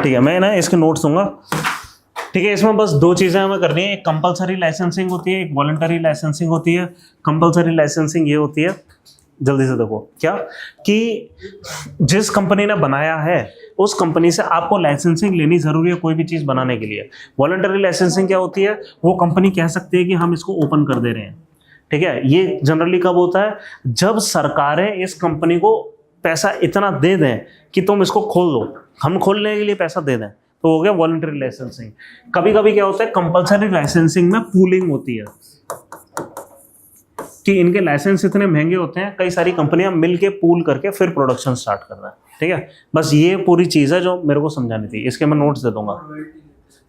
ठीक है, मैं ना इसके नोट्स दूंगा। ठीक है, इसमें बस दो चीज़ें हमें करनी है, एक कंपलसरी लाइसेंसिंग होती है, एक वॉलंटरी लाइसेंसिंग होती है। कंपलसरी लाइसेंसिंग ये होती है, जल्दी से देखो क्या, कि जिस कंपनी ने बनाया है उस कंपनी से आपको लाइसेंसिंग लेनी ज़रूरी है कोई भी चीज़ बनाने के लिए। वॉलंटरी लाइसेंसिंग क्या होती है, वो कंपनी कह सकती है कि हम इसको ओपन कर दे रहे हैं। ठीक है, ये जनरली कब होता है, जब सरकारें इस कंपनी को पैसा इतना दे दें कि तुम इसको खोल दो, हम खोलने के लिए पैसा दे दें, तो हो गया वॉलंटरी लाइसेंसिंग। कभी कभी क्या होता है, कंपलसरी लाइसेंसिंग में पूलिंग होती है कि इनके लाइसेंस इतने महंगे होते हैं, कई सारी कंपनियां मिलके पूल करके फिर प्रोडक्शन स्टार्ट कर रहा है। ठीक है, बस ये पूरी चीज़ है जो मेरे को समझानी थी, इसके मैं नोट्स दे दूंगा।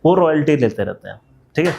वो रॉयल्टी लेते रहते हैं। ठीक है।